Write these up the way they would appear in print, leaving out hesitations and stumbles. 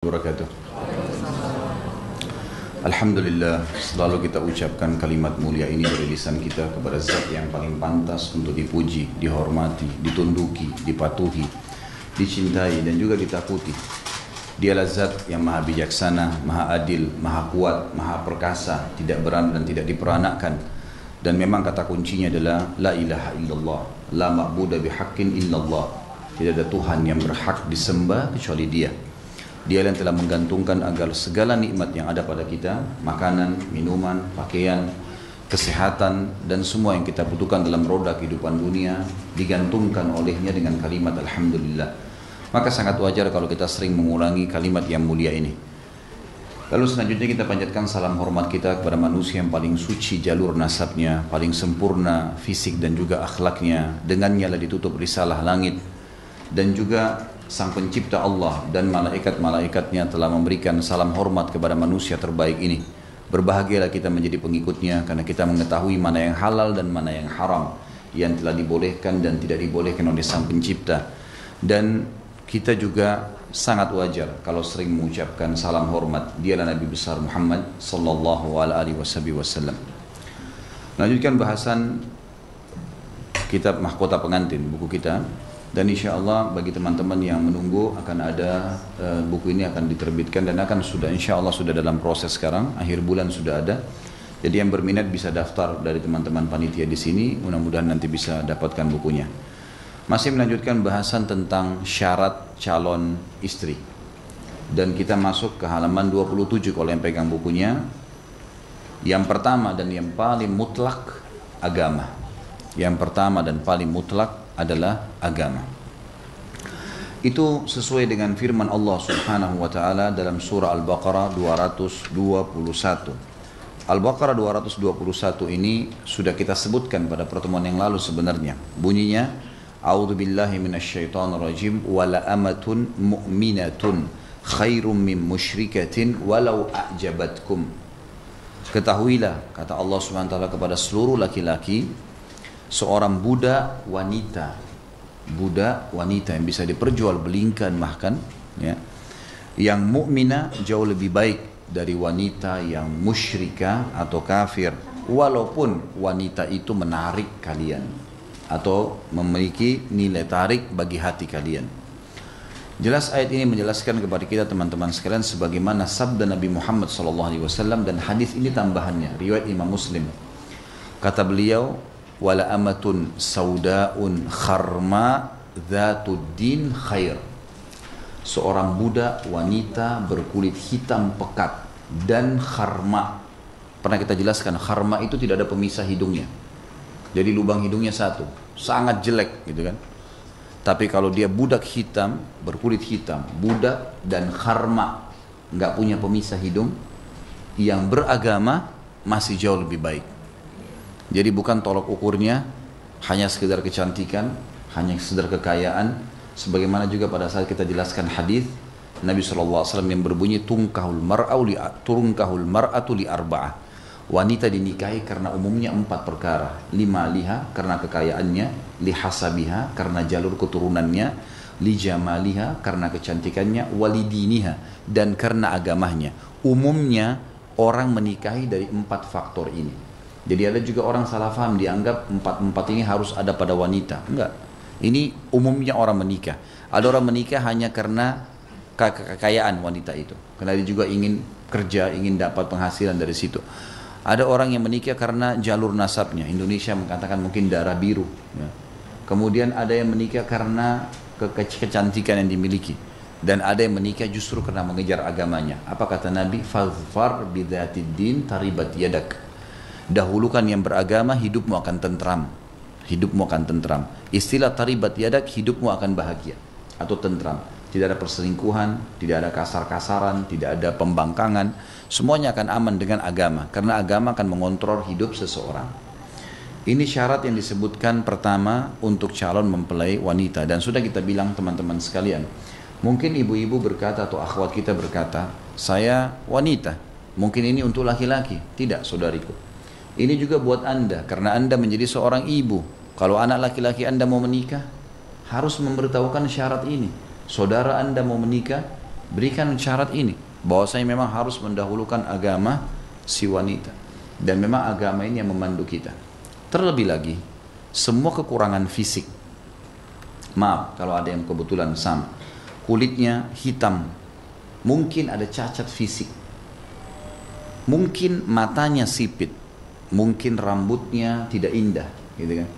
Wabarakatuh. Alhamdulillah, selalu kita ucapkan kalimat mulia ini dari lisan kita kepada zat yang paling pantas untuk dipuji, dihormati, ditunduki, dipatuhi, dicintai dan juga ditakuti. Dialah zat yang maha bijaksana, maha adil, maha kuat, maha perkasa, tidak beranak dan tidak diperanakan. Dan memang kata kuncinya adalah la ilaha illallah, la ma'budu bihaqqin illallah. Tidak ada Tuhan yang berhak disembah kecuali Dia. Dia yang telah menggantungkan agar segala nikmat yang ada pada kita, makanan, minuman, pakaian, kesehatan, dan semua yang kita butuhkan dalam roda kehidupan dunia, digantungkan olehnya dengan kalimat Alhamdulillah. Maka sangat wajar kalau kita sering mengulangi kalimat yang mulia ini. Lalu selanjutnya kita panjatkan salam hormat kita kepada manusia yang paling suci jalur nasabnya, paling sempurna fisik dan juga akhlaknya. Dengannya lah ditutup risalah langit. Dan juga Sang Pencipta Allah dan malaikat-malaikatnya telah memberikan salam hormat kepada manusia terbaik ini. Berbahagialah kita menjadi pengikutnya karena kita mengetahui mana yang halal dan mana yang haram, yang telah dibolehkan dan tidak dibolehkan oleh Sang Pencipta. Dan kita juga sangat wajar kalau sering mengucapkan salam hormat. Dialah Nabi besar Muhammad sallallahu alaihi wasallam. Lanjutkan bahasan kitab Mahkota Pengantin, buku kita. Dan insya Allah bagi teman-teman yang menunggu akan ada buku ini akan diterbitkan dan akan sudah insya Allah sudah dalam proses sekarang, akhir bulan sudah ada. Jadi yang berminat bisa daftar dari teman-teman panitia di sini, mudah-mudahan nanti bisa dapatkan bukunya. Masih melanjutkan bahasan tentang syarat calon istri. Dan kita masuk ke halaman 27 kalau yang pegang bukunya. Yang pertama dan yang paling mutlak agama. Yang pertama dan paling mutlak adalah agama. Itu sesuai dengan firman Allah Subhanahu wa taala dalam surah Al-Baqarah 221. Al-Baqarah 221 ini sudah kita sebutkan pada pertemuan yang lalu sebenarnya. Bunyinya A'udzubillahi minasyaitonirrajim wala amatun mu'minatun khairum min musyrikatin walau a'jabatkum. Ketahuilah kata Allah Subhanahu wa taala kepada seluruh laki-laki, seorang budak wanita yang bisa diperjualbelikan bahkan ya, yang mukminah jauh lebih baik dari wanita yang musyrikah atau kafir, walaupun wanita itu menarik kalian atau memiliki nilai tarik bagi hati kalian. Jelas ayat ini menjelaskan kepada kita teman-teman sekalian sebagaimana sabda Nabi Muhammad SAW dan hadis ini tambahannya riwayat Imam Muslim. Kata beliau, wala amatun saudaun kharma dhatud din khair. Seorang budak wanita berkulit hitam pekat dan kharma. Pernah kita jelaskan kharma itu tidak ada pemisah hidungnya. Jadi lubang hidungnya satu, sangat jelek gitu kan. Tapi kalau dia budak hitam, berkulit hitam, budak dan kharma, nggak punya pemisah hidung, yang beragama masih jauh lebih baik. Jadi bukan tolok ukurnya hanya sekedar kecantikan, hanya sekedar kekayaan. Sebagaimana juga pada saat kita jelaskan hadis Nabi SAW yang berbunyi tunkahul mar'atu li arba'ah. Wanita dinikahi karena umumnya 4 perkara. 5 liha karena kekayaannya, li hasabiha karena jalur keturunannya, li jamaliha karena kecantikannya, walidiniha dan karena agamanya. Umumnya orang menikahi dari 4 faktor ini. Jadi ada juga orang salah paham, dianggap 4 ini harus ada pada wanita. Enggak. Ini umumnya orang menikah. Ada orang menikah hanya karena kekayaan wanita itu. Karena dia juga ingin kerja, ingin dapat penghasilan dari situ. Ada orang yang menikah karena jalur nasabnya. Indonesia mengatakan mungkin darah biru. Ya. Kemudian ada yang menikah karena kecantikan yang dimiliki. Dan ada yang menikah justru karena mengejar agamanya. Apa kata Nabi? Fadfar bidzatid din taribat yadak. Dahulukan yang beragama, hidupmu akan tentram. Hidupmu akan tentram. Istilah taribat yadak, hidupmu akan bahagia atau tentram. Tidak ada perselingkuhan, tidak ada kasar-kasaran, tidak ada pembangkangan. Semuanya akan aman dengan agama. Karena agama akan mengontrol hidup seseorang. Ini syarat yang disebutkan pertama untuk calon mempelai wanita. Dan sudah kita bilang teman-teman sekalian, mungkin ibu-ibu berkata atau akhwat kita berkata, saya wanita. Mungkin ini untuk laki-laki. Tidak, saudariku. Ini juga buat Anda, karena Anda menjadi seorang ibu. Kalau anak laki-laki Anda mau menikah, harus memberitahukan syarat ini. Saudara Anda mau menikah, berikan syarat ini, bahwasanya memang harus mendahulukan agama si wanita. Dan memang agama ini yang memandu kita. Terlebih lagi, semua kekurangan fisik, maaf kalau ada yang kebetulan sama, kulitnya hitam, mungkin ada cacat fisik, mungkin matanya sipit, mungkin rambutnya tidak indah, gitu kan?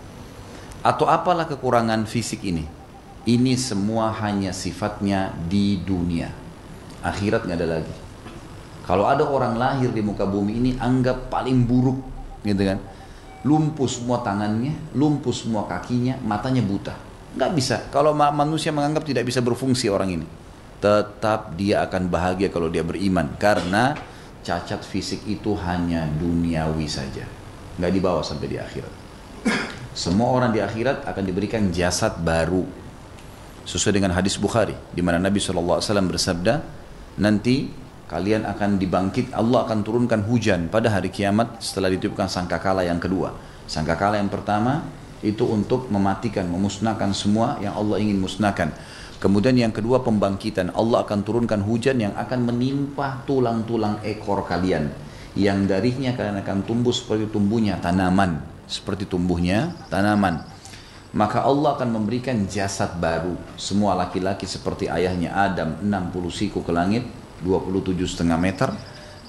Atau apalah kekurangan fisik ini semua hanya sifatnya di dunia. Akhirat nggak ada lagi. Kalau ada orang lahir di muka bumi ini anggap paling buruk, gitu kan? Lumpuh semua tangannya, lumpuh semua kakinya, matanya buta. Nggak bisa. Kalau manusia menganggap tidak bisa berfungsi orang ini, tetap dia akan bahagia kalau dia beriman. Karena cacat fisik itu hanya duniawi saja, nggak dibawa sampai di akhirat. Semua orang di akhirat akan diberikan jasad baru, sesuai dengan hadis Bukhari, di mana Nabi SAW bersabda, nanti kalian akan dibangkit, Allah akan turunkan hujan pada hari kiamat setelah ditiupkan sangkakala yang kedua. Sangkakala yang pertama itu untuk mematikan, memusnahkan semua yang Allah ingin musnahkan. Kemudian yang kedua pembangkitan, Allah akan turunkan hujan yang akan menimpa tulang-tulang ekor kalian, yang darinya kalian akan tumbuh seperti tumbuhnya tanaman, seperti tumbuhnya tanaman. Maka Allah akan memberikan jasad baru. Semua laki-laki seperti ayahnya Adam 60 siku ke langit, 27,5 meter,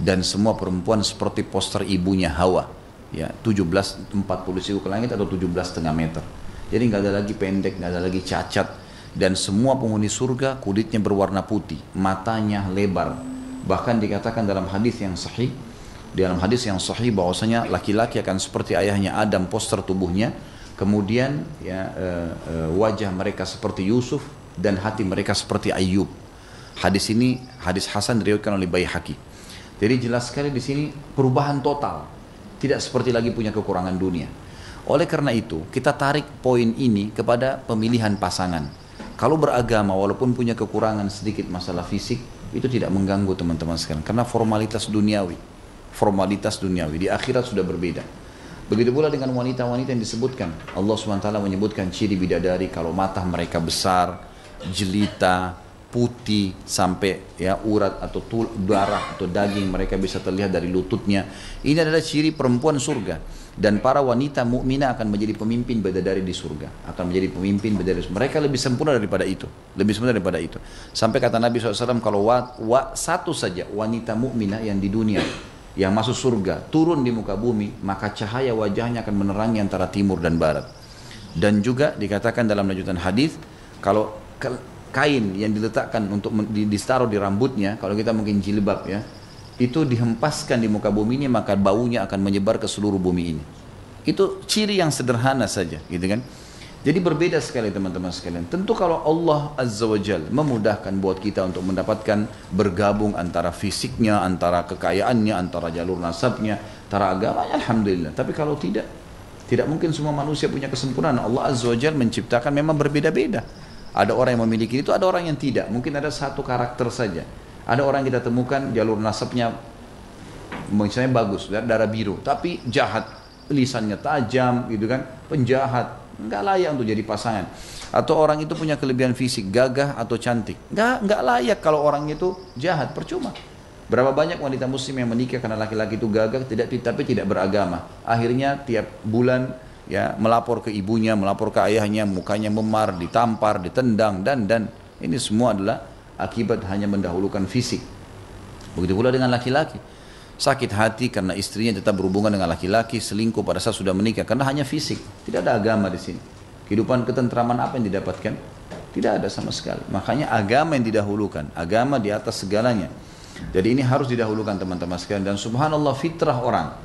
dan semua perempuan seperti poster ibunya Hawa, ya 40 siku ke langit atau 17,5 meter. Jadi nggak ada lagi pendek, nggak ada lagi cacat. Dan semua penghuni surga kulitnya berwarna putih, matanya lebar. Bahkan dikatakan dalam hadis yang sahih, bahwasanya laki-laki akan seperti ayahnya Adam, poster tubuhnya. Kemudian ya, wajah mereka seperti Yusuf dan hati mereka seperti Ayub. Hadis ini hadis hasan diriwayatkan oleh Baihaqi. Jadi jelas sekali di sini perubahan total, tidak seperti lagi punya kekurangan dunia. Oleh karena itu kita tarik poin ini kepada pemilihan pasangan. Kalau beragama walaupun punya kekurangan sedikit masalah fisik, itu tidak mengganggu teman-teman sekalian, karena formalitas duniawi di akhirat sudah berbeda. Begitu pula dengan wanita-wanita yang disebutkan. Allah SWT menyebutkan ciri bidadari kalau mata mereka besar, jelita, putih, sampai ya urat atau darah atau daging mereka bisa terlihat dari lututnya. Ini adalah ciri perempuan surga. Dan para wanita mukminah akan menjadi pemimpin bidadari di surga, akan menjadi pemimpin bidadari. Mereka lebih sempurna daripada itu, Sampai kata Nabi SAW, kalau satu saja wanita mukminah yang di dunia yang masuk surga turun di muka bumi, maka cahaya wajahnya akan menerangi antara timur dan barat. Dan juga dikatakan dalam lanjutan hadis, kalau kain yang diletakkan untuk ditaruh di rambutnya, kalau kita mungkin jilbab ya, itu dihempaskan di muka bumi ini, maka baunya akan menyebar ke seluruh bumi ini. Itu ciri yang sederhana saja, gitu kan? Jadi berbeda sekali teman-teman sekalian. Tentu kalau Allah Azza wa Jal memudahkan buat kita untuk mendapatkan bergabung antara fisiknya, antara kekayaannya, antara jalur nasabnya, antara agamanya, alhamdulillah. Tapi kalau tidak mungkin semua manusia punya kesempurnaan. Allah Azza wa Jal menciptakan memang berbeda-beda. Ada orang yang memiliki itu, ada orang yang tidak. Mungkin ada satu karakter saja. Ada orang kita temukan jalur nasabnya misalnya bagus, darah biru, tapi jahat, lisannya tajam, gitu kan, penjahat, nggak layak untuk jadi pasangan. Atau orang itu punya kelebihan fisik, gagah atau cantik, nggak layak kalau orang itu jahat, percuma. Berapa banyak wanita muslim yang menikah karena laki-laki itu gagah, tapi tidak beragama. Akhirnya tiap bulan ya melapor ke ibunya, melapor ke ayahnya, mukanya memar, ditampar, ditendang, dan ini semua adalah akibat hanya mendahulukan fisik. Begitu pula dengan laki-laki, sakit hati karena istrinya tetap berhubungan dengan laki-laki, selingkuh pada saat sudah menikah karena hanya fisik. Tidak ada agama di sini. Kehidupan ketentraman apa yang didapatkan? Tidak ada sama sekali. Makanya agama yang didahulukan, agama di atas segalanya. Jadi ini harus didahulukan teman-teman sekalian. Dan subhanallah, fitrah orang.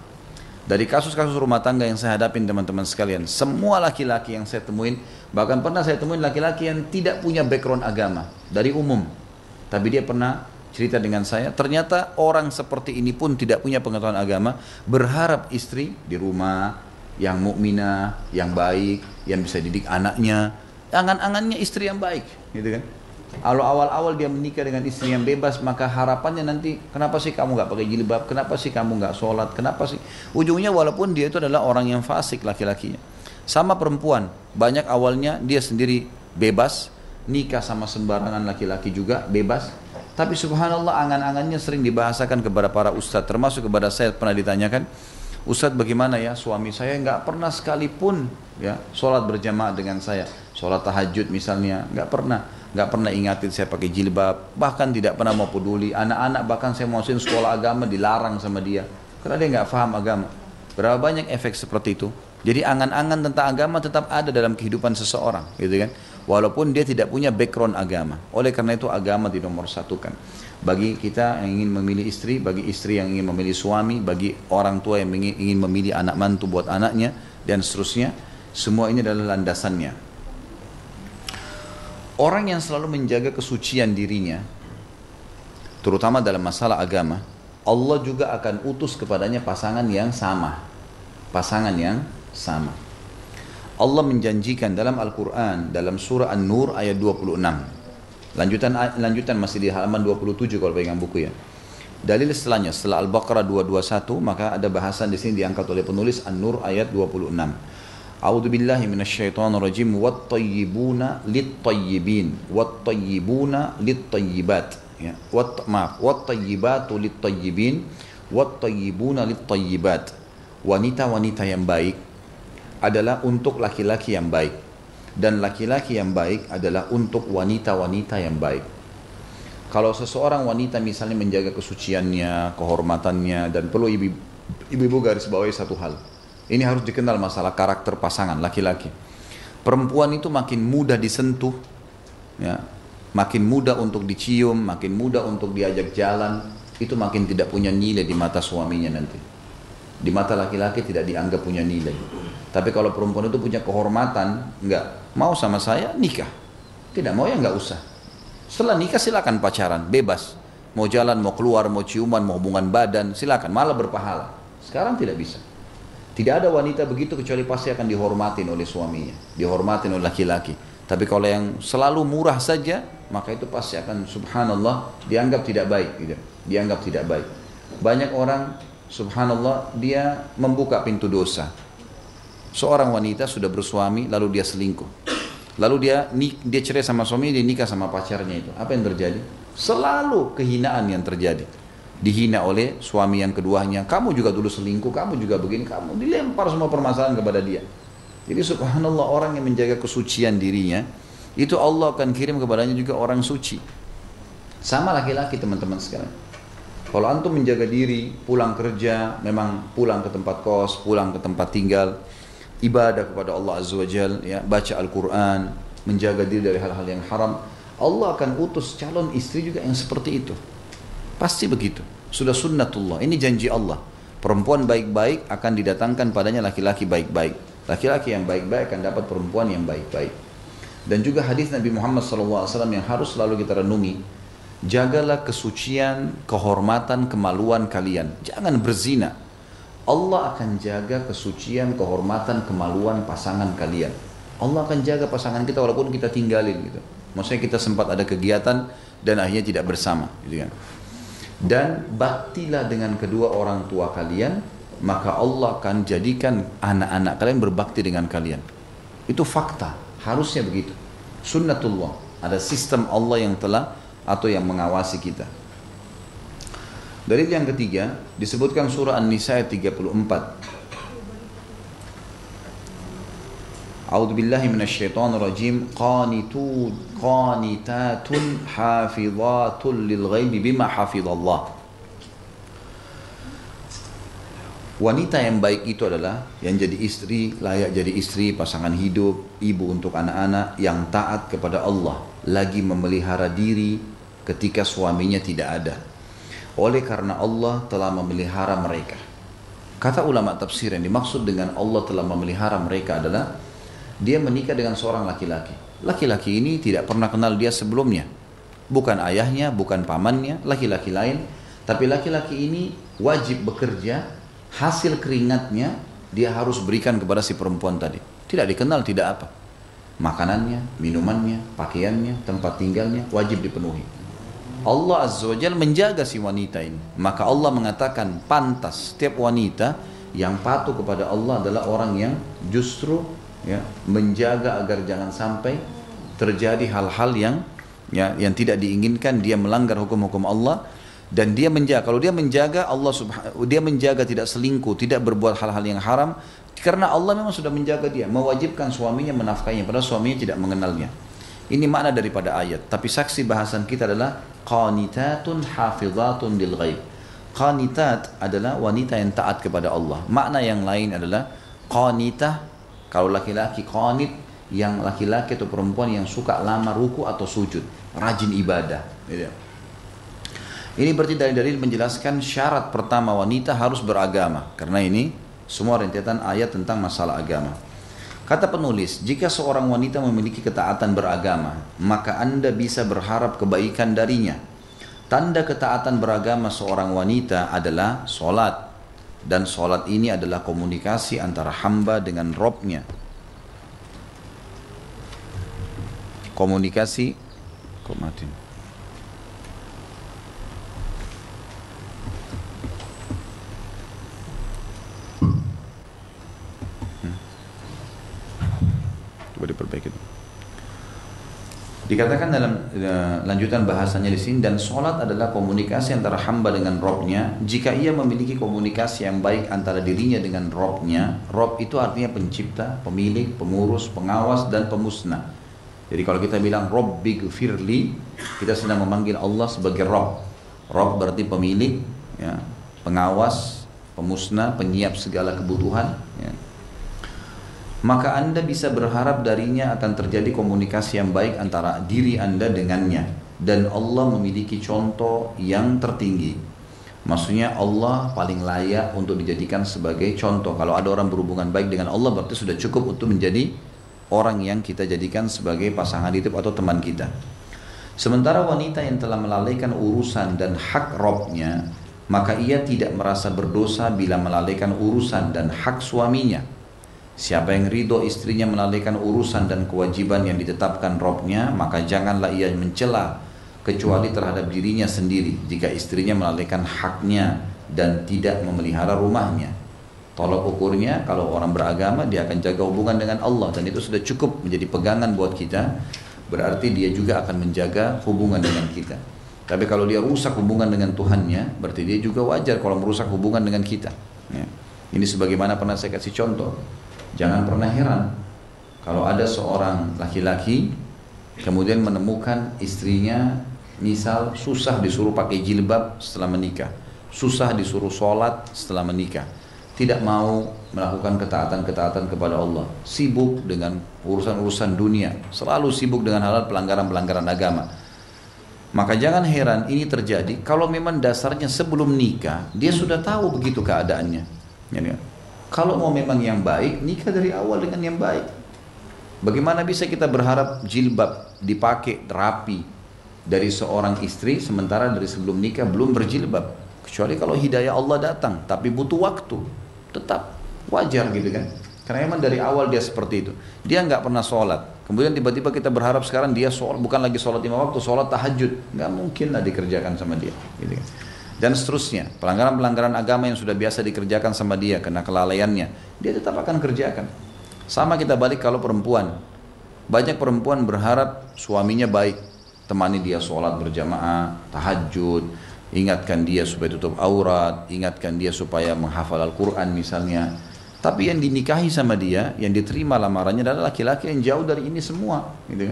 Dari kasus-kasus rumah tangga yang saya hadapin teman-teman sekalian, semua laki-laki yang saya temuin, bahkan pernah saya temuin laki-laki yang tidak punya background agama dari umum, tapi dia pernah cerita dengan saya, ternyata orang seperti ini pun tidak punya pengetahuan agama, berharap istri di rumah yang mukminah, yang baik, yang bisa didik anaknya, angan-angannya istri yang baik, gitu kan. Kalau awal-awal dia menikah dengan istri yang bebas, maka harapannya nanti, kenapa sih kamu nggak pakai jilbab, kenapa sih kamu nggak sholat, kenapa sih? Ujungnya walaupun dia itu adalah orang yang fasik laki-lakinya. Sama perempuan, banyak awalnya dia sendiri bebas, nikah sama sembarangan laki-laki juga bebas, Tapi subhanallah angan-angannya sering dibahasakan kepada para ustadz, termasuk kepada saya pernah ditanyakan, Ustadz bagaimana ya suami saya nggak pernah sekalipun ya sholat berjamaah dengan saya, sholat tahajud misalnya nggak pernah ingatin saya pakai jilbab, bahkan tidak pernah mau peduli anak-anak, bahkan saya mau masukin sekolah agama dilarang sama dia karena dia nggak paham agama. Berapa banyak efek seperti itu. Jadi angan-angan tentang agama tetap ada dalam kehidupan seseorang, gitu kan? Walaupun dia tidak punya background agama. Oleh karena itu agama dinomorsatukan. Bagi kita yang ingin memilih istri, bagi istri yang ingin memilih suami, bagi orang tua yang ingin memilih anak mantu buat anaknya, dan seterusnya, semua ini adalah landasannya. Orang yang selalu menjaga kesucian dirinya, terutama dalam masalah agama, Allah juga akan utus kepadanya pasangan yang sama. Pasangan yang sama. Allah menjanjikan dalam Al-Quran, dalam surah An-Nur ayat 26. Lanjutan masih di halaman 27 kalau pegang buku ya. Dalil setelahnya, setelah Al-Baqarah 221, maka ada bahasan di sini diangkat oleh penulis An-Nur ayat 26. A'udzu billahi minasyaitonir rajim, wat-tayyibuna lit-tayyibin, wat-tayyibuna lit-tayyibat. Ya, wat-tayyibatu lit-tayyibin, wat-tayyibuna lit-tayyibat. Wanita-wanita yang baik adalah untuk laki-laki yang baik, dan laki-laki yang baik adalah untuk wanita-wanita yang baik. Kalau seseorang wanita misalnya menjaga kesuciannya, kehormatannya, dan perlu ibu-ibu garis bawahi satu hal. Ini harus dikenal masalah karakter pasangan laki-laki. Perempuan itu makin mudah disentuh, ya, makin mudah untuk dicium, makin mudah untuk diajak jalan, itu makin tidak punya nilai di mata suaminya nanti. Di mata laki-laki tidak dianggap punya nilai. Tapi kalau perempuan itu punya kehormatan, enggak mau sama saya, nikah. Tidak mau ya enggak usah. Setelah nikah silakan pacaran, bebas. Mau jalan, mau keluar, mau ciuman, mau hubungan badan, silakan, malah berpahala. Sekarang tidak bisa. Tidak ada wanita begitu kecuali pasti akan dihormatin oleh suaminya, dihormatin oleh laki-laki. Tapi kalau yang selalu murah saja, maka itu pasti akan subhanallah dianggap tidak baik, gitu. Dianggap tidak baik. Banyak orang subhanallah dia membuka pintu dosa. Seorang wanita sudah bersuami lalu dia selingkuh. Lalu dia cerai sama suami, dia nikah sama pacarnya itu. Apa yang terjadi? Selalu kehinaan yang terjadi. Dihina oleh suami yang keduanya. Kamu juga dulu selingkuh, kamu juga begini, kamu dilempar semua permasalahan kepada dia. Jadi subhanallah orang yang menjaga kesucian dirinya, itu Allah akan kirim kepadanya juga orang suci. Sama laki-laki teman-teman sekalian. Kalau antum menjaga diri, pulang kerja, memang pulang ke tempat kos, pulang ke tempat tinggal, ibadah kepada Allah Azza wa Jal, ya, baca Al-Quran, menjaga diri dari hal-hal yang haram, Allah akan utus calon istri juga yang seperti itu. Pasti begitu. Sudah sunnatullah. Ini janji Allah. Perempuan baik-baik akan didatangkan padanya laki-laki baik-baik. Laki-laki yang baik-baik akan dapat perempuan yang baik-baik. Dan juga hadis Nabi Muhammad SAW yang harus selalu kita renungi. Jagalah kesucian, kehormatan, kemaluan kalian. Jangan berzina. Allah akan jaga kesucian, kehormatan, kemaluan pasangan kalian. Allah akan jaga pasangan kita walaupun kita tinggalin gitu. Maksudnya kita sempat ada kegiatan dan akhirnya tidak bersama, gitu kan. Dan baktilah dengan kedua orang tua kalian, maka Allah akan jadikan anak-anak kalian berbakti dengan kalian. Itu fakta, harusnya begitu. Sunnatullah, ada sistem Allah yang telah atau yang mengawasi kita. Dalil yang ketiga disebutkan surah An-Nisa ayat 34. A'udzu billahi minasyaitonir rajim. Qanitatun hafizatun lil ghaibi bima hafizallah. Wanita yang baik itu adalah yang jadi istri, layak jadi istri, pasangan hidup, ibu untuk anak-anak, yang taat kepada Allah, lagi memelihara diri ketika suaminya tidak ada. Oleh karena Allah telah memelihara mereka. Kata ulama tafsir yang dimaksud dengan Allah telah memelihara mereka adalah dia menikah dengan seorang laki-laki. Laki-laki ini tidak pernah kenal dia sebelumnya. Bukan ayahnya, bukan pamannya, laki-laki lain. Tapi laki-laki ini wajib bekerja, hasil keringatnya dia harus berikan kepada si perempuan tadi. Tidak dikenal, tidak apa. Makanannya, minumannya, pakaiannya, tempat tinggalnya wajib dipenuhi. Allah Azza wa Jalla menjaga si wanita ini. Maka Allah mengatakan pantas setiap wanita yang patuh kepada Allah adalah orang yang justru ya, menjaga agar jangan sampai terjadi hal-hal yang ya, yang tidak diinginkan, dia melanggar hukum-hukum Allah, dan dia menjaga, kalau dia menjaga Allah dia menjaga tidak selingkuh, tidak berbuat hal-hal yang haram, karena Allah memang sudah menjaga dia, mewajibkan suaminya menafkahinya, padahal suaminya tidak mengenalnya. Ini makna daripada ayat. Tapi saksi bahasan kita adalah qanitatun hafizatun lil ghaib. Qanitat adalah wanita yang taat kepada Allah. Makna yang lain adalah qanitah, kalau laki-laki qanit, yang laki-laki atau perempuan yang suka lama ruku atau sujud, rajin ibadah. Ini berarti dari dalil menjelaskan syarat pertama wanita harus beragama, karena ini semua rentetan ayat tentang masalah agama. Kata penulis, jika seorang wanita memiliki ketaatan beragama, maka Anda bisa berharap kebaikan darinya. Tanda ketaatan beragama seorang wanita adalah solat, dan solat ini adalah komunikasi antara hamba dengan Robnya. Komunikasi, kok mati? Coba diperbaiki. Dikatakan dalam lanjutan bahasanya di sini, dan sholat adalah komunikasi antara hamba dengan Robnya. Jika ia memiliki komunikasi yang baik antara dirinya dengan Robnya, Rob itu artinya pencipta, pemilik, pengurus, pengawas, dan pemusnah. Jadi kalau kita bilang Rabbighfirli, kita sedang memanggil Allah sebagai Rob. Rob berarti pemilik, ya, pengawas, pemusnah, penyiap segala kebutuhan, ya. Maka Anda bisa berharap darinya akan terjadi komunikasi yang baik antara diri Anda dengannya. Dan Allah memiliki contoh yang tertinggi. Maksudnya Allah paling layak untuk dijadikan sebagai contoh. Kalau ada orang berhubungan baik dengan Allah, berarti sudah cukup untuk menjadi orang yang kita jadikan sebagai pasangan hidup atau teman kita. Sementara wanita yang telah melalaikan urusan dan hak Robnya, maka ia tidak merasa berdosa bila melalaikan urusan dan hak suaminya. Siapa yang ridho istrinya melalaikan urusan dan kewajiban yang ditetapkan Robnya, maka janganlah ia mencela kecuali terhadap dirinya sendiri jika istrinya melalaikan haknya dan tidak memelihara rumahnya. Tolak ukurnya, kalau orang beragama dia akan jaga hubungan dengan Allah, dan itu sudah cukup menjadi pegangan buat kita. Berarti dia juga akan menjaga hubungan dengan kita. Tapi kalau dia rusak hubungan dengan Tuhannya, berarti dia juga wajar kalau merusak hubungan dengan kita, ya. Ini sebagaimana pernah saya kasih contoh. Jangan pernah heran kalau ada seorang laki-laki kemudian menemukan istrinya misal susah disuruh pakai jilbab setelah menikah, susah disuruh sholat setelah menikah, tidak mau melakukan ketaatan-ketaatan kepada Allah, sibuk dengan urusan-urusan dunia, selalu sibuk dengan hal-hal pelanggaran-pelanggaran agama. Maka jangan heran ini terjadi kalau memang dasarnya sebelum nikah dia sudah tahu begitu keadaannya, ya. Kalau mau memang yang baik, nikah dari awal dengan yang baik. Bagaimana bisa kita berharap jilbab dipakai rapi dari seorang istri, sementara dari sebelum nikah belum berjilbab? Kecuali kalau hidayah Allah datang, tapi butuh waktu. Tetap wajar gitu kan. Karena memang dari awal dia seperti itu. Dia nggak pernah sholat. Kemudian tiba-tiba kita berharap sekarang dia sholat, bukan lagi sholat 5 waktu, sholat tahajud. Nggak mungkin lah dikerjakan sama dia. Gitu kan. Dan seterusnya, pelanggaran-pelanggaran agama yang sudah biasa dikerjakan sama dia karena kelalaiannya, dia tetap akan kerjakan. Sama kita balik kalau perempuan. Banyak perempuan berharap suaminya baik, temani dia sholat berjamaah, tahajud, ingatkan dia supaya tutup aurat, ingatkan dia supaya menghafal Al-Quran misalnya. Tapi yang dinikahi sama dia, yang diterima lamarannya adalah laki-laki yang jauh dari ini semua, gitu.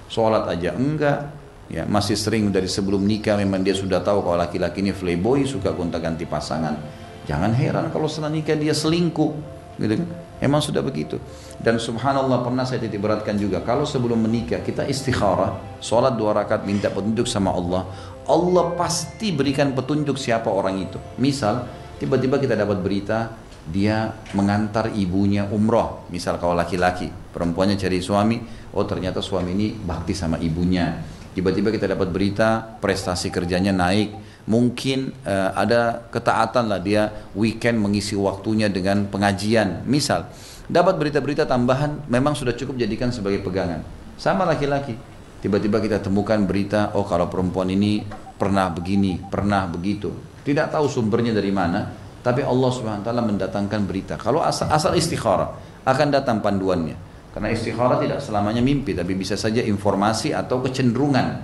Sholat aja enggak. Ya, masih sering dari sebelum nikah memang dia sudah tahu kalau laki-laki ini playboy, suka gonta-ganti pasangan. Jangan heran kalau setelah nikah dia selingkuh, gitu kan? Emang sudah begitu. Dan subhanallah pernah saya titik beratkan juga, kalau sebelum menikah kita istikharah, sholat 2 rakaat minta petunjuk sama Allah, Allah pasti berikan petunjuk siapa orang itu. Misal tiba-tiba kita dapat berita dia mengantar ibunya umroh, misal kalau laki-laki, perempuannya cari suami, oh ternyata suami ini bakti sama ibunya. Tiba-tiba kita dapat berita prestasi kerjanya naik, mungkin ada ketaatan lah, dia weekend mengisi waktunya dengan pengajian, misal dapat berita-berita tambahan, memang sudah cukup jadikan sebagai pegangan. Sama laki-laki, tiba-tiba kita temukan berita, oh kalau perempuan ini pernah begini, pernah begitu, tidak tahu sumbernya dari mana, tapi Allah SWT mendatangkan berita. Kalau asal istikharah akan datang panduannya. Karena istikharah tidak selamanya mimpi, tapi bisa saja informasi atau kecenderungan.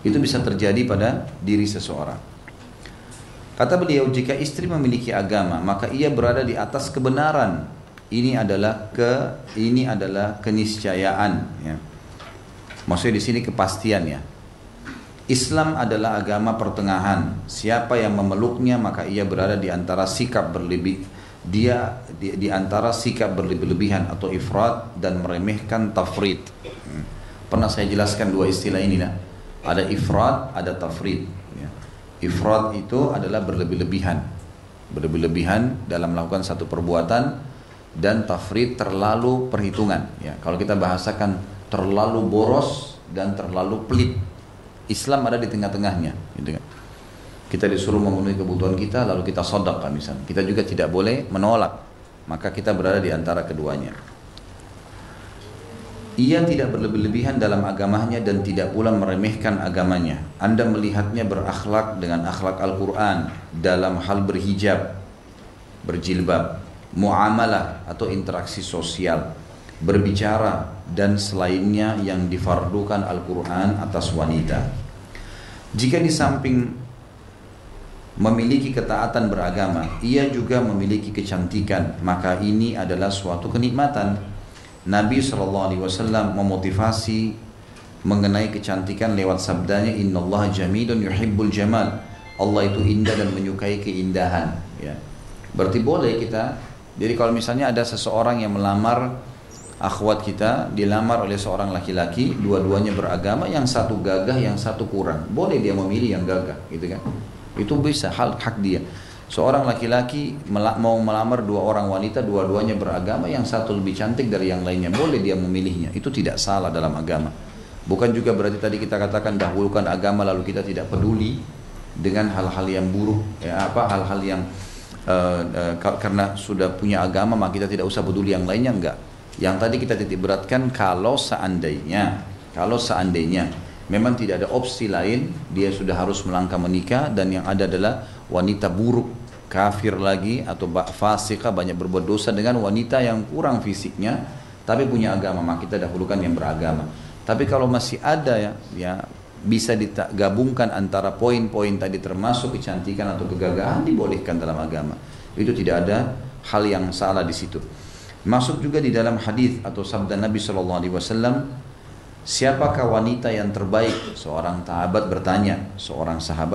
Itu bisa terjadi pada diri seseorang. Kata beliau, jika istri memiliki agama, maka ia berada di atas kebenaran. Ini adalah keniscayaan. Ya. Maksudnya di sini kepastian ya. Islam adalah agama pertengahan. Siapa yang memeluknya maka ia berada di antara sikap berlebih-lebihan atau ifrat dan meremehkan tafrid. Pernah saya jelaskan dua istilah ini nah. Ada ifrat, ada tafrid. Ya. Ifrat itu adalah berlebih-lebihan dalam melakukan satu perbuatan, dan tafrid terlalu perhitungan. Ya. Kalau kita bahasakan terlalu boros dan terlalu pelit. Islam ada di tengah-tengahnya, gitu kan. Kita disuruh memenuhi kebutuhan kita, lalu kita sedekah misalnya. Kita juga tidak boleh menolak, maka kita berada di antara keduanya. Ia tidak berlebih-lebihan dalam agamanya dan tidak pula meremehkan agamanya. Anda melihatnya berakhlak dengan akhlak Al-Quran dalam hal berhijab, berjilbab, muamalah atau interaksi sosial, berbicara dan selainnya yang difardukan Al-Quran atas wanita. Jika di samping memiliki ketaatan beragama, ia juga memiliki kecantikan, maka ini adalah suatu kenikmatan. Nabi SAW memotivasi mengenai kecantikan lewat sabdanya, Innallaha jamilun yuhibbul jamal. Allah itu indah dan menyukai keindahan. Ya. Berarti boleh kita. Jadi kalau misalnya ada seseorang yang melamar akhwat kita, dilamar oleh seorang laki-laki, dua-duanya beragama, yang satu gagah, yang satu kurang, boleh dia memilih yang gagah, gitu kan? Itu bisa, hak dia. Seorang laki-laki mau melamar dua orang wanita, dua-duanya beragama, yang satu lebih cantik dari yang lainnya, boleh dia memilihnya. Itu tidak salah dalam agama. Bukan juga berarti tadi kita katakan dahulukan agama lalu kita tidak peduli dengan hal-hal yang buruk, ya, hal-hal yang karena sudah punya agama maka kita tidak usah peduli yang lainnya, enggak. Yang tadi kita titik beratkan kalau seandainya memang tidak ada opsi lain, dia sudah harus melangkah menikah dan yang ada adalah wanita buruk, kafir lagi atau fasika, banyak berbuat dosa dengan wanita yang kurang fisiknya tapi punya agama, maka kita dahulukan yang beragama. Tapi kalau masih ada ya bisa digabungkan antara poin-poin tadi termasuk kecantikan atau kegagahan, dibolehkan dalam agama. Itu tidak ada hal yang salah di situ. Masuk juga di dalam hadis atau sabda Nabi SAW, siapakah wanita yang terbaik? Seorang sahabat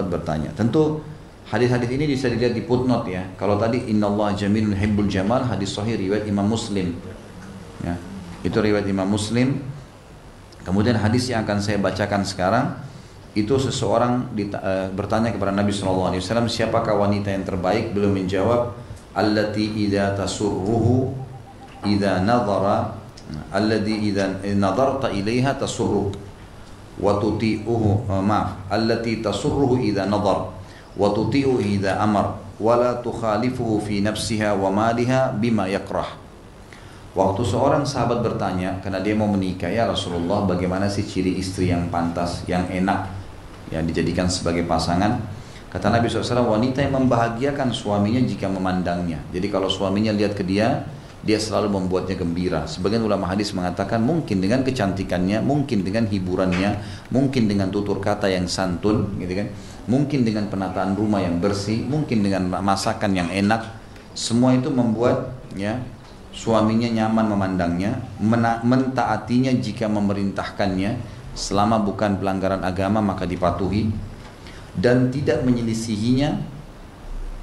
bertanya. Tentu hadis-hadis ini bisa dilihat di footnote ya. Kalau tadi Innallaha jamilun yuhibbul jamal, hadis sahih riwayat Imam Muslim. Ya, itu riwayat Imam Muslim. Kemudian hadis yang akan saya bacakan sekarang itu seseorang bertanya kepada Nabi SAW, siapakah wanita yang terbaik? Beliau menjawab, allati idza tasurruhu idza nadhara, alladhi idza nadarta ilaiha tasurruk wa tuti'uhu, allati tasurruhu idza nadhar wa tuti'u idza amar wa la tukhalifuhu fi nafsiha wa maliha bima yakrah. Waktu seorang sahabat bertanya, karena dia mau menikah, ya Rasulullah, bagaimana sih ciri istri yang pantas, yang enak, yang dijadikan sebagai pasangan? Kata Nabi SAW, wanita yang membahagiakan suaminya jika memandangnya. Jadi kalau suaminya lihat ke dia selalu membuatnya gembira. Sebagian ulama hadis mengatakan mungkin dengan kecantikannya, mungkin dengan hiburannya, mungkin dengan tutur kata yang santun, gitu kan? Mungkin dengan penataan rumah yang bersih, mungkin dengan masakan yang enak. Semua itu membuat suaminya nyaman memandangnya, mentaatinya jika memerintahkannya, selama bukan pelanggaran agama maka dipatuhi, dan tidak menyelisihinya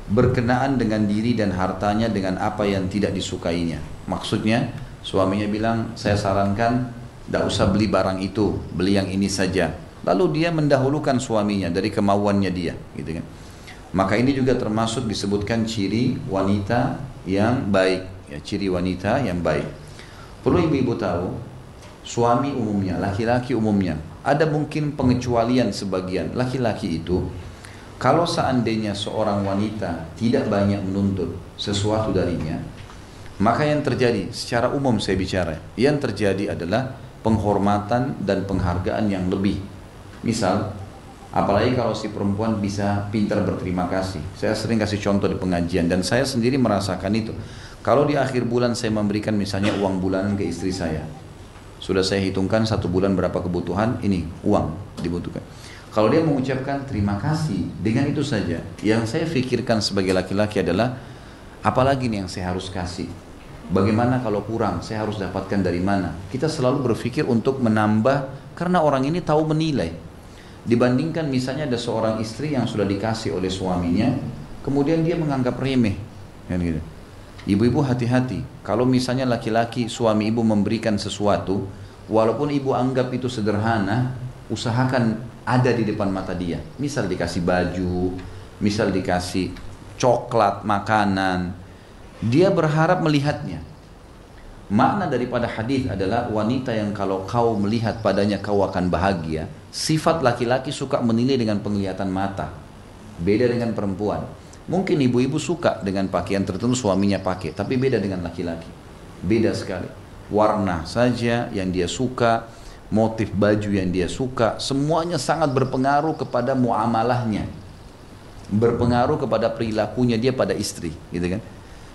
berkenaan dengan diri dan hartanya dengan apa yang tidak disukainya. Maksudnya suaminya bilang, saya sarankan tidak usah beli barang itu, beli yang ini saja. Lalu dia mendahulukan suaminya dari kemauannya dia, gitu kan? Maka ini juga termasuk disebutkan ciri wanita yang baik. Ya, ciri wanita yang baik. Perlu ibu-ibu tahu, suami umumnya, laki-laki umumnya, ada mungkin pengecualian sebagian. Laki-laki itu, kalau seandainya seorang wanita tidak banyak menuntut sesuatu darinya, maka yang terjadi, secara umum saya bicara, yang terjadi adalah penghormatan dan penghargaan yang lebih. Misal, apalagi kalau si perempuan bisa pintar berterima kasih. Saya sering kasih contoh di pengajian dan saya sendiri merasakan itu. Kalau di akhir bulan saya memberikan misalnya uang bulanan ke istri saya, sudah saya hitungkan 1 bulan berapa kebutuhan, ini uang dibutuhkan. Kalau dia mengucapkan terima kasih, dengan itu saja. Yang saya pikirkan sebagai laki-laki adalah, apalagi nih yang saya harus kasih? Bagaimana kalau kurang? Saya harus dapatkan dari mana? Kita selalu berpikir untuk menambah, karena orang ini tahu menilai. Dibandingkan misalnya ada seorang istri yang sudah dikasih oleh suaminya, kemudian dia menganggap remeh. Kan gitu. Ibu-ibu hati-hati, kalau misalnya laki-laki suami ibu memberikan sesuatu, walaupun ibu anggap itu sederhana, usahakan ada di depan mata dia. Misal dikasih baju, misal dikasih coklat, makanan, dia berharap melihatnya. Makna daripada hadis adalah wanita yang kalau kau melihat padanya kau akan bahagia. Sifat laki-laki suka menilai dengan penglihatan mata, beda dengan perempuan. Mungkin ibu-ibu suka dengan pakaian tertentu suaminya pakai, tapi beda dengan laki-laki. Beda sekali. Warna saja yang dia suka, motif baju yang dia suka, semuanya sangat berpengaruh kepada muamalahnya, berpengaruh kepada perilakunya dia pada istri, gitu kan?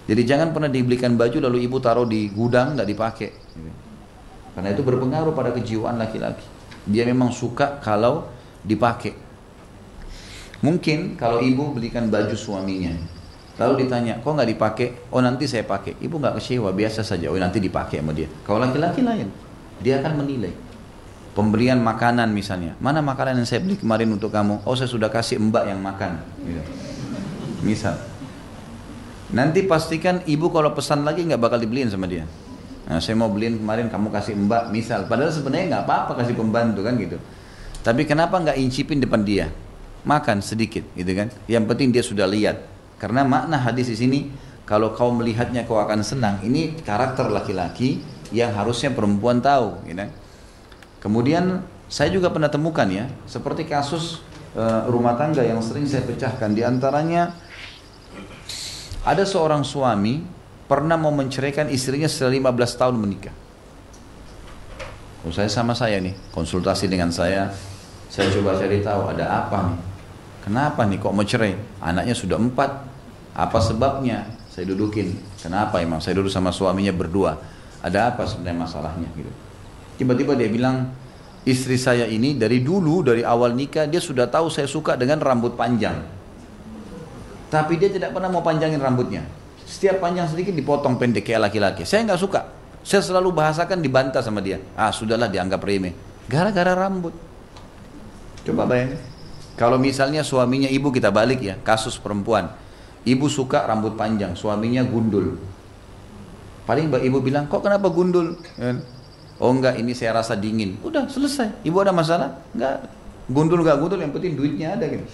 Jadi jangan pernah dibelikan baju lalu ibu taruh di gudang tidak dipakai, gitu. Karena itu berpengaruh pada kejiwaan laki-laki. Dia memang suka kalau dipakai. Mungkin kalau ibu belikan baju suaminya, lalu ditanya, kok nggak dipakai? Oh nanti saya pakai. Ibu nggak kecewa, biasa saja. Oh nanti dipakai sama dia. Kalau laki-laki lain, dia akan menilai. Pemberian makanan misalnya, mana makanan yang saya beli kemarin untuk kamu? Oh saya sudah kasih mbak yang makan, gitu. Misal, nanti pastikan ibu kalau pesan lagi nggak bakal dibeliin sama dia. Nah, saya mau beliin kemarin kamu kasih mbak, misal. Padahal sebenarnya nggak apa-apa kasih pembantu kan gitu. Tapi kenapa nggak incipin depan dia? Makan sedikit, gitu kan? Yang penting dia sudah lihat. Karena makna hadis di sini, kalau kau melihatnya kau akan senang. Ini karakter laki-laki yang harusnya perempuan tahu, gitu. Kemudian saya juga pernah temukan ya, seperti kasus rumah tangga yang sering saya pecahkan. Di antaranya ada seorang suami pernah mau menceraikan istrinya setelah 15 tahun menikah. Saya sama saya nih, konsultasi dengan saya coba cari tahu ada apa nih. Kenapa nih kok mau cerai? Anaknya sudah 4. Apa sebabnya? Saya dudukin. Kenapa emang? Saya duduk sama suaminya berdua. Ada apa sebenarnya masalahnya gitu. Tiba-tiba dia bilang, istri saya ini dari dulu, dari awal nikah dia sudah tahu saya suka dengan rambut panjang. Tapi dia tidak pernah mau panjangin rambutnya. Setiap panjang sedikit dipotong pendek kayak laki-laki. Saya nggak suka. Saya selalu bahasakan dibantah sama dia. Ah sudahlah, dianggap remeh. Gara-gara rambut. Coba bayangin. Kalau misalnya suaminya ibu, kita balik ya, kasus perempuan. Ibu suka rambut panjang, suaminya gundul. Paling ibu bilang, kok kenapa gundul? Oh enggak, ini saya rasa dingin. Udah selesai. Ibu ada masalah? Enggak. Gundul enggak gundul, yang penting duitnya ada gitu.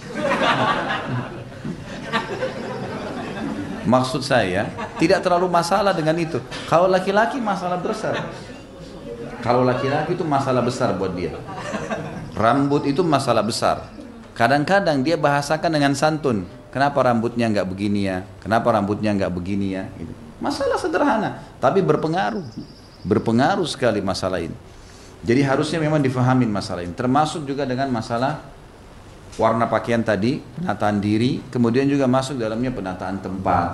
Maksud saya, tidak terlalu masalah dengan itu. Kalau laki-laki masalah besar. Kalau laki-laki itu masalah besar buat dia. Rambut itu masalah besar. Kadang-kadang dia bahasakan dengan santun. Kenapa rambutnya enggak begini ya? Kenapa rambutnya enggak begini ya? Gitu. Masalah sederhana, tapi berpengaruh. Berpengaruh sekali masalah ini. Jadi harusnya memang difahamin masalah ini. Termasuk juga dengan masalah warna pakaian tadi, penataan diri, kemudian juga masuk dalamnya penataan tempat.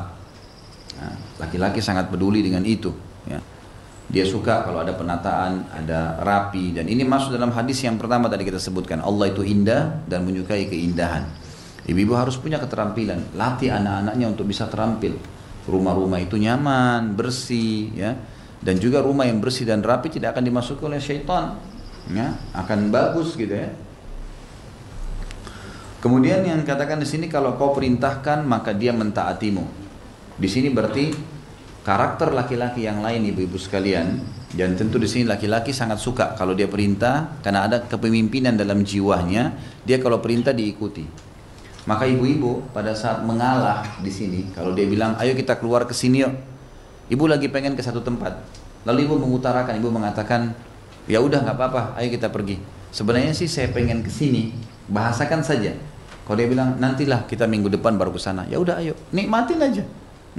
Nah, laki-laki sangat peduli dengan itu. Ya. Dia suka kalau ada penataan, ada rapi, dan ini masuk dalam hadis yang pertama tadi kita sebutkan. Allah itu indah dan menyukai keindahan. Ibu-ibu harus punya keterampilan, latih anak-anaknya untuk bisa terampil. Rumah-rumah itu nyaman, bersih, ya. Dan juga rumah yang bersih dan rapi tidak akan dimasuki oleh syaitan, ya, akan bagus gitu ya. Kemudian yang katakan di sini, kalau kau perintahkan maka dia mentaatimu. Di sini berarti karakter laki-laki yang lain, ibu-ibu sekalian. Dan tentu di sini laki-laki sangat suka kalau dia perintah, karena ada kepemimpinan dalam jiwanya. Dia kalau perintah diikuti. Maka ibu-ibu pada saat mengalah di sini, kalau dia bilang, ayo kita keluar ke sini yuk. Ibu lagi pengen ke satu tempat, lalu ibu mengutarakan, ibu mengatakan, ya udah nggak apa-apa, ayo kita pergi. Sebenarnya sih saya pengen ke sini, bahasakan saja. Kalau dia bilang nantilah kita minggu depan baru ke sana, ya udah ayo, nikmatin aja,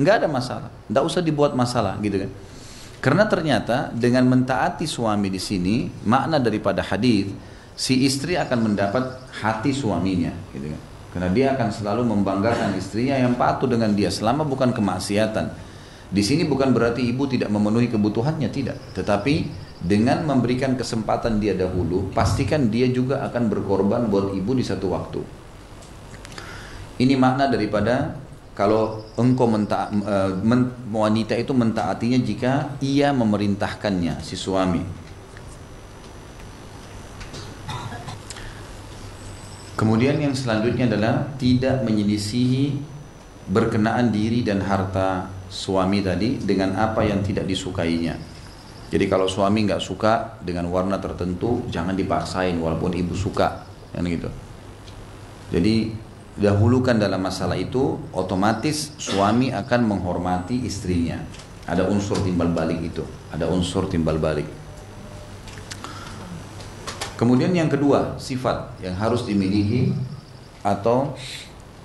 nggak ada masalah, nggak usah dibuat masalah, gitu kan? Karena ternyata dengan mentaati suami di sini, makna daripada hadis, si istri akan mendapat hati suaminya, gitu kan? Karena dia akan selalu membanggakan istrinya yang patuh dengan dia, selama bukan kemaksiatan. Di sini bukan berarti ibu tidak memenuhi kebutuhannya, tidak. Tetapi Dengan memberikan kesempatan dia dahulu, pastikan dia juga akan berkorban buat ibu di satu waktu. Ini makna daripada kalau engkau wanita itu mentaatinya jika ia memerintahkannya, si suami. Kemudian yang selanjutnya adalah tidak menyelisihi berkenaan diri dan harta suami tadi dengan apa yang tidak disukainya. Jadi kalau suami nggak suka dengan warna tertentu, jangan dipaksain walaupun ibu suka, kan gitu. Jadi dahulukan dalam masalah itu, otomatis suami akan menghormati istrinya. Ada unsur timbal balik itu, ada unsur timbal balik. Kemudian yang kedua, sifat yang harus dimiliki atau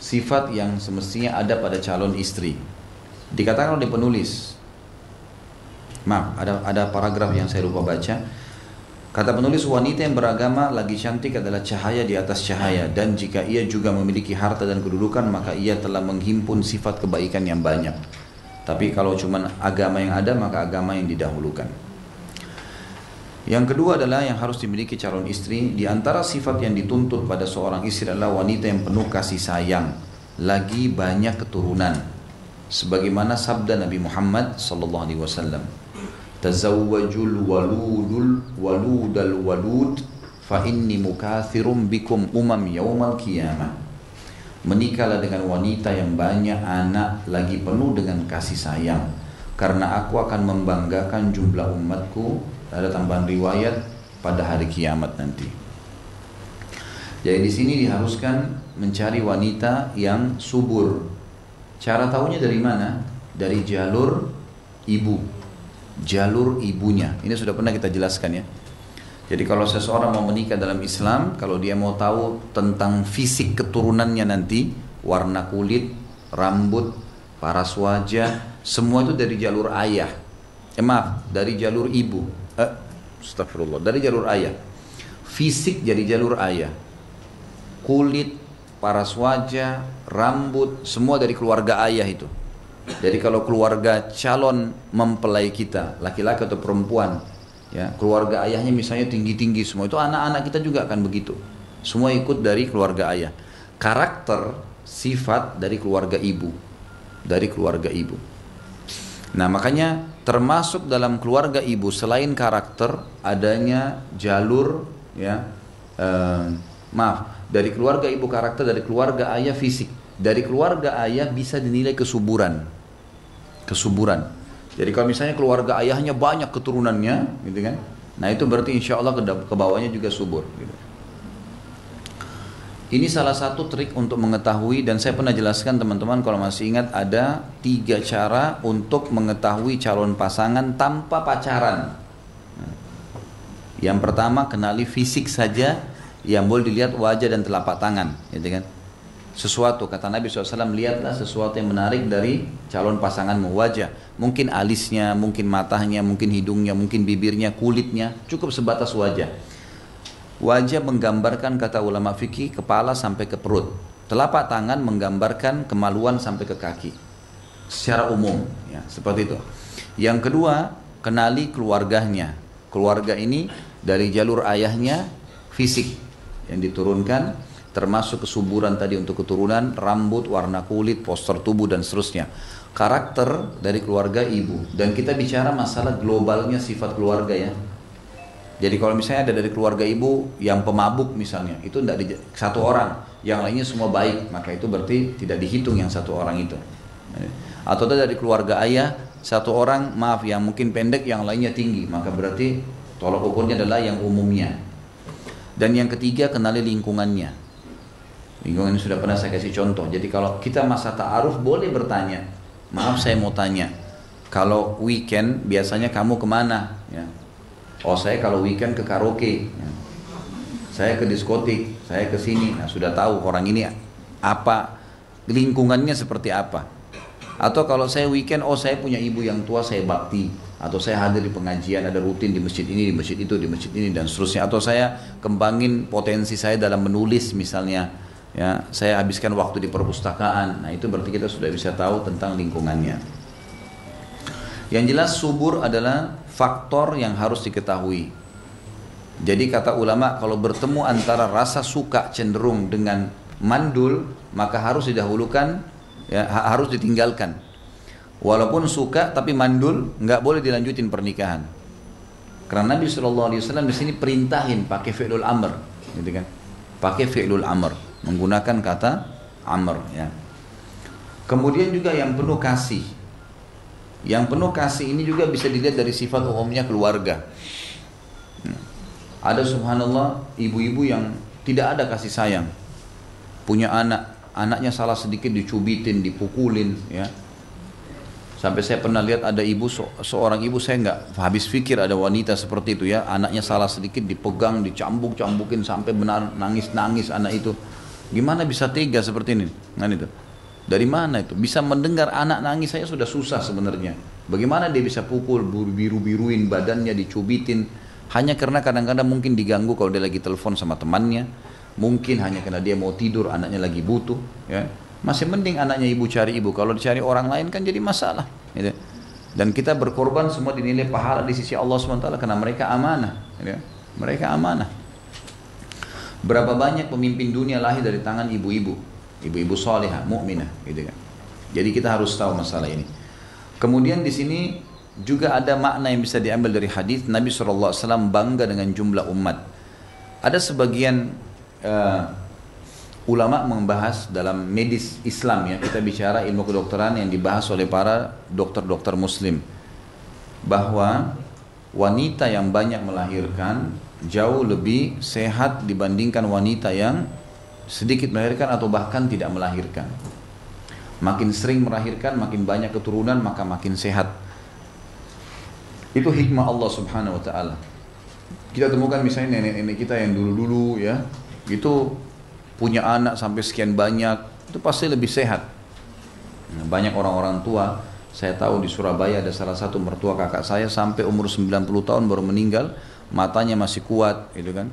sifat yang semestinya ada pada calon istri. Dikatakan oleh penulis, maaf, ada paragraf yang saya lupa baca. Kata penulis, wanita yang beragama lagi cantik adalah cahaya di atas cahaya, dan jika ia juga memiliki harta dan kedudukan, maka ia telah menghimpun sifat kebaikan yang banyak. Tapi kalau cuma agama yang ada, maka agama yang didahulukan. Yang kedua adalah yang harus dimiliki calon istri. Di antara sifat yang dituntut pada seorang istri adalah wanita yang penuh kasih sayang, lagi banyak keturunan. Sebagaimana sabda Nabi Muhammad SAW, tazawwajul waludal walud fa inni mukathirum bikum yaumal qiyamah. Menikahlah dengan wanita yang banyak anak lagi penuh dengan kasih sayang, karena aku akan membanggakan jumlah umatku. Ada tambahan riwayat pada hari kiamat nanti. Jadi di sini diharuskan mencari wanita yang subur. Cara tahunya dari mana? Dari jalur ibu. Jalur ibunya. Ini sudah pernah kita jelaskan ya. Jadi kalau seseorang mau menikah dalam Islam, kalau dia mau tahu tentang fisik keturunannya nanti, warna kulit, rambut, paras wajah, semua itu dari jalur ayah. Dari jalur ibu. Astagfirullah, dari jalur ayah. Fisik dari jalur ayah. Kulit, paras wajah, rambut, semua dari keluarga ayah itu. Jadi kalau keluarga calon mempelai kita, laki-laki atau perempuan, ya, keluarga ayahnya misalnya tinggi-tinggi semua, itu anak-anak kita juga akan begitu. Semua ikut dari keluarga ayah. Karakter, sifat dari keluarga ibu. Dari keluarga ibu. Nah makanya termasuk dalam keluarga ibu selain karakter, adanya jalur ya dari keluarga ibu karakter, dari keluarga ayah fisik. Dari keluarga ayah bisa dinilai kesuburan. Jadi kalau misalnya keluarga ayahnya banyak keturunannya, gitu kan? Nah itu berarti insya Allah ke bawahnya juga subur. Gitu. Ini salah satu trik untuk mengetahui, dan saya pernah jelaskan teman-teman kalau masih ingat, ada 3 cara untuk mengetahui calon pasangan tanpa pacaran. Yang pertama, kenali fisik saja, yang boleh dilihat wajah dan telapak tangan, gitu kan? Sesuatu, kata Nabi SAW, lihatlah sesuatu yang menarik dari calon pasanganmu, wajah. Mungkin alisnya, mungkin matanya, mungkin hidungnya, mungkin bibirnya, kulitnya, cukup sebatas wajah. Wajah menggambarkan, kata ulama fikih, kepala sampai ke perut. Telapak tangan menggambarkan kemaluan sampai ke kaki. Secara umum, ya, seperti itu. Yang kedua, kenali keluarganya. Keluarga ini dari jalur ayahnya, fisik yang diturunkan, termasuk kesuburan tadi untuk keturunan, rambut, warna kulit, postur tubuh, dan seterusnya. Karakter dari keluarga ibu. Dan kita bicara masalah globalnya sifat keluarga ya. Jadi kalau misalnya ada dari keluarga ibu yang pemabuk misalnya, itu tidak satu orang, yang lainnya semua baik, maka itu berarti tidak dihitung yang satu orang itu. Atau dari keluarga ayah, satu orang yang mungkin pendek, yang lainnya tinggi, maka berarti tolak ukurnya adalah yang umumnya. Dan yang ketiga, kenali lingkungannya. Lingkungan ini sudah pernah saya kasih contoh. Jadi kalau kita masa ta'aruf boleh bertanya, maaf saya mau tanya, kalau weekend biasanya kamu kemana? Ya. Oh saya kalau weekend ke karaoke, ya. Saya ke diskotik, saya ke sini. Nah sudah tahu orang ini apa, lingkungannya seperti apa. Atau kalau saya weekend, oh saya punya ibu yang tua, saya bakti. Atau saya hadir di pengajian, ada rutin di masjid ini, di masjid itu, di masjid ini, dan seterusnya. Atau saya kembangin potensi saya dalam menulis misalnya. Ya, saya habiskan waktu di perpustakaan. Nah itu berarti kita sudah bisa tahu tentang lingkungannya. Yang jelas subur adalah faktor yang harus diketahui. Jadi kata ulama, kalau bertemu antara rasa suka cenderung dengan mandul, maka harus didahulukan, ya, harus ditinggalkan. Walaupun suka tapi mandul, nggak boleh dilanjutin pernikahan. Karena Nabi SAW di sini perintahin pakai fi'lul amr, gitu kan? Pakai fi'lul amr, menggunakan kata amr, ya. Kemudian juga yang penuh kasih. Yang penuh kasih ini juga bisa dilihat dari sifat umumnya keluarga. Ada subhanallah ibu-ibu yang tidak ada kasih sayang. Punya anak, anaknya salah sedikit dicubitin, dipukulin, ya. Sampai saya pernah lihat ada ibu, seorang ibu, saya nggak habis pikir ada wanita seperti itu, ya. Anaknya salah sedikit dipegang, dicambuk-cambukin sampai benar nangis-nangis anak itu. Gimana bisa tega seperti ini? Kan itu. Dari mana itu? Bisa mendengar anak nangis saya sudah susah sebenarnya. Bagaimana dia bisa pukul, biru-biruin badannya, dicubitin, hanya karena kadang-kadang mungkin diganggu kalau dia lagi telepon sama temannya, mungkin hanya karena dia mau tidur, anaknya lagi butuh, ya. Masih mending anaknya ibu cari ibu, kalau dicari orang lain kan jadi masalah, gitu. Dan kita berkorban semua dinilai pahala di sisi Allah SWT karena mereka amanah, gitu. Mereka amanah. Berapa banyak pemimpin dunia lahir dari tangan ibu-ibu, ibu-ibu salihah, mukminah, gitu kan. Jadi kita harus tahu masalah ini. Kemudian di sini juga ada makna yang bisa diambil dari hadis Nabi SAW bangga dengan jumlah umat. Ada sebagian ulama membahas dalam medis Islam, ya, kita bicara ilmu kedokteran yang dibahas oleh para dokter-dokter muslim, bahwa wanita yang banyak melahirkan jauh lebih sehat dibandingkan wanita yang sedikit melahirkan atau bahkan tidak melahirkan. Makin sering melahirkan, makin banyak keturunan, maka makin sehat. Itu hikmah Allah Subhanahu wa taala. Kita temukan misalnya nenek-nenek kita yang dulu-dulu, ya, itu punya anak sampai sekian banyak, itu pasti lebih sehat. Banyak orang-orang tua, saya tahu di Surabaya ada salah satu mertua kakak saya sampai umur 90 tahun baru meninggal, matanya masih kuat, gitu kan.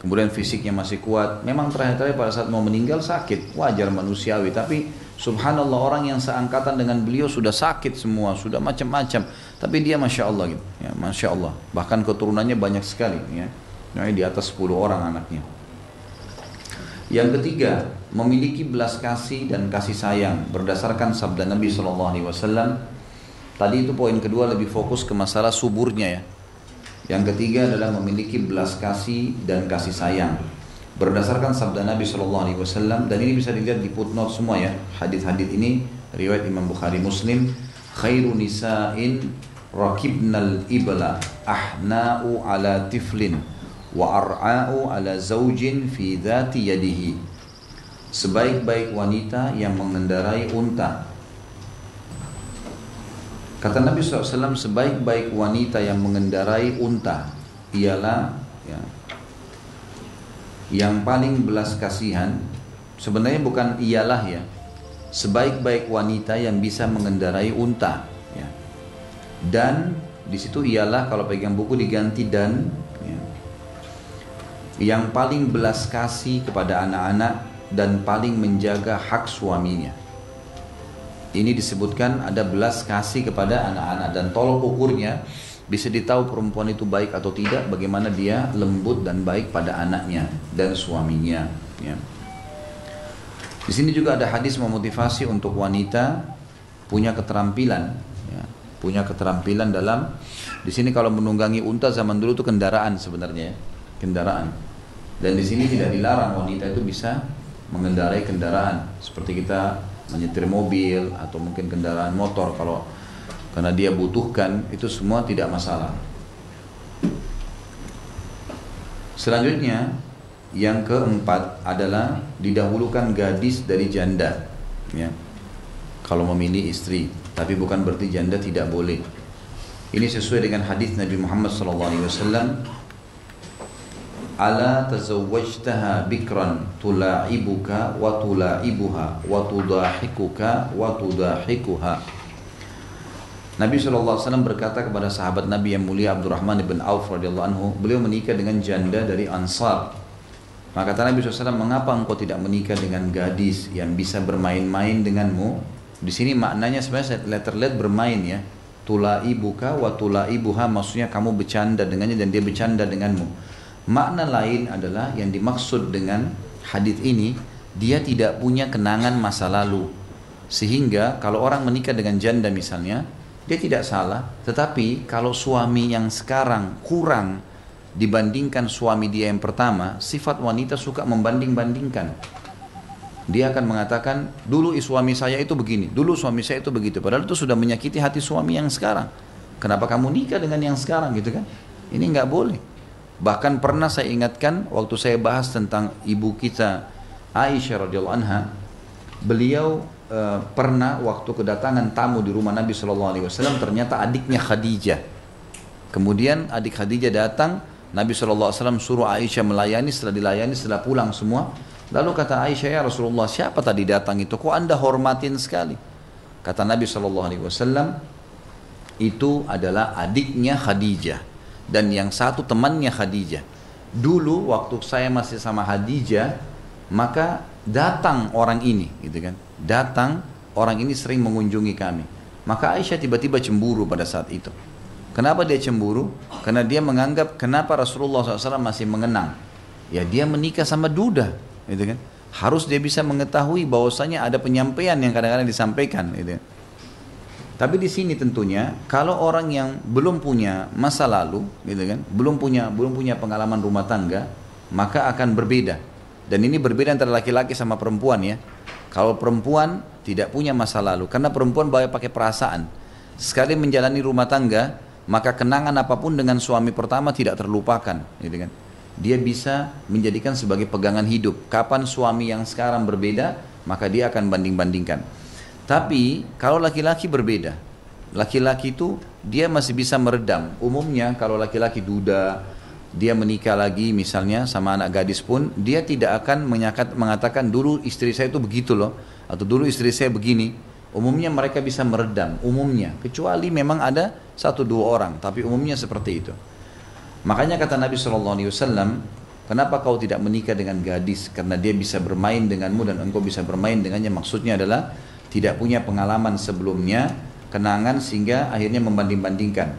Kemudian fisiknya masih kuat. Memang terakhir-terakhir pada saat mau meninggal sakit, wajar manusiawi, tapi subhanallah orang yang seangkatan dengan beliau sudah sakit semua, sudah macam-macam, tapi dia masya Allah gitu, ya, masya Allah. Bahkan keturunannya banyak sekali, ya, di atas 10 orang anaknya. Yang ketiga, memiliki belas kasih dan kasih sayang berdasarkan sabda Nabi SAW. Tadi itu poin kedua lebih fokus ke masalah suburnya, ya. Yang ketiga adalah memiliki belas kasih dan kasih sayang berdasarkan sabda Nabi SAW, dan ini bisa dilihat di footnote semua, ya. Hadis-hadis ini riwayat Imam Bukhari Muslim. Khairu nisa'in rakibnal ibla ahna'u ala tiflin wa ar'a'u ala zaujin fi dhati yadihi. Sebaik-baik wanita yang mengendarai unta. Kata Nabi SAW, sebaik-baik wanita yang mengendarai unta ialah, ya, yang paling belas kasihan. Sebenarnya bukan ialah, ya, sebaik-baik wanita yang bisa mengendarai unta, ya. Dan di situ ialah, kalau pegang buku diganti dan, ya, yang paling belas kasih kepada anak-anak dan paling menjaga hak suaminya. Ini disebutkan ada belas kasih kepada anak-anak, dan tolok ukurnya bisa ditahu perempuan itu baik atau tidak bagaimana dia lembut dan baik pada anaknya dan suaminya, ya. Di sini juga ada hadis memotivasi untuk wanita punya keterampilan, ya, punya keterampilan dalam, di sini kalau menunggangi unta zaman dulu itu kendaraan sebenarnya, ya, kendaraan. Dan di sini tidak dilarang wanita itu bisa mengendarai kendaraan seperti kita menyetir mobil atau mungkin kendaraan motor, kalau karena dia butuhkan, itu semua tidak masalah. Selanjutnya yang keempat adalah didahulukan gadis dari janda, ya, kalau memilih istri, tapi bukan berarti janda tidak boleh. Ini sesuai dengan hadis Nabi Muhammad SAW. Ala tazawwajtaha bikran tula'ibuka wa tula'ibuha wa tudahikuka wa tudahikuha. Nabi SAW berkata kepada sahabat Nabi yang mulia Abdurrahman bin Auf radhiyallahu anhu, beliau menikah dengan janda dari Ansar. Maka kata Nabi SAW, mengapa engkau tidak menikah dengan gadis yang bisa bermain-main denganmu? Di sini maknanya sebenarnya letterlet bermain, ya, tulaibuka wa tulaibuha, maksudnya kamu bercanda dengannya dan dia bercanda denganmu. Makna lain adalah yang dimaksud dengan hadis ini, dia tidak punya kenangan masa lalu. Sehingga kalau orang menikah dengan janda misalnya, dia tidak salah. Tetapi kalau suami yang sekarang kurang dibandingkan suami dia yang pertama, sifat wanita suka membanding-bandingkan. Dia akan mengatakan, dulu suami saya itu begini, dulu suami saya itu begitu. Padahal itu sudah menyakiti hati suami yang sekarang. Kenapa kamu nikah dengan yang sekarang gitu kan? Ini nggak boleh. Bahkan pernah saya ingatkan waktu saya bahas tentang ibu kita Aisyah radhiyallahu anha, beliau pernah waktu kedatangan tamu di rumah Nabi SAW, ternyata adiknya Khadijah. Kemudian adik Khadijah datang, Nabi SAW suruh Aisyah melayani, setelah dilayani, setelah pulang semua, lalu kata Aisyah, ya Rasulullah, siapa tadi datang itu? Kok anda hormatin sekali? Kata Nabi SAW, itu adalah adiknya Khadijah. Dan yang satu temannya Khadijah. Dulu waktu saya masih sama Khadijah, maka datang orang ini, gitu kan? Datang orang ini sering mengunjungi kami. Maka Aisyah tiba-tiba cemburu pada saat itu. Kenapa dia cemburu? Karena dia menganggap kenapa Rasulullah SAW masih mengenang. Ya dia menikah sama duda, gitu kan? Harus dia bisa mengetahui bahwasanya ada penyampaian yang kadang-kadang disampaikan, gitu. Tapi di sini tentunya kalau orang yang belum punya masa lalu, gitu kan, belum punya pengalaman rumah tangga, maka akan berbeda. Dan ini berbeda antara laki-laki sama perempuan ya. Kalau perempuan tidak punya masa lalu, karena perempuan banyak pakai perasaan. Sekali menjalani rumah tangga, maka kenangan apapun dengan suami pertama tidak terlupakan, gitu kan. Dia bisa menjadikan sebagai pegangan hidup. Kapan suami yang sekarang berbeda, maka dia akan banding-bandingkan. Tapi kalau laki-laki berbeda, laki-laki itu dia masih bisa meredam. Umumnya kalau laki-laki duda, dia menikah lagi misalnya sama anak gadis pun, dia tidak akan mengatakan dulu istri saya itu begitu loh, atau dulu istri saya begini. Umumnya mereka bisa meredam, umumnya. Kecuali memang ada 1-2 orang, tapi umumnya seperti itu. Makanya kata Nabi SAW, kenapa kau tidak menikah dengan gadis? Karena dia bisa bermain denganmu dan engkau bisa bermain dengannya. Maksudnya adalah tidak punya pengalaman sebelumnya, kenangan sehingga akhirnya membanding-bandingkan.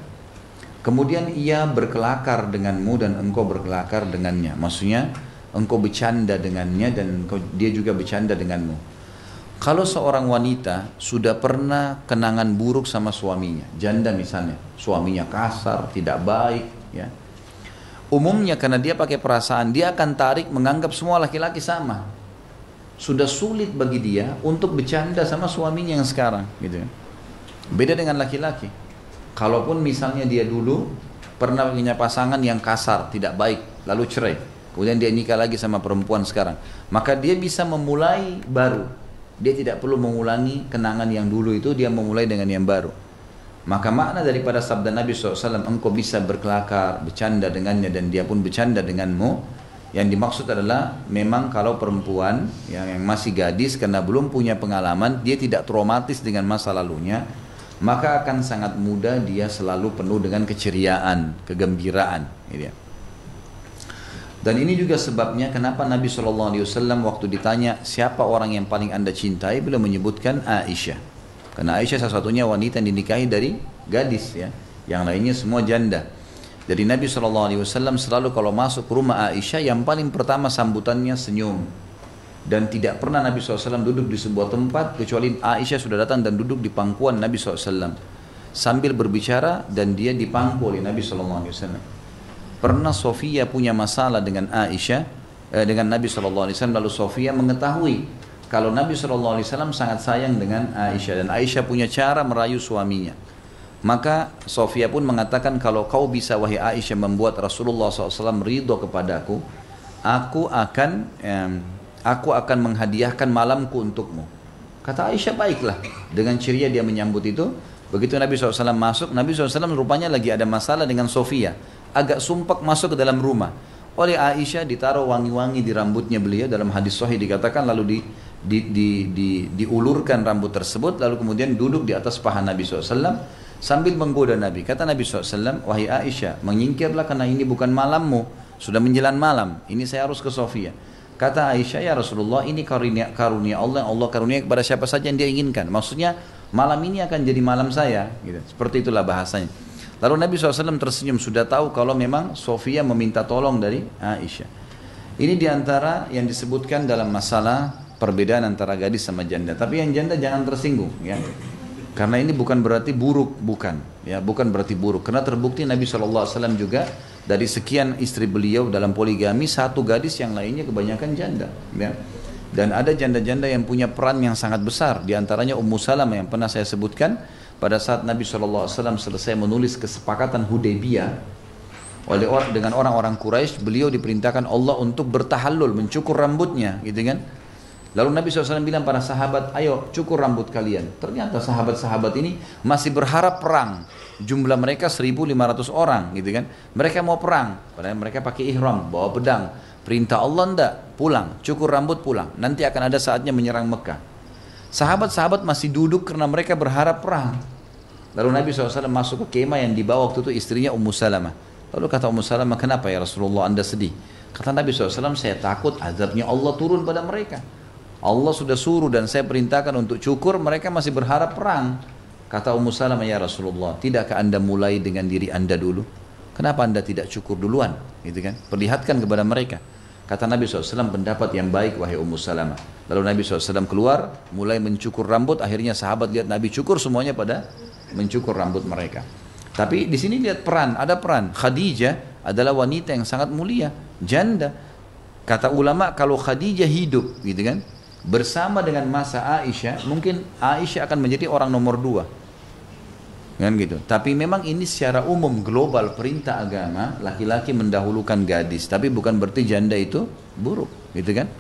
Kemudian ia berkelakar denganmu dan engkau berkelakar dengannya. Maksudnya engkau bercanda dengannya dan dia juga bercanda denganmu. Kalau seorang wanita sudah pernah kenangan buruk sama suaminya, janda misalnya, suaminya kasar, tidak baik, ya. Umumnya karena dia pakai perasaan, dia akan tarik menganggap semua laki-laki sama. Sudah sulit bagi dia untuk bercanda sama suaminya yang sekarang, gitu. Beda dengan laki-laki. Kalaupun misalnya dia dulu pernah punya pasangan yang kasar, tidak baik, lalu cerai, kemudian dia nikah lagi sama perempuan sekarang, maka dia bisa memulai baru. Dia tidak perlu mengulangi kenangan yang dulu itu, dia memulai dengan yang baru. Maka makna daripada sabda Nabi SAW, engkau bisa berkelakar, bercanda dengannya dan dia pun bercanda denganmu, yang dimaksud adalah memang kalau perempuan yang masih gadis karena belum punya pengalaman, dia tidak traumatis dengan masa lalunya, maka akan sangat mudah dia selalu penuh dengan keceriaan, kegembiraan, gitu ya. Dan ini juga sebabnya kenapa Nabi SAW waktu ditanya siapa orang yang paling anda cintai, beliau menyebutkan Aisyah. Karena Aisyah salah satunya wanita yang dinikahi dari gadis, ya. Yang lainnya semua janda. Jadi Nabi SAW selalu kalau masuk ke rumah Aisyah, yang paling pertama sambutannya senyum. Dan tidak pernah Nabi SAW duduk di sebuah tempat kecuali Aisyah sudah datang dan duduk di pangkuan Nabi SAW sambil berbicara, dan dia dipangku oleh Nabi SAW. Pernah Sofia punya masalah dengan Aisyah, dengan Nabi SAW, lalu Sofia mengetahui kalau Nabi SAW sangat sayang dengan Aisyah, dan Aisyah punya cara merayu suaminya. Maka Sofia pun mengatakan, kalau kau bisa wahai Aisyah membuat Rasulullah SAW ridho kepadaku, aku akan menghadiahkan malamku untukmu. Kata Aisyah, baiklah. Dengan ceria dia menyambut itu. Begitu Nabi SAW masuk, Nabi SAW rupanya lagi ada masalah dengan Sofia, agak sumpek masuk ke dalam rumah. Oleh Aisyah ditaruh wangi-wangi di rambutnya beliau. Dalam hadis sahih dikatakan lalu diulurkan rambut tersebut, lalu kemudian duduk di atas paha Nabi SAW sambil menggoda Nabi. Kata Nabi SAW, wahai Aisyah, menyingkirlah karena ini bukan malammu, sudah menjelang malam, ini saya harus ke Sofia. Kata Aisyah, ya Rasulullah, ini karunia Allah yang Allah karunia kepada siapa saja yang dia inginkan. Maksudnya malam ini akan jadi malam saya, gitu. Seperti itulah bahasanya. Lalu Nabi SAW tersenyum, sudah tahu kalau memang Sofia meminta tolong dari Aisyah. Ini diantara yang disebutkan dalam masalah perbedaan antara gadis sama janda. Tapi yang janda jangan tersinggung, ya. Karena ini bukan berarti buruk, bukan. Ya, bukan berarti buruk. Karena terbukti Nabi SAW juga dari sekian istri beliau dalam poligami, satu gadis, yang lainnya kebanyakan janda. Ya. Dan ada janda-janda yang punya peran yang sangat besar. Di antaranya Ummu Salamah yang pernah saya sebutkan. Pada saat Nabi SAW selesai menulis kesepakatan Hudaybiyah dengan orang-orang Quraisy, beliau diperintahkan Allah untuk bertahallul, mencukur rambutnya, gitu kan. Lalu Nabi SAW bilang para sahabat, ayo cukur rambut kalian. Ternyata sahabat-sahabat ini masih berharap perang. Jumlah mereka 1.500 orang, gitu kan. Mereka mau perang, padahal mereka pakai ihram, bawa pedang. Perintah Allah enggak, pulang, cukur rambut pulang. Nanti akan ada saatnya menyerang Mekah. Sahabat-sahabat masih duduk karena mereka berharap perang. Lalu Nabi SAW masuk ke kemah yang dibawa waktu itu istrinya Ummu Salamah. Lalu kata Ummu Salamah, kenapa ya Rasulullah Anda sedih? Kata Nabi SAW, saya takut azabnya Allah turun pada mereka. Allah sudah suruh dan saya perintahkan untuk cukur, mereka masih berharap perang. Kata Ummu Salamah, ya Rasulullah, tidakkah Anda mulai dengan diri Anda dulu? Kenapa Anda tidak cukur duluan? Gitu kan? Perlihatkan kepada mereka. Kata Nabi SAW, pendapat yang baik wahai Ummu Salamah. Lalu Nabi SAW keluar, mulai mencukur rambut. Akhirnya sahabat lihat Nabi cukur, semuanya pada mencukur rambut mereka. Tapi di sini lihat peran, ada peran. Khadijah adalah wanita yang sangat mulia, janda. Kata ulama, kalau Khadijah hidup, gitu kan, bersama dengan masa Aisyah, mungkin Aisyah akan menjadi orang nomor 2. Kan gitu. Tapi memang ini secara umum global perintah agama, laki-laki mendahulukan gadis. Tapi bukan berarti janda itu buruk, gitu kan?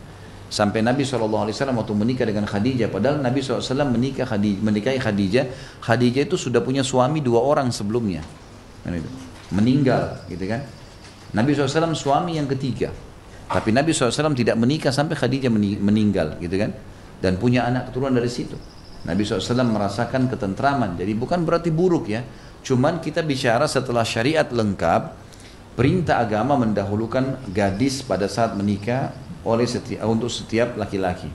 Sampai Nabi SAW waktu menikah dengan Khadijah, padahal Nabi SAW menikahi Khadijah. Khadijah itu sudah punya suami 2 orang sebelumnya, kan itu. Meninggal, gitu kan? Nabi SAW suami yang ketiga. Tapi Nabi SAW tidak menikah sampai Khadijah meninggal, gitu kan? Dan punya anak keturunan dari situ. Nabi SAW merasakan ketentraman. Jadi bukan berarti buruk ya. Cuman kita bicara setelah syariat lengkap, perintah agama mendahulukan gadis pada saat menikah untuk setiap laki-laki.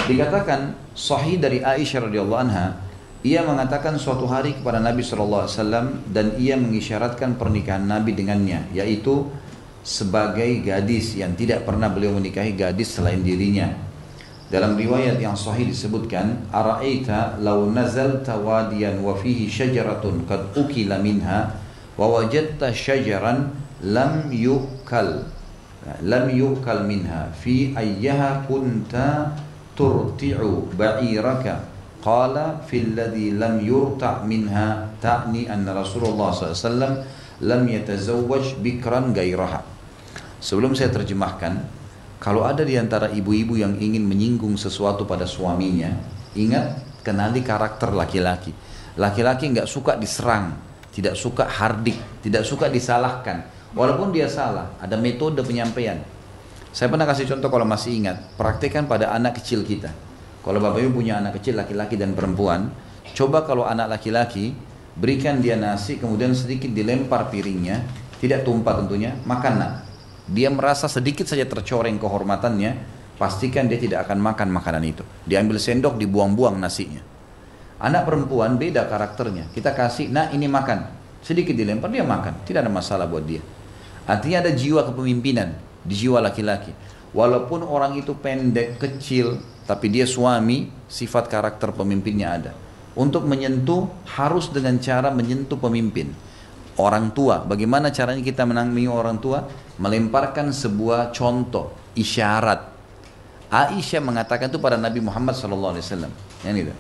Dikatakan sahih dari Aisyah radhiyallahu anha, ia mengatakan suatu hari kepada Nabi SAW dan ia mengisyaratkan pernikahan Nabi dengannya, yaitu sebagai gadis yang tidak pernah beliau menikahi gadis selain dirinya. Dalam riwayat yang sahih disebutkan, ara'aita law nazalta wadiyan wa fihi syajaratun qad ukila minha wa wajadta syajaran lam yu'kal minha fi ayyaha kunta turti'u ba'iraka qala fil ladhi lam yurta' minha ta'ni anna Rasulullah SAW lam yatazawwaj bikran gairaha. Sebelum saya terjemahkan, kalau ada di antara ibu-ibu yang ingin menyinggung sesuatu pada suaminya, ingat, kenali karakter laki-laki. Laki-laki nggak suka diserang, tidak suka hardik, tidak suka disalahkan. Walaupun dia salah, ada metode penyampaian. Saya pernah kasih contoh kalau masih ingat, praktekkan pada anak kecil kita. Kalau bapak ibu punya anak kecil, laki-laki dan perempuan, coba kalau anak laki-laki, berikan dia nasi, kemudian sedikit dilempar piringnya, tidak tumpah tentunya, makan nak. Dia merasa sedikit saja tercoreng kehormatannya, pastikan dia tidak akan makan makanan itu. Diambil sendok, dibuang-buang nasinya. Anak perempuan beda karakternya. Kita kasih, nah ini makan. Sedikit dilempar, dia makan. Tidak ada masalah buat dia. Artinya ada jiwa kepemimpinan di jiwa laki-laki. Walaupun orang itu pendek, kecil, tapi dia suami, sifat karakter pemimpinnya ada. Untuk menyentuh, harus dengan cara menyentuh pemimpin. Orang tua, bagaimana caranya kita menangani orang tua? Melemparkan sebuah contoh, isyarat. Aisyah mengatakan itu pada Nabi Muhammad SAW. Yang itu.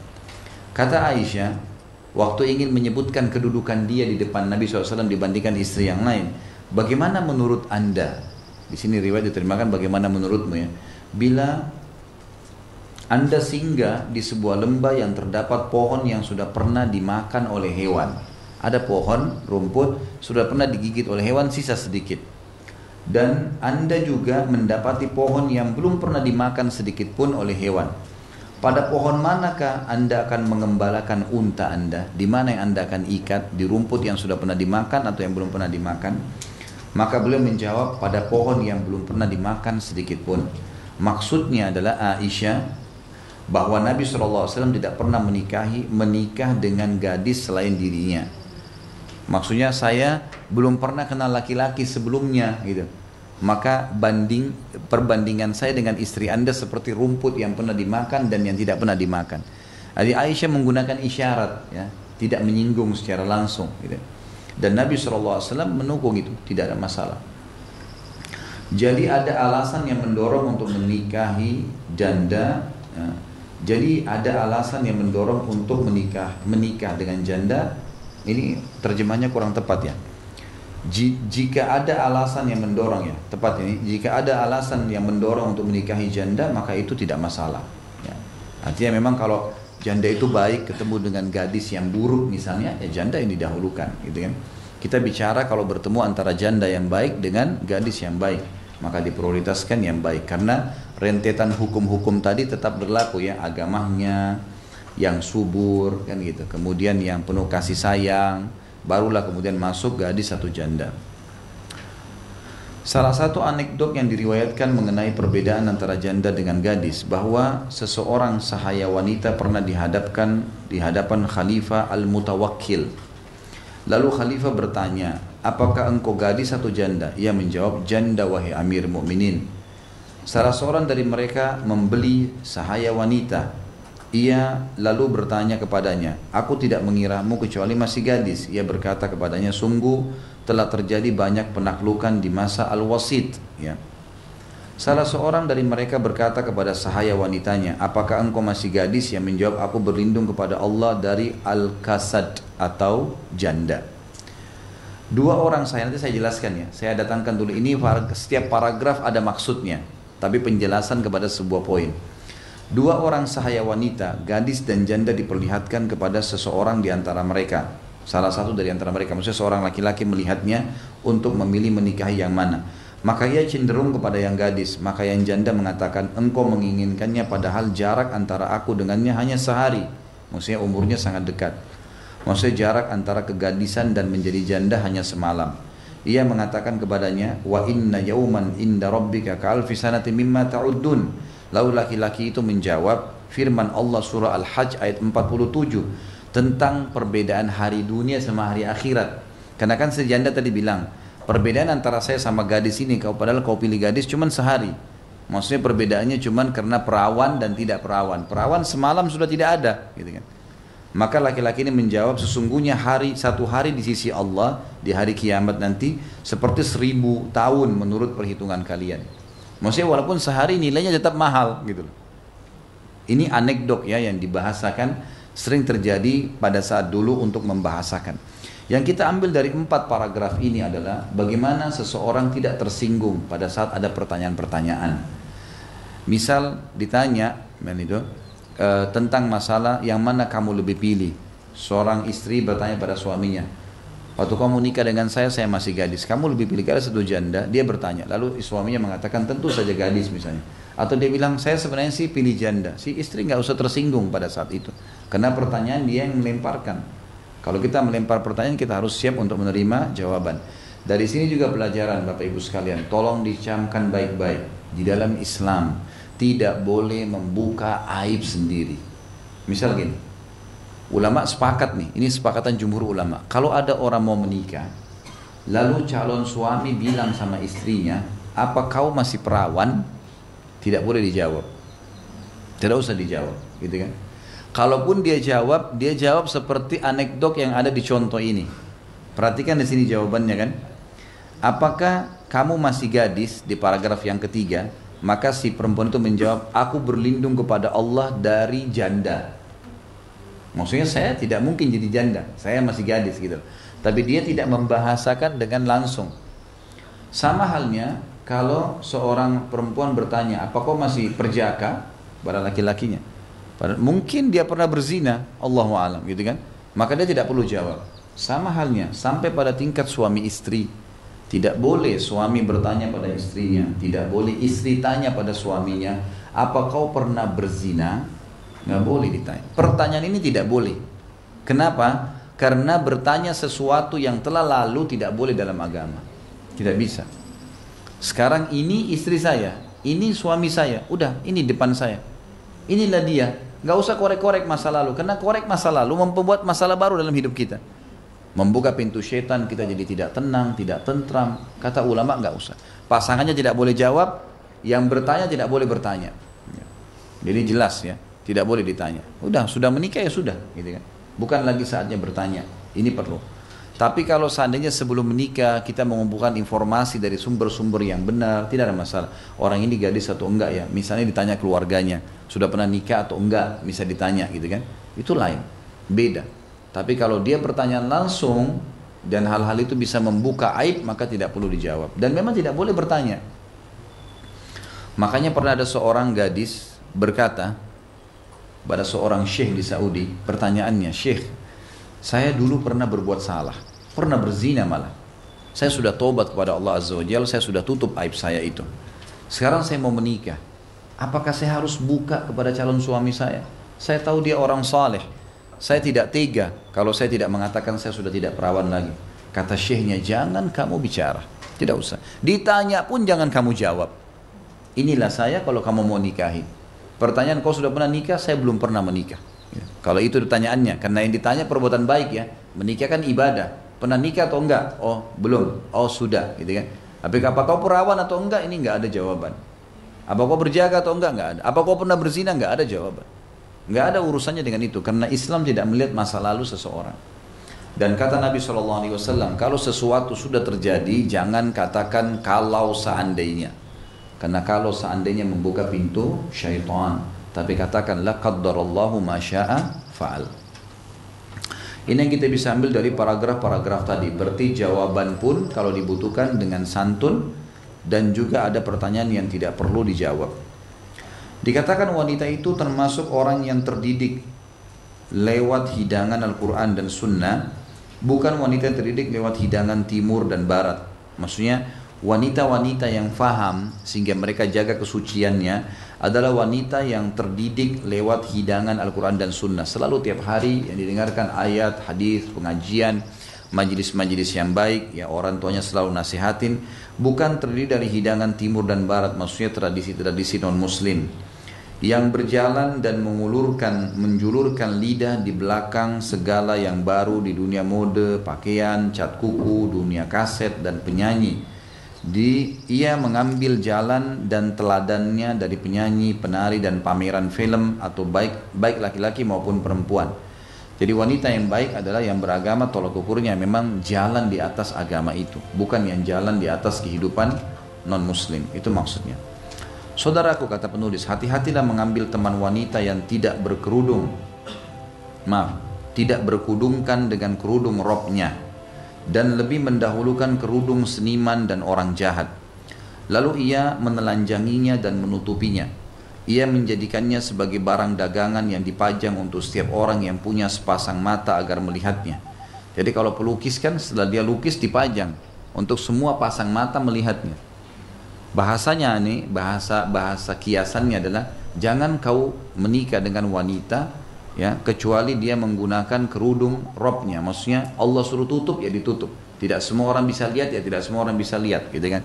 Kata Aisyah, waktu ingin menyebutkan kedudukan dia di depan Nabi SAW dibandingkan istri yang lain, bagaimana menurut anda? Di sini riwayat diterjemahkan bagaimana menurutmu ya? Bila anda singgah di sebuah lembah yang terdapat pohon yang sudah pernah dimakan oleh hewan. Ada pohon, rumput, sudah pernah digigit oleh hewan, sisa sedikit. Dan anda juga mendapati pohon yang belum pernah dimakan sedikit pun oleh hewan. Pada pohon manakah anda akan mengembalakan unta anda? Di mana yang anda akan ikat? Di rumput yang sudah pernah dimakan atau yang belum pernah dimakan? Maka beliau menjawab, pada pohon yang belum pernah dimakan sedikit pun. Maksudnya adalah Aisyah, bahwa Nabi SAW tidak pernah menikah dengan gadis selain dirinya. Maksudnya saya belum pernah kenal laki-laki sebelumnya gitu. Maka perbandingan saya dengan istri Anda seperti rumput yang pernah dimakan dan yang tidak pernah dimakan. Jadi Aisyah menggunakan isyarat, ya, tidak menyinggung secara langsung gitu. Dan Nabi SAW mendukung itu, tidak ada masalah. Jadi ada alasan yang mendorong untuk menikahi janda, ya. Jadi ada alasan yang mendorong untuk menikah dengan janda. Ini terjemahnya kurang tepat ya. Jika ada alasan yang mendorong, ya tepat ini, jika ada alasan yang mendorong untuk menikahi janda, maka itu tidak masalah ya. Artinya memang kalau janda itu baik ketemu dengan gadis yang buruk misalnya, ya janda yang didahulukan gitu kan. Kita bicara kalau bertemu antara janda yang baik dengan gadis yang baik, maka diprioritaskan yang baik, karena rentetan hukum-hukum tadi tetap berlaku ya, agamanya yang subur kan gitu, kemudian yang penuh kasih sayang, barulah kemudian masuk gadis atau janda. Salah satu anekdot yang diriwayatkan mengenai perbedaan antara janda dengan gadis, bahwa seseorang sahaya wanita pernah di hadapan Khalifah Al-Mutawakkil. Lalu Khalifah bertanya, apakah engkau gadis atau janda? Ia menjawab, janda wahai Amir Mukminin. Salah seorang dari mereka membeli sahaya wanita. Ia lalu bertanya kepadanya, aku tidak mengiramu kecuali masih gadis. Ia berkata kepadanya, sungguh telah terjadi banyak penaklukan di masa Al-Wasit ya. Salah seorang dari mereka berkata kepada sahaya wanitanya, apakah engkau masih gadis? Yang menjawab, aku berlindung kepada Allah dari Al-Kasad atau janda. Dua orang saya, nanti saya jelaskan ya, saya datangkan dulu ini, setiap paragraf ada maksudnya, tapi penjelasan kepada sebuah poin. Dua orang sahaya wanita, gadis dan janda, diperlihatkan kepada seseorang di antara mereka. Salah satu dari antara mereka, maksudnya seorang laki-laki melihatnya untuk memilih menikahi yang mana. Maka ia cenderung kepada yang gadis. Maka yang janda mengatakan, engkau menginginkannya padahal jarak antara aku dengannya hanya sehari. Maksudnya umurnya sangat dekat. Maksudnya jarak antara kegadisan dan menjadi janda hanya semalam. Ia mengatakan kepadanya, wa inna yauman inda rabbika ka'alfi sanati mimma ta'uddun. Lalu laki-laki itu menjawab firman Allah surah Al-Hajj ayat 47 tentang perbedaan hari dunia sama hari akhirat. Karena kan sejanda tadi bilang, perbedaan antara saya sama gadis ini, padahal kau pilih gadis cuman sehari. Maksudnya perbedaannya cuman karena perawan dan tidak perawan. Perawan semalam sudah tidak ada, gitu kan. Maka laki-laki ini menjawab, sesungguhnya satu hari di sisi Allah di hari kiamat nanti seperti 1000 tahun menurut perhitungan kalian. Maksudnya walaupun sehari nilainya tetap mahal gitu loh. Ini anekdot ya yang dibahasakan, sering terjadi pada saat dulu untuk membahasakan. Yang kita ambil dari 4 paragraf ini adalah bagaimana seseorang tidak tersinggung pada saat ada pertanyaan-pertanyaan. Misal ditanya tentang masalah yang mana kamu lebih pilih. Seorang istri bertanya pada suaminya, waktu kamu nikah dengan saya masih gadis, kamu lebih pilih gadis atau janda? Dia bertanya, lalu suaminya mengatakan tentu saja gadis misalnya. Atau dia bilang, saya sebenarnya sih pilih janda. Si istri nggak usah tersinggung pada saat itu, karena pertanyaan dia yang melemparkan. Kalau kita melempar pertanyaan, kita harus siap untuk menerima jawaban. Dari sini juga pelajaran Bapak Ibu sekalian, tolong dicamkan baik-baik. Di dalam Islam tidak boleh membuka aib sendiri. Misal gini, ulama sepakat nih, ini sepakatan jumhur ulama. Kalau ada orang mau menikah, lalu calon suami bilang sama istrinya, apa kau masih perawan? Tidak boleh dijawab. Tidak usah dijawab, gitu kan? Kalaupun dia jawab seperti anekdot yang ada di contoh ini. Perhatikan di sini jawabannya kan. Apakah kamu masih gadis? Di paragraf yang ketiga, maka si perempuan itu menjawab, aku berlindung kepada Allah dari janda. Maksudnya saya tidak mungkin jadi janda, saya masih gadis gitu. Tapi dia tidak membahasakan dengan langsung. Sama halnya kalau seorang perempuan bertanya, apa kau masih perjaka pada laki-lakinya? Mungkin dia pernah berzina, Allahu a'lam gitu kan. Maka dia tidak perlu jawab. Sama halnya sampai pada tingkat suami istri. Tidak boleh suami bertanya pada istrinya, tidak boleh istri tanya pada suaminya, apa kau pernah berzina? Nggak boleh ditanya. Pertanyaan ini tidak boleh. Kenapa? Karena bertanya sesuatu yang telah lalu tidak boleh dalam agama. Tidak bisa. Sekarang ini istri saya, ini suami saya, udah ini depan saya. Inilah dia. Gak usah korek-korek masa lalu, karena korek masa lalu membuat masalah baru dalam hidup kita. Membuka pintu syaitan, kita jadi tidak tenang, tidak tentram. Kata ulama gak usah. Pasangannya tidak boleh jawab, yang bertanya tidak boleh bertanya. Jadi jelas ya, tidak boleh ditanya. Udah, sudah menikah ya sudah, gitu kan. Bukan lagi saatnya bertanya. Ini perlu. Tapi kalau seandainya sebelum menikah kita mengumpulkan informasi dari sumber-sumber yang benar, tidak ada masalah. Orang ini gadis atau enggak ya, misalnya ditanya keluarganya, sudah pernah nikah atau enggak, bisa ditanya gitu kan. Itu lain, beda. Tapi kalau dia bertanya langsung dan hal-hal itu bisa membuka aib, maka tidak perlu dijawab. Dan memang tidak boleh bertanya. Makanya pernah ada seorang gadis berkata pada seorang syekh di Saudi, pertanyaannya, "Syekh, saya dulu pernah berbuat salah, pernah berzina malah. Saya sudah tobat kepada Allah Azza wa Jalla, saya sudah tutup aib saya itu. Sekarang saya mau menikah. Apakah saya harus buka kepada calon suami saya? Saya tahu dia orang saleh. Saya tidak tega kalau saya tidak mengatakan saya sudah tidak perawan lagi." Kata syekhnya, "Jangan kamu bicara, tidak usah. Ditanya pun jangan kamu jawab. Inilah saya kalau kamu mau nikahi. Pertanyaan, kau sudah pernah nikah? Saya belum pernah menikah." Kalau itu pertanyaannya, karena yang ditanya perbuatan baik ya, menikah kan ibadah. Pernah nikah atau enggak? Oh belum, oh sudah, gitu kan. Tapi apa kau perawan atau enggak? Ini enggak ada jawaban. Apa kau berjaga atau enggak? Enggak ada. Apa kau pernah berzina? Enggak ada jawaban. Enggak ada urusannya dengan itu, karena Islam tidak melihat masa lalu seseorang. Dan kata Nabi SAW, kalau sesuatu sudah terjadi, jangan katakan kalau seandainya. Karena kalau seandainya membuka pintu syaitan. Tapi katakan la qaddarallahu ma syaa fa'al. Ini yang kita bisa ambil dari paragraf-paragraf tadi. Berarti jawaban pun kalau dibutuhkan dengan santun, dan juga ada pertanyaan yang tidak perlu dijawab. Dikatakan wanita itu termasuk orang yang terdidik lewat hidangan Al-Quran dan Sunnah, bukan wanita yang terdidik lewat hidangan Timur dan Barat. Maksudnya wanita-wanita yang faham sehingga mereka jaga kesuciannya adalah wanita yang terdidik lewat hidangan Al-Quran dan Sunnah. Selalu tiap hari yang didengarkan ayat, hadis, pengajian, majelis-majelis yang baik, ya orang tuanya selalu nasihatin, bukan terdiri dari hidangan Timur dan Barat, maksudnya tradisi-tradisi non-Muslim yang berjalan dan menjulurkan lidah di belakang segala yang baru di dunia mode, pakaian, cat kuku, dunia kaset dan penyanyi. Ia mengambil jalan dan teladannya dari penyanyi, penari dan pameran film atau baik laki-laki maupun perempuan. Jadi wanita yang baik adalah yang beragama, tolak ukurnya memang jalan di atas agama itu, bukan yang jalan di atas kehidupan non-muslim. Itu maksudnya. Saudaraku, kata penulis, hati-hatilah mengambil teman wanita yang tidak berkerudung. Tidak berkudungkan dengan kerudung robnya, dan lebih mendahulukan kerudung seniman dan orang jahat. Lalu ia menelanjanginya dan menutupinya. Ia menjadikannya sebagai barang dagangan yang dipajang untuk setiap orang yang punya sepasang mata agar melihatnya. Jadi kalau pelukis kan setelah dia lukis dipajang untuk semua pasang mata melihatnya. Bahasanya nih, bahasa kiasannya adalah jangan kau menikah dengan wanita ya kecuali dia menggunakan kerudung robnya. Maksudnya Allah suruh tutup ya ditutup. Tidak semua orang bisa lihat ya tidak semua orang bisa lihat, gitu kan.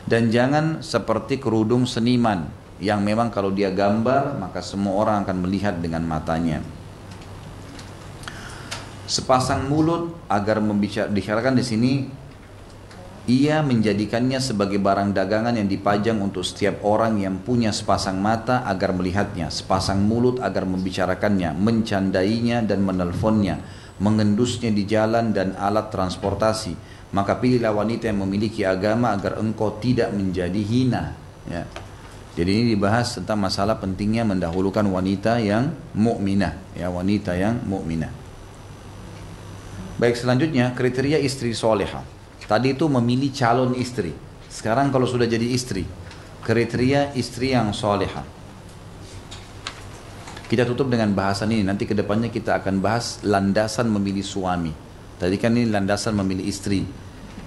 Dan jangan seperti kerudung seniman yang memang kalau dia gambar maka semua orang akan melihat dengan matanya. Sepasang mulut agar dibicarakan di sini, ia menjadikannya sebagai barang dagangan yang dipajang untuk setiap orang yang punya sepasang mata agar melihatnya, sepasang mulut agar membicarakannya, mencandainya dan menelponnya, mengendusnya di jalan dan alat transportasi. Maka pilihlah wanita yang memiliki agama agar engkau tidak menjadi hina. Ya. Jadi ini dibahas tentang masalah pentingnya mendahulukan wanita yang mukminah, ya, wanita yang mukminah. Baik, selanjutnya kriteria istri solehah. Tadi itu memilih calon istri. Sekarang kalau sudah jadi istri, kriteria istri yang solehah. Kita tutup dengan bahasan ini. Nanti kedepannya kita akan bahas landasan memilih suami. Tadi kan ini landasan memilih istri.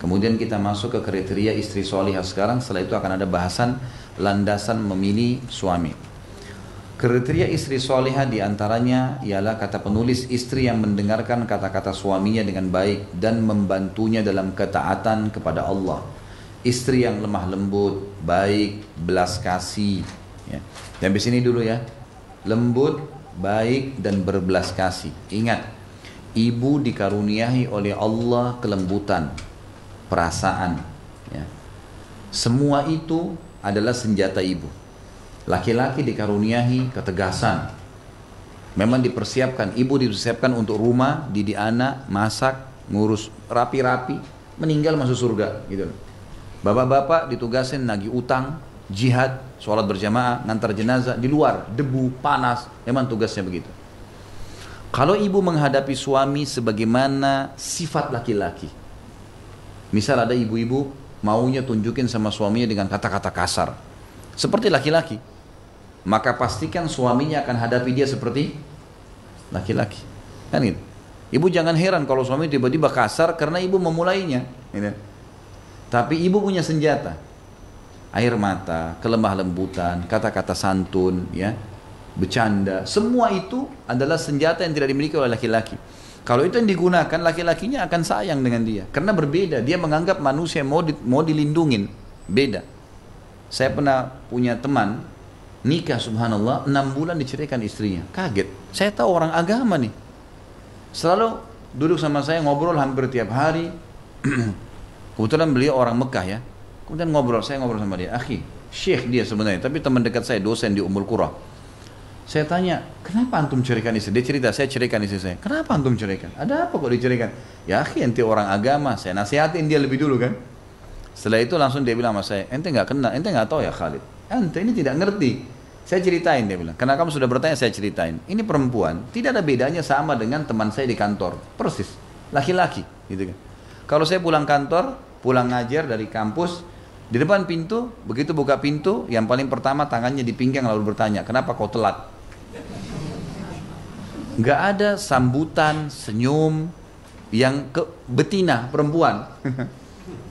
Kemudian kita masuk ke kriteria istri solehah sekarang. Setelah itu akan ada bahasan landasan memilih suami. Kriteria istri solehah diantaranya ialah, kata penulis, istri yang mendengarkan kata-kata suaminya dengan baik dan membantunya dalam ketaatan kepada Allah, Istri yang lemah lembut, baik, belas kasih. Ya. Sampai sini dulu ya. Lembut, baik, dan berbelas kasih. Ingat, ibu dikaruniai oleh Allah kelembutan, perasaan. Ya. Semua itu adalah senjata ibu. Laki-laki dikaruniai ketegasan. Memang dipersiapkan, ibu dipersiapkan untuk rumah, didik anak, masak, ngurus rapi-rapi, meninggal masuk surga. Gitu. Bapak-bapak ditugasin nagih utang, jihad, sholat berjamaah, ngantar jenazah di luar, debu, panas, memang tugasnya begitu. Kalau ibu menghadapi suami sebagaimana sifat laki-laki, misal ada ibu-ibu maunya tunjukin sama suaminya dengan kata-kata kasar, seperti laki-laki, maka pastikan suaminya akan hadapi dia seperti laki-laki. Kan gitu. Ibu jangan heran kalau suami tiba-tiba kasar karena ibu memulainya. Gitu. Tapi ibu punya senjata, air mata, kelemah lembutan, kata-kata santun, ya, bercanda. Semua itu adalah senjata yang tidak dimiliki oleh laki-laki. Kalau itu yang digunakan, laki-lakinya akan sayang dengan dia. Karena berbeda, dia menganggap manusia mau dilindungin. Beda. Saya pernah punya teman, nikah subhanallah, 6 bulan diceraikan istrinya. Kaget. Saya tahu orang agama nih. Selalu duduk sama saya, ngobrol hampir tiap hari. Kebetulan beliau orang Mekah ya. Kemudian saya ngobrol sama dia. Akhi, syekh dia sebenarnya, tapi teman dekat saya, dosen di Ummul Qura. Saya tanya, kenapa antum ceraikan istri? Dia cerita, saya ceraikan istri saya. Kenapa antum ceraikan? Ada apa kok diceraikan? Ya akhi, ente orang agama. Saya nasihatin dia lebih dulu kan. Setelah itu langsung dia bilang sama saya, ente nggak kenal, ente nggak tahu ya Khalid. Ente ini tidak ngerti. Saya ceritain, dia bilang. Karena kamu sudah bertanya, saya ceritain. Ini perempuan, tidak ada bedanya sama dengan teman saya di kantor. Persis, laki-laki, gitu kan. Kalau saya pulang kantor, pulang ngajar dari kampus, di depan pintu, begitu buka pintu, yang paling pertama tangannya di pinggang lalu bertanya, kenapa kau telat? Nggak ada sambutan, senyum yang betina perempuan.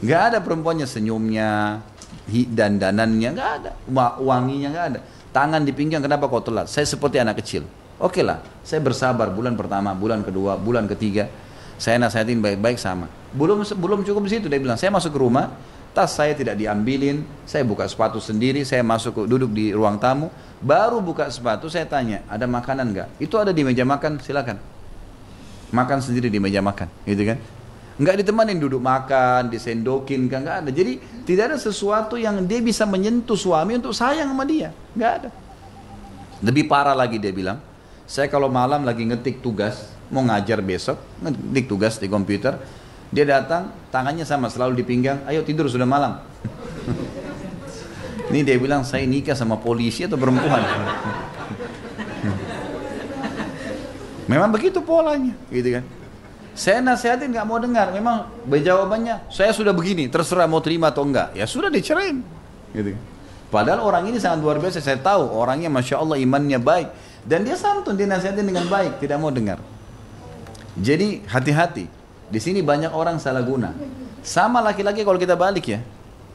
Nggak ada perempuannya senyumnya, dandanannya, nggak ada, wanginya nggak ada. Tangan di pinggang, kenapa kau telat? Saya seperti anak kecil. Oke lah, saya bersabar bulan pertama, bulan kedua, bulan ketiga. Saya nasihatin baik-baik sama. Belum cukup di situ, dia bilang, saya masuk ke rumah, tas saya tidak diambilin, saya buka sepatu sendiri, saya duduk di ruang tamu, baru buka sepatu, saya tanya, ada makanan nggak? Itu ada di meja makan, silakan. Makan sendiri di meja makan, gitu kan? Nggak ditemanin duduk makan, disendokin, nggak ada. Jadi tidak ada sesuatu yang dia bisa menyentuh suami untuk sayang sama dia, nggak ada. Lebih parah lagi dia bilang, saya kalau malam lagi ngetik tugas, mau ngajar besok, ngetik tugas di komputer, dia datang, tangannya sama selalu di pinggang, ayo tidur sudah malam. Ini dia bilang, saya nikah sama polisi atau perempuan? Memang begitu polanya, gitu kan. Saya nasihatin nggak mau dengar, memang jawabannya, saya sudah begini, terserah mau terima atau enggak, ya sudah dicerain. Gitu kan. Padahal orang ini sangat luar biasa, saya tahu orangnya Masya Allah imannya baik, dan dia santun, dia nasihatin dengan baik, tidak mau dengar. Jadi hati-hati. Di sini banyak orang salah guna. Sama laki-laki kalau kita balik ya.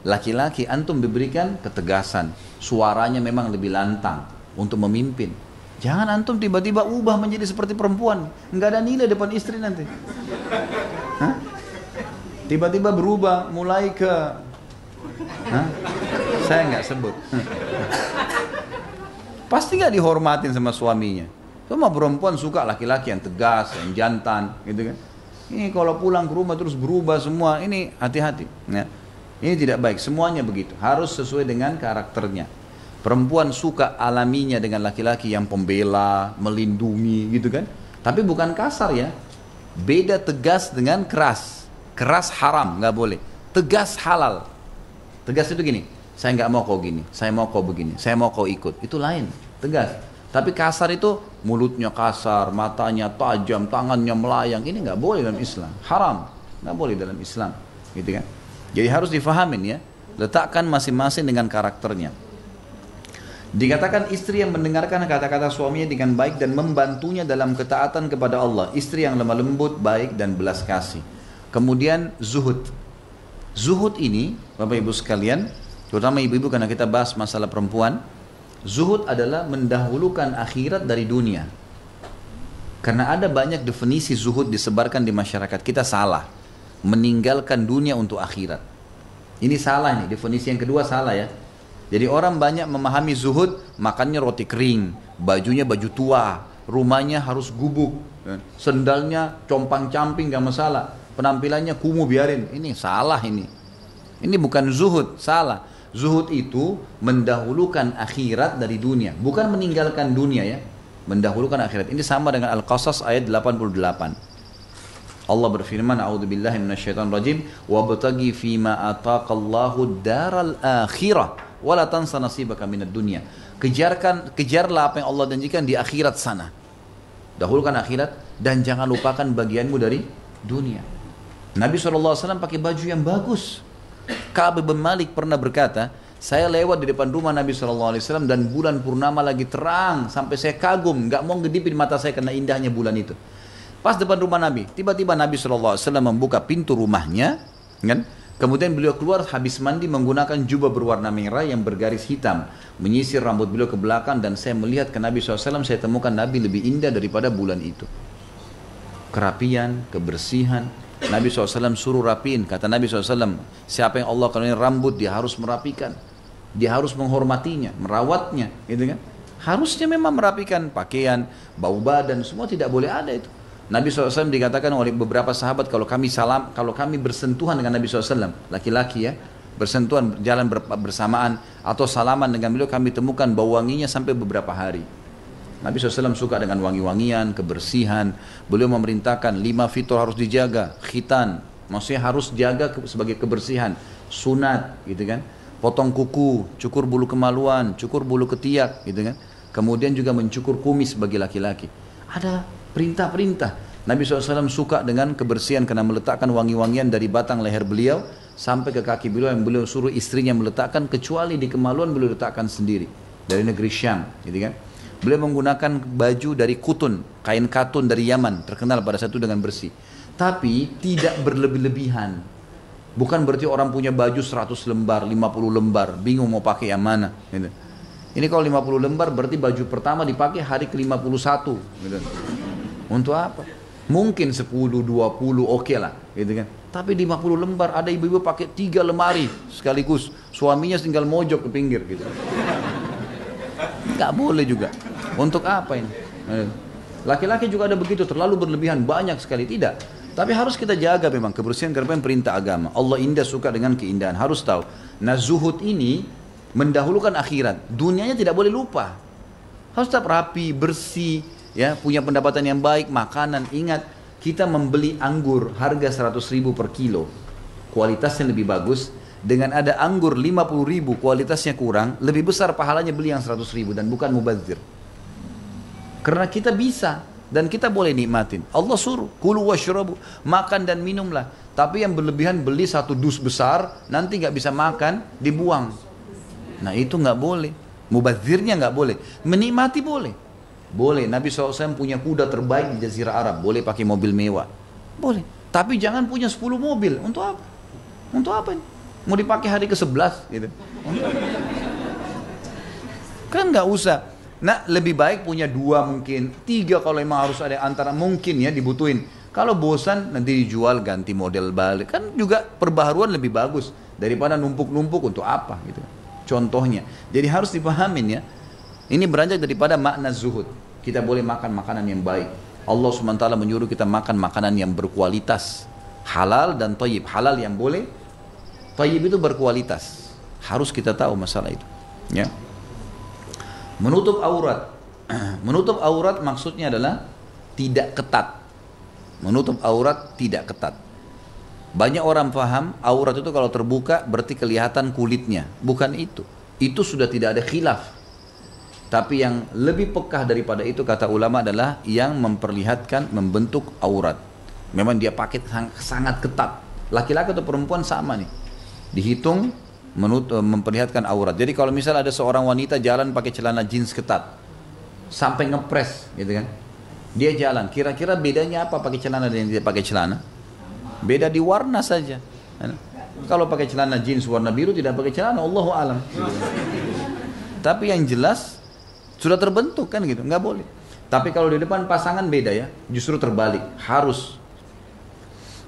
Laki-laki antum diberikan ketegasan. Suaranya memang lebih lantang untuk memimpin. Jangan antum tiba-tiba ubah menjadi seperti perempuan. Nggak ada nilai depan istri nanti. Hah? Tiba-tiba berubah mulai ke... Hah? Saya nggak sebut. Pasti nggak dihormatin sama suaminya. Semua perempuan suka laki-laki yang tegas, yang jantan, gitu kan. Ini kalau pulang ke rumah terus berubah semua, ini hati-hati. Ya. Ini tidak baik, semuanya begitu. Harus sesuai dengan karakternya. Perempuan suka alaminya dengan laki-laki yang pembela, melindungi, gitu kan. Tapi bukan kasar ya. Beda tegas dengan keras. Keras haram, nggak boleh. Tegas halal. Tegas itu gini, saya nggak mau kau gini, saya mau kau begini, saya mau kau ikut. Itu lain, tegas. Tapi kasar itu mulutnya kasar, matanya tajam, tangannya melayang. Ini nggak boleh dalam Islam, haram, nggak boleh dalam Islam, gitu kan? Jadi harus difahamin ya, letakkan masing-masing dengan karakternya. Dikatakan istri yang mendengarkan kata-kata suaminya dengan baik dan membantunya dalam ketaatan kepada Allah. Istri yang lemah lembut, baik dan belas kasih. Kemudian zuhud. Zuhud ini, Bapak Ibu sekalian, terutama ibu-ibu karena kita bahas masalah perempuan. Zuhud adalah mendahulukan akhirat dari dunia. Karena ada banyak definisi zuhud disebarkan di masyarakat kita salah. Meninggalkan dunia untuk akhirat. Ini salah nih, definisi yang kedua salah ya. Jadi orang banyak memahami zuhud, makannya roti kering, bajunya baju tua, rumahnya harus gubuk, sendalnya compang-camping gak masalah, penampilannya kumuh biarin. Ini salah ini. Ini bukan zuhud, salah. Zuhud itu mendahulukan akhirat dari dunia, bukan meninggalkan dunia ya. Mendahulukan akhirat. Ini sama dengan Al-Qasas ayat 88. Allah berfirman, a'udzubillahi minasyaitonir rajim, wabtaghi fima ataqallahu daral akhirah wala tansa nasibaka minad dunya. Kejarlah apa yang Allah janjikan di akhirat sana. Dahulukan akhirat dan jangan lupakan bagianmu dari dunia. Nabi SAW pakai baju yang bagus. Ka'ab bin Malik pernah berkata, saya lewat di depan rumah Nabi SAW dan bulan purnama lagi terang sampai saya kagum, nggak mau ngedipin mata saya karena indahnya bulan itu. Pas depan rumah Nabi, tiba-tiba Nabi SAW membuka pintu rumahnya, kan? Kemudian beliau keluar habis mandi menggunakan jubah berwarna merah yang bergaris hitam, menyisir rambut beliau ke belakang, dan saya melihat ke Nabi SAW, saya temukan Nabi lebih indah daripada bulan itu. Kerapian, kebersihan. Nabi SAW suruh rapiin, kata Nabi SAW, siapa yang Allah karuniai rambut dia harus merapikan. Dia harus menghormatinya, merawatnya, gitu kan? Harusnya memang merapikan pakaian, bau badan, semua tidak boleh ada itu. Nabi SAW dikatakan oleh beberapa sahabat, kalau kami bersentuhan dengan Nabi SAW, laki-laki ya, bersentuhan jalan bersamaan atau salaman dengan beliau, kami temukan bau wanginya sampai beberapa hari. Nabi SAW suka dengan wangi-wangian, kebersihan. Beliau memerintahkan 5 fitur harus dijaga, khitan, maksudnya harus jaga sebagai kebersihan, sunat, gitu kan? Potong kuku, cukur bulu kemaluan, cukur bulu ketiak, gitu kan. Kemudian juga mencukur kumis bagi laki-laki. Ada perintah-perintah. Nabi SAW suka dengan kebersihan karena meletakkan wangi-wangian dari batang leher beliau sampai ke kaki beliau yang beliau suruh istrinya meletakkan, kecuali di kemaluan beliau letakkan sendiri dari negeri Syam, gitu kan. Beliau menggunakan baju dari kutun, kain katun dari Yaman, terkenal pada satu dengan bersih. Tapi tidak berlebih-lebihan. Bukan berarti orang punya baju 100 lembar, 50 lembar, bingung mau pakai yang mana. Gitu. Ini kalau 50 lembar berarti baju pertama dipakai hari ke-51. Gitu. Untuk apa? Mungkin 10, 20 oke lah. Gitu kan. Tapi 50 lembar ada ibu-ibu pakai 3 lemari sekaligus. Suaminya tinggal mojok ke pinggir. Gitu. Gak boleh juga. Untuk apa ini? Laki-laki juga ada begitu, terlalu berlebihan, banyak sekali. Tidak. Tapi harus kita jaga memang kebersihan karena perintah agama. Allah indah suka dengan keindahan. Harus tahu. Nah zuhud ini mendahulukan akhirat. Dunianya tidak boleh lupa. Harus tetap rapi, bersih, ya, punya pendapatan yang baik, makanan. Ingat, kita membeli anggur harga 100.000 per kilo. Kualitasnya lebih bagus. Dengan ada anggur 50.000 kualitasnya kurang, lebih besar pahalanya beli yang 100.000 dan bukan mubazir. Karena kita bisa. Dan kita boleh nikmatin. Allah suruh, kulu washrabu, makan dan minumlah. Tapi yang berlebihan beli 1 dus besar, nanti nggak bisa makan, dibuang. Nah itu nggak boleh. Mubazirnya nggak boleh. Menikmati boleh. Boleh. Nabi SAW punya kuda terbaik di Jazirah Arab. Boleh pakai mobil mewah. Boleh. Tapi jangan punya 10 mobil. Untuk apa? Untuk apa ini? Mau dipakai hari ke-11 gitu. Kan nggak usah. Nah lebih baik punya 2 mungkin 3 kalau memang harus ada antara mungkin ya dibutuhin. Kalau bosan nanti dijual ganti model balik. Kan juga perbaharuan lebih bagus daripada numpuk-numpuk untuk apa gitu. Contohnya. Jadi harus dipahamin ya. Ini beranjak daripada makna zuhud. Kita boleh makan makanan yang baik. Allah SWT menyuruh kita makan makanan yang berkualitas. Halal dan thayyib. Halal yang boleh. Thayyib itu berkualitas. Harus kita tahu masalah itu. Ya. Menutup aurat. Menutup aurat maksudnya adalah tidak ketat. Menutup aurat tidak ketat. Banyak orang paham aurat itu kalau terbuka berarti kelihatan kulitnya. Bukan itu. Itu sudah tidak ada khilaf. Tapi yang lebih pekah daripada itu kata ulama adalah yang memperlihatkan membentuk aurat. Memang dia pakai sangat ketat. Laki-laki atau perempuan sama nih. Dihitung memperlihatkan aurat. Jadi kalau misal ada seorang wanita jalan pakai celana jeans ketat sampai ngepres gitu kan, dia jalan, kira-kira bedanya apa pakai celana dan tidak pakai celana? Beda di warna saja. Kalau pakai celana jeans warna biru, tidak pakai celana, Allahu alam gitu kan. Tapi yang jelas sudah terbentuk kan gitu, nggak boleh. Tapi kalau di depan pasangan beda ya, justru terbalik, harus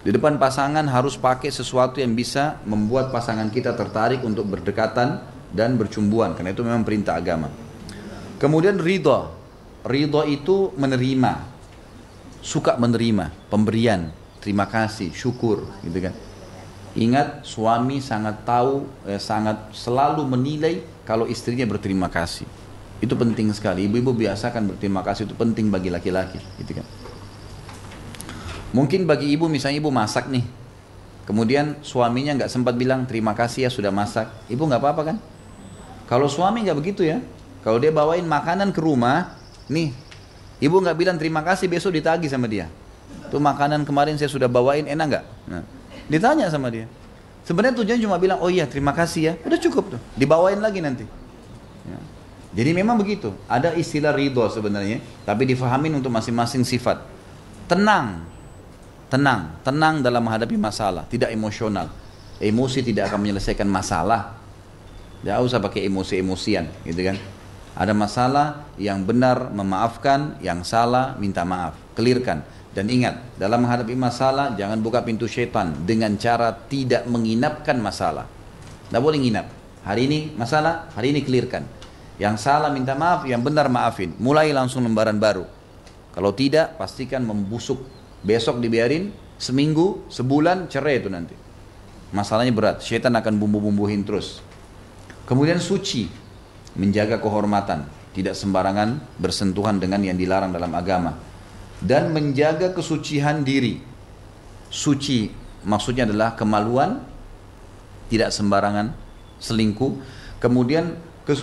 Di depan pasangan harus pakai sesuatu yang bisa membuat pasangan kita tertarik untuk berdekatan dan bercumbuan, karena itu memang perintah agama. Kemudian ridha. Ridha itu menerima, suka menerima pemberian, terima kasih, syukur, gitu kan. Ingat, suami sangat tahu, sangat selalu menilai kalau istrinya berterima kasih. Itu penting sekali. Ibu-ibu biasakan berterima kasih, itu penting bagi laki-laki, gitu kan. Mungkin bagi ibu, misalnya ibu masak nih, kemudian suaminya nggak sempat bilang terima kasih ya sudah masak, ibu nggak apa-apa kan? Kalau suami nggak begitu ya, kalau dia bawain makanan ke rumah, nih, ibu nggak bilang terima kasih, besok ditagih sama dia. Tuh makanan kemarin saya sudah bawain, enak nggak? Nah, ditanya sama dia. Sebenarnya tujuan cuma bilang, oh iya terima kasih ya, udah cukup tuh, dibawain lagi nanti. Ya. Jadi memang begitu, ada istilah ridho sebenarnya, tapi difahamin untuk masing-masing sifat. Tenang dalam menghadapi masalah, tidak emosional. Emosi tidak akan menyelesaikan masalah. Tidak usah pakai emosi-emosian, gitu kan. Ada masalah, yang benar memaafkan, yang salah minta maaf, clearkan. Dan ingat, dalam menghadapi masalah jangan buka pintu syaitan dengan cara tidak menginapkan masalah. Tidak boleh nginap. Hari ini masalah, hari ini clearkan. Yang salah minta maaf, yang benar maafin. Mulai langsung lembaran baru. Kalau tidak, pastikan membusuk. Besok dibiarin, seminggu, sebulan, cerai itu nanti. Masalahnya berat, syaitan akan bumbu-bumbuhin terus. Kemudian suci, menjaga kehormatan, tidak sembarangan bersentuhan dengan yang dilarang dalam agama. Dan menjaga kesucian diri. Suci, maksudnya adalah kemaluan, tidak sembarangan selingkuh. Kemudian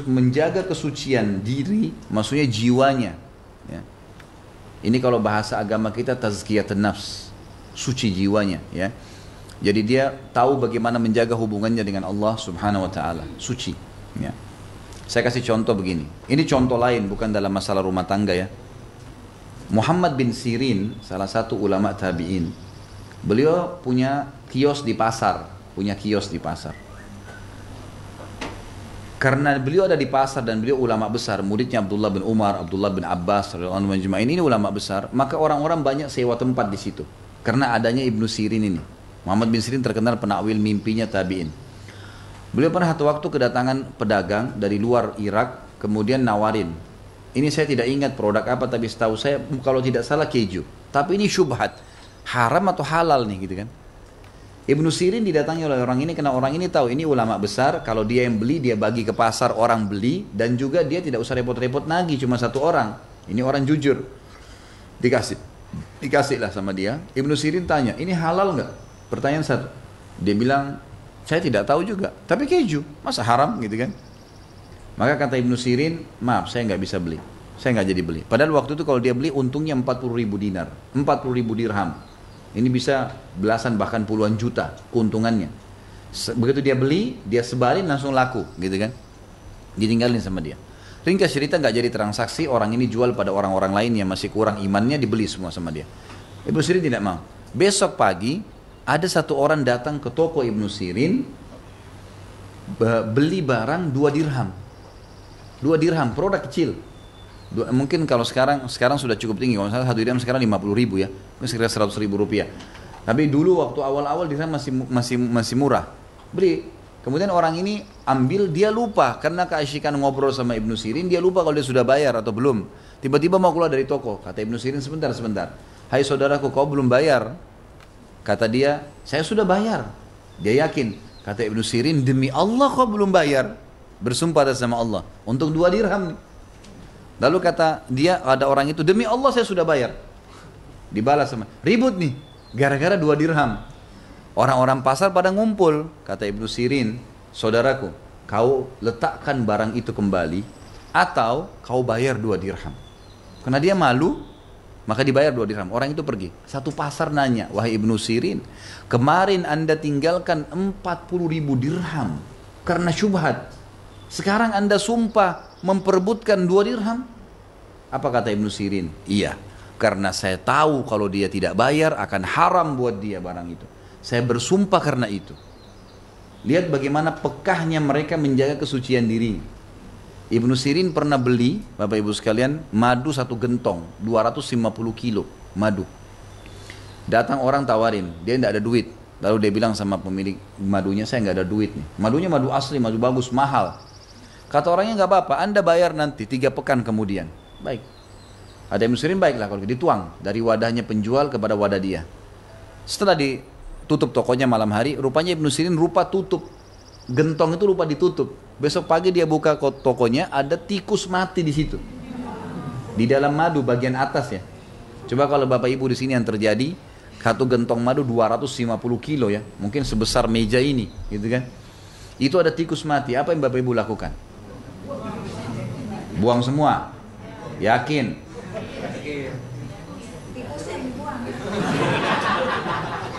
menjaga kesucian diri, maksudnya jiwanya. Ya. Ini kalau bahasa agama kita tazkiyatun nafs, suci jiwanya, ya. Jadi dia tahu bagaimana menjaga hubungannya dengan Allah Subhanahu wa taala, suci, ya. Saya kasih contoh begini. Ini contoh lain, bukan dalam masalah rumah tangga ya. Muhammad bin Sirin, salah satu ulama tabi'in. Beliau punya kios di pasar, Karena beliau ada di pasar dan beliau ulama besar, muridnya Abdullah bin Umar, Abdullah bin Abbas, ini ulama besar, maka orang-orang banyak sewa tempat di situ. Karena adanya Ibnu Sirin ini. Muhammad bin Sirin terkenal penakwil mimpinya tabi'in. Beliau pernah satu waktu kedatangan pedagang dari luar Irak, kemudian nawarin. Ini saya tidak ingat produk apa, tapi setahu saya kalau tidak salah keju. Tapi ini syubhat, haram atau halal nih gitu kan. Ibnu Sirin didatangi oleh orang ini karena orang ini tahu ini ulama besar, kalau dia yang beli dia bagi ke pasar orang beli, dan juga dia tidak usah repot-repot nagih, cuma satu orang. Ini orang jujur. Dikasihlah sama dia. Ibnu Sirin tanya, ini halal nggak? Pertanyaan satu. Dia bilang, saya tidak tahu juga, tapi keju, masa haram gitu kan? Maka kata Ibnu Sirin, maaf saya nggak bisa beli, saya nggak jadi beli. Padahal waktu itu kalau dia beli untungnya 40.000 dinar, 40.000 dirham. Ini bisa belasan bahkan puluhan juta keuntungannya. Begitu dia beli, dia sebarin langsung laku, gitu kan? Ditinggalin sama dia. Ringkas cerita nggak jadi transaksi, orang ini jual pada orang-orang lain yang masih kurang imannya, dibeli semua sama dia. Ibnu Sirin tidak mau. Besok pagi ada satu orang datang ke toko Ibnu Sirin, beli barang 2 dirham. 2 dirham, produk kecil. Mungkin kalau sekarang sudah cukup tinggi, kalau misalnya 1 dirham sekarang 50.000 ya, sekitar 100.000 rupiah. Tapi dulu waktu awal-awal dirham masih murah. Beli. Kemudian orang ini ambil, dia lupa karena keasyikan ngobrol sama Ibnu Sirin, dia lupa kalau dia sudah bayar atau belum. Tiba-tiba mau keluar dari toko, kata Ibnu Sirin, sebentar. Hai saudaraku, kau belum bayar? Kata dia, saya sudah bayar. Dia yakin. Kata Ibnu Sirin, demi Allah kau belum bayar. Bersumpah atas nama Allah untuk 2 dirham nih. Lalu kata dia, ada orang itu, demi Allah saya sudah bayar. Dibalas sama, ribut nih, gara-gara 2 dirham. Orang-orang pasar pada ngumpul. Kata Ibnu Sirin, saudaraku, kau letakkan barang itu kembali, atau kau bayar 2 dirham. Karena dia malu, maka dibayar 2 dirham. Orang itu pergi. Satu pasar nanya, wahai Ibnu Sirin, kemarin anda tinggalkan 40.000 dirham karena syubhat. Sekarang anda sumpah memperebutkan 2 dirham. Apa kata Ibnu Sirin? Iya, karena saya tahu kalau dia tidak bayar akan haram buat dia barang itu. Saya bersumpah karena itu. Lihat bagaimana pekahnya mereka menjaga kesucian diri. Ibnu Sirin pernah beli, Bapak Ibu sekalian, madu 1 gentong, 250 kilo madu. Datang orang tawarin, dia tidak ada duit. Lalu dia bilang sama pemilik madunya, saya nggak ada duit nih. Madunya madu asli, madu bagus, mahal. Kata orangnya, nggak apa-apa, Anda bayar nanti 3 pekan kemudian. Baik. Ada Ibnu Sirin, baiklah kalau gitu. Dituang dari wadahnya penjual kepada wadah dia. Setelah ditutup tokonya malam hari, rupanya Ibnu Sirin lupa tutup. Gentong itu lupa ditutup. Besok pagi dia buka tokonya, ada tikus mati di situ. Di dalam madu bagian atas ya. Coba kalau Bapak Ibu di sini yang terjadi, satu gentong madu 250 kilo ya, mungkin sebesar meja ini, gitu kan? Itu ada tikus mati, apa yang Bapak Ibu lakukan? Buang semua? Yakin?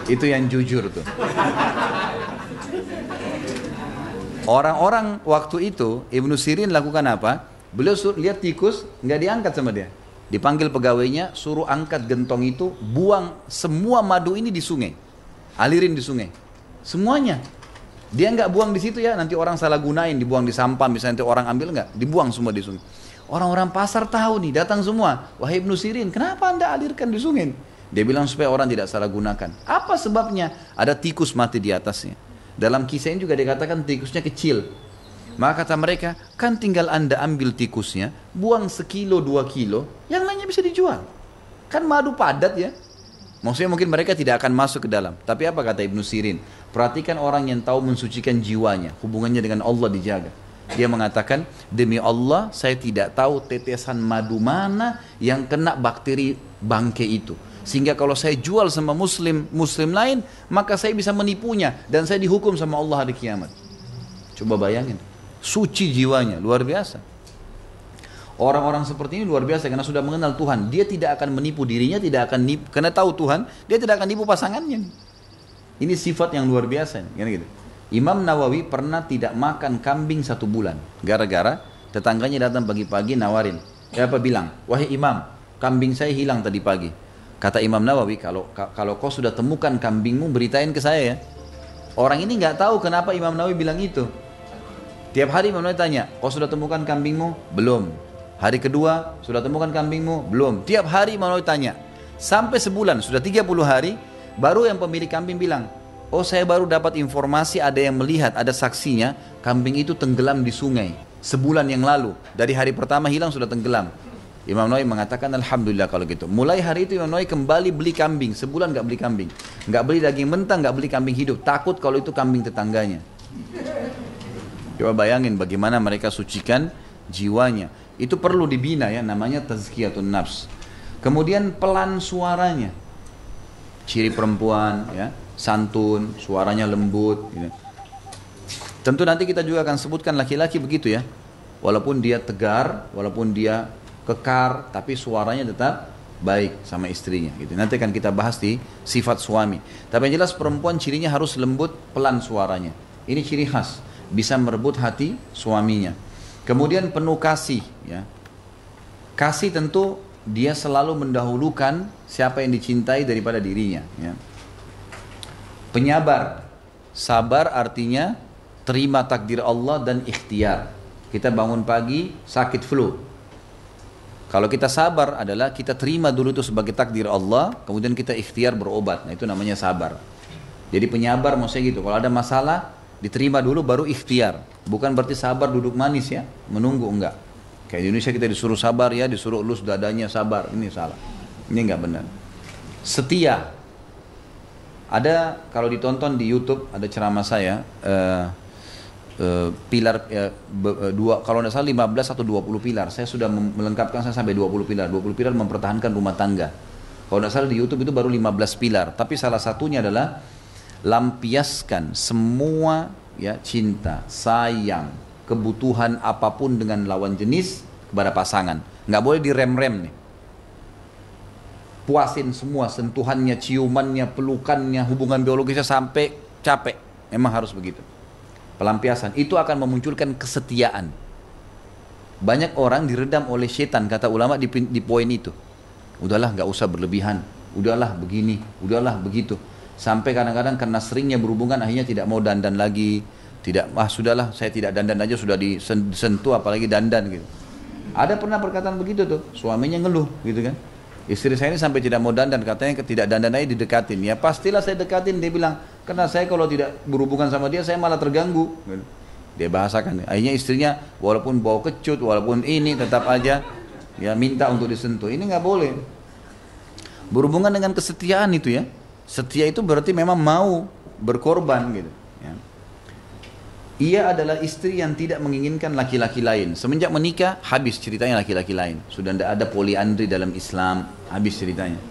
Itu yang jujur tuh. Orang-orang waktu itu, Ibnu Sirin lakukan apa? Beliau lihat tikus, nggak diangkat sama dia. Dipanggil pegawainya, suruh angkat gentong itu, buang semua madu ini di sungai. Alirin di sungai. Semuanya. Dia nggak buang di situ ya, nanti orang salah gunain, dibuang di sampah, misalnya nanti orang ambil nggak, dibuang semua di sungai. Orang-orang pasar tahu nih, datang semua. Wahai Ibnu Sirin, kenapa Anda alirkan di sungai? Dia bilang supaya orang tidak salah gunakan. Apa sebabnya? Ada tikus mati di atasnya. Dalam kisah ini juga dikatakan tikusnya kecil. Maka kata mereka, kan tinggal Anda ambil tikusnya, buang 1-2 kilo, yang lainnya bisa dijual. Kan madu padat ya. Maksudnya mungkin mereka tidak akan masuk ke dalam. Tapi apa kata Ibnu Sirin? Perhatikan orang yang tahu mensucikan jiwanya, hubungannya dengan Allah dijaga. Dia mengatakan, demi Allah saya tidak tahu tetesan madu mana yang kena bakteri bangke itu. Sehingga kalau saya jual sama muslim lain, maka saya bisa menipunya dan saya dihukum sama Allah hari kiamat. Coba bayangin. Suci jiwanya, luar biasa. Orang-orang seperti ini luar biasa karena sudah mengenal Tuhan. Dia tidak akan menipu dirinya, tidak akan nipu, karena tahu Tuhan, dia tidak akan nipu pasangannya. Ini sifat yang luar biasa. Gitu. Imam Nawawi pernah tidak makan kambing 1 bulan. Gara-gara tetangganya datang pagi-pagi nawarin. Apa bilang? Wahai Imam, kambing saya hilang tadi pagi. Kata Imam Nawawi, kalau kau sudah temukan kambingmu, beritain ke saya ya. Orang ini nggak tahu kenapa Imam Nawawi bilang itu. Tiap hari Imam Nawawi tanya, kau sudah temukan kambingmu? Belum. Hari kedua, sudah temukan kambingmu? Belum. Tiap hari Imam Nawawi tanya. Sampai sebulan, sudah 30 hari, baru yang pemilik kambing bilang, oh saya baru dapat informasi ada yang melihat, ada saksinya, kambing itu tenggelam di sungai. Sebulan yang lalu, dari hari pertama hilang sudah tenggelam. Imam Nawawi mengatakan Alhamdulillah kalau gitu. Mulai hari itu Imam Nawawi kembali beli kambing. Sebulan gak beli kambing. Gak beli daging mentah, gak beli kambing hidup. Takut kalau itu kambing tetangganya. Coba bayangin bagaimana mereka sucikan jiwanya. Itu perlu dibina ya, namanya tazkiyatun nafs. Kemudian pelan suaranya. Ciri perempuan ya, santun, suaranya lembut gitu. Tentu nanti kita juga akan sebutkan laki-laki begitu ya. Walaupun dia tegar, walaupun dia kekar, tapi suaranya tetap baik sama istrinya gitu. Nanti akan kita bahas di sifat suami. Tapi yang jelas perempuan cirinya harus lembut, pelan suaranya. Ini ciri khas, bisa merebut hati suaminya. Kemudian penuh kasih ya. Kasih tentu dia selalu mendahulukan siapa yang dicintai daripada dirinya ya. Penyabar. Sabar artinya terima takdir Allah dan ikhtiar. Kita bangun pagi sakit flu. Kalau kita sabar adalah kita terima dulu itu sebagai takdir Allah, kemudian kita ikhtiar berobat. Nah itu namanya sabar. Jadi penyabar maksudnya gitu. Kalau ada masalah, diterima dulu baru ikhtiar. Bukan berarti sabar duduk manis ya, menunggu enggak. Kayak di Indonesia kita disuruh sabar ya, disuruh elus dadanya sabar. Ini salah. Ini enggak benar. Setia. Ada kalau ditonton di YouTube ada ceramah saya. Pilar dua, kalau tidak salah 15 atau 20 pilar. Saya sudah melengkapkan saya sampai 20 pilar. 20 pilar mempertahankan rumah tangga. Kalau tidak salah di YouTube itu baru 15 pilar. Tapi salah satunya adalah lampiaskan semua ya cinta, sayang, kebutuhan apapun dengan lawan jenis kepada pasangan. Nggak boleh direm-rem nih. Puasin semua sentuhannya, ciumannya, pelukannya, hubungan biologisnya sampai capek. Memang harus begitu. Pelampiasan itu akan memunculkan kesetiaan. Banyak orang diredam oleh setan kata ulama di poin itu. Udahlah nggak usah berlebihan, udahlah begini, udahlah begitu. Sampai kadang-kadang karena seringnya berhubungan akhirnya tidak mau dandan lagi, tidak sudahlah saya tidak dandan aja sudah disentuh apalagi dandan gitu. Ada pernah perkataan begitu tuh, suaminya ngeluh gitu kan. Istri saya ini sampai tidak mau dandan, katanya tidak dandan aja didekatin. Ya pastilah saya dekatin, dia bilang, karena saya kalau tidak berhubungan sama dia, saya malah terganggu. Dia bahasakan, akhirnya istrinya walaupun bau kecut, walaupun ini tetap aja ya minta untuk disentuh. Ini nggak boleh. Berhubungan dengan kesetiaan itu ya. Setia itu berarti memang mau berkorban gitu. Ya. Ia adalah istri yang tidak menginginkan laki-laki lain. Semenjak menikah, habis ceritanya laki-laki lain. Sudah tidak ada poliandri dalam Islam, habis ceritanya.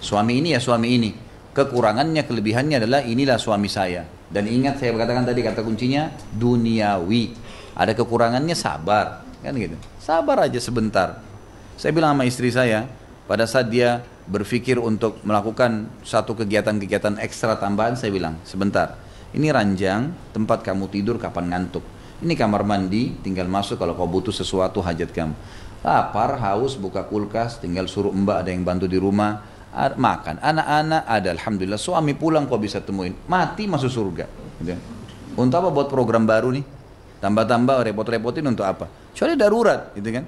Suami ini ya suami ini. Kekurangannya, kelebihannya adalah inilah suami saya. Dan ingat saya katakan tadi kata kuncinya duniawi. Ada kekurangannya sabar, kan gitu. Sabar aja sebentar. Saya bilang sama istri saya, pada saat dia berpikir untuk melakukan satu kegiatan-kegiatan ekstra tambahan, saya bilang, sebentar. Ini ranjang, tempat kamu tidur kapan ngantuk. Ini kamar mandi, tinggal masuk kalau kau butuh sesuatu hajat kamu. Lapar, haus, buka kulkas, tinggal suruh mbak ada yang bantu di rumah. Makan, anak-anak ada, alhamdulillah. Suami pulang kau bisa temuin, mati masuk surga. Gitu. Untuk apa buat program baru nih? Tambah-tambah repot-repotin untuk apa? Kecuali darurat, gitu kan?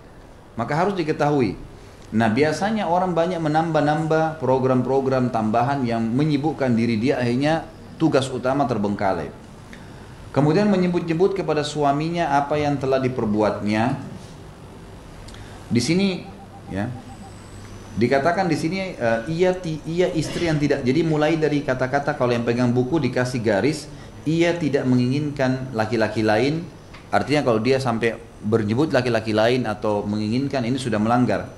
Maka harus diketahui. Nah biasanya orang banyak menambah-nambah program-program tambahan yang menyibukkan diri dia, akhirnya tugas utama terbengkalai. Kemudian menyebut-nyebut kepada suaminya apa yang telah diperbuatnya. Di sini ya dikatakan di sini ia istri yang tidak. Jadi mulai dari kata-kata kalau yang pegang buku dikasih garis, ia tidak menginginkan laki-laki lain. Artinya kalau dia sampai bernyebut laki-laki lain atau menginginkan, ini sudah melanggar.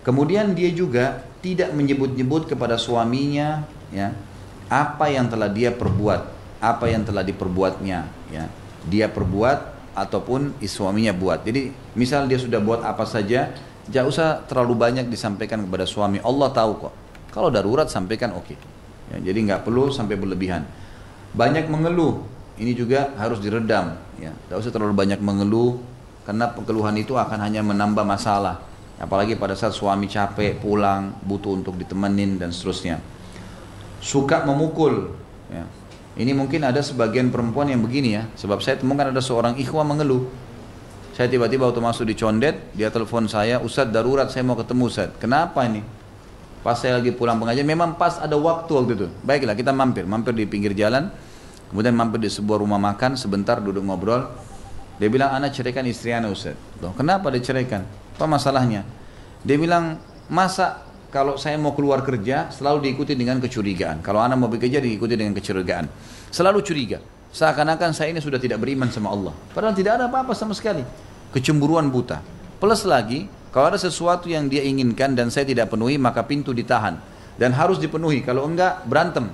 Kemudian dia juga tidak menyebut-nyebut kepada suaminya ya apa yang telah dia perbuat, apa yang telah diperbuatnya ya. Dia perbuat ataupun suaminya buat. Jadi misal dia sudah buat apa saja, jangan usah terlalu banyak disampaikan kepada suami. Allah tahu kok. Kalau darurat sampaikan oke. Ya, jadi nggak perlu sampai berlebihan. Banyak mengeluh, ini juga harus diredam ya. Tidak usah terlalu banyak mengeluh, karena keluhan itu akan hanya menambah masalah. Apalagi pada saat suami capek, pulang, butuh untuk ditemenin dan seterusnya. Suka memukul ya. Ini mungkin ada sebagian perempuan yang begini ya. Sebab saya temukan ada seorang ikhwah mengeluh. Saya tiba-tiba waktu masuk di Condet, dia telepon saya, Ustadz darurat saya mau ketemu Ustadz. Kenapa ini? Pas saya lagi pulang pengajian, memang pas ada waktu itu. Baiklah kita mampir di pinggir jalan. Kemudian mampir di sebuah rumah makan, sebentar duduk ngobrol. Dia bilang, anak ceraikan istri anak Ustadz. Loh, kenapa diceraikan? Apa masalahnya? Dia bilang, masa kalau saya mau keluar kerja selalu diikuti dengan kecurigaan. Kalau anak mau bekerja diikuti dengan kecurigaan. Selalu curiga. Seakan-akan saya ini sudah tidak beriman sama Allah. Padahal tidak ada apa-apa sama sekali. Kecemburuan buta. Plus lagi, kalau ada sesuatu yang dia inginkan dan saya tidak penuhi, maka pintu ditahan. Dan harus dipenuhi. Kalau enggak, berantem.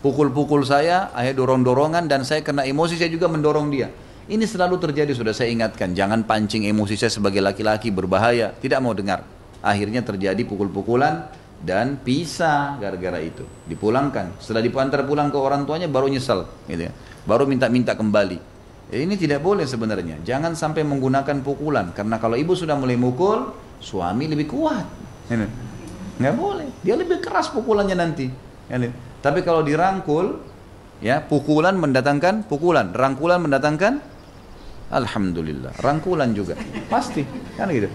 Pukul-pukul saya, akhirnya dorong-dorongan, dan saya kena emosi, saya juga mendorong dia. Ini selalu terjadi, sudah saya ingatkan. Jangan pancing emosi saya sebagai laki-laki, berbahaya. Tidak mau dengar. Akhirnya terjadi pukul-pukulan dan pisah gara-gara itu. Dipulangkan. Setelah diantar pulang ke orang tuanya baru nyesal, gitu ya. Baru minta-minta kembali. Ini tidak boleh sebenarnya. Jangan sampai menggunakan pukulan, karena kalau ibu sudah mulai mukul, suami lebih kuat. Nggak boleh. Dia lebih keras pukulannya nanti. Tapi kalau dirangkul, ya pukulan mendatangkan pukulan, rangkulan mendatangkan alhamdulillah, rangkulan juga pasti, kan gitu.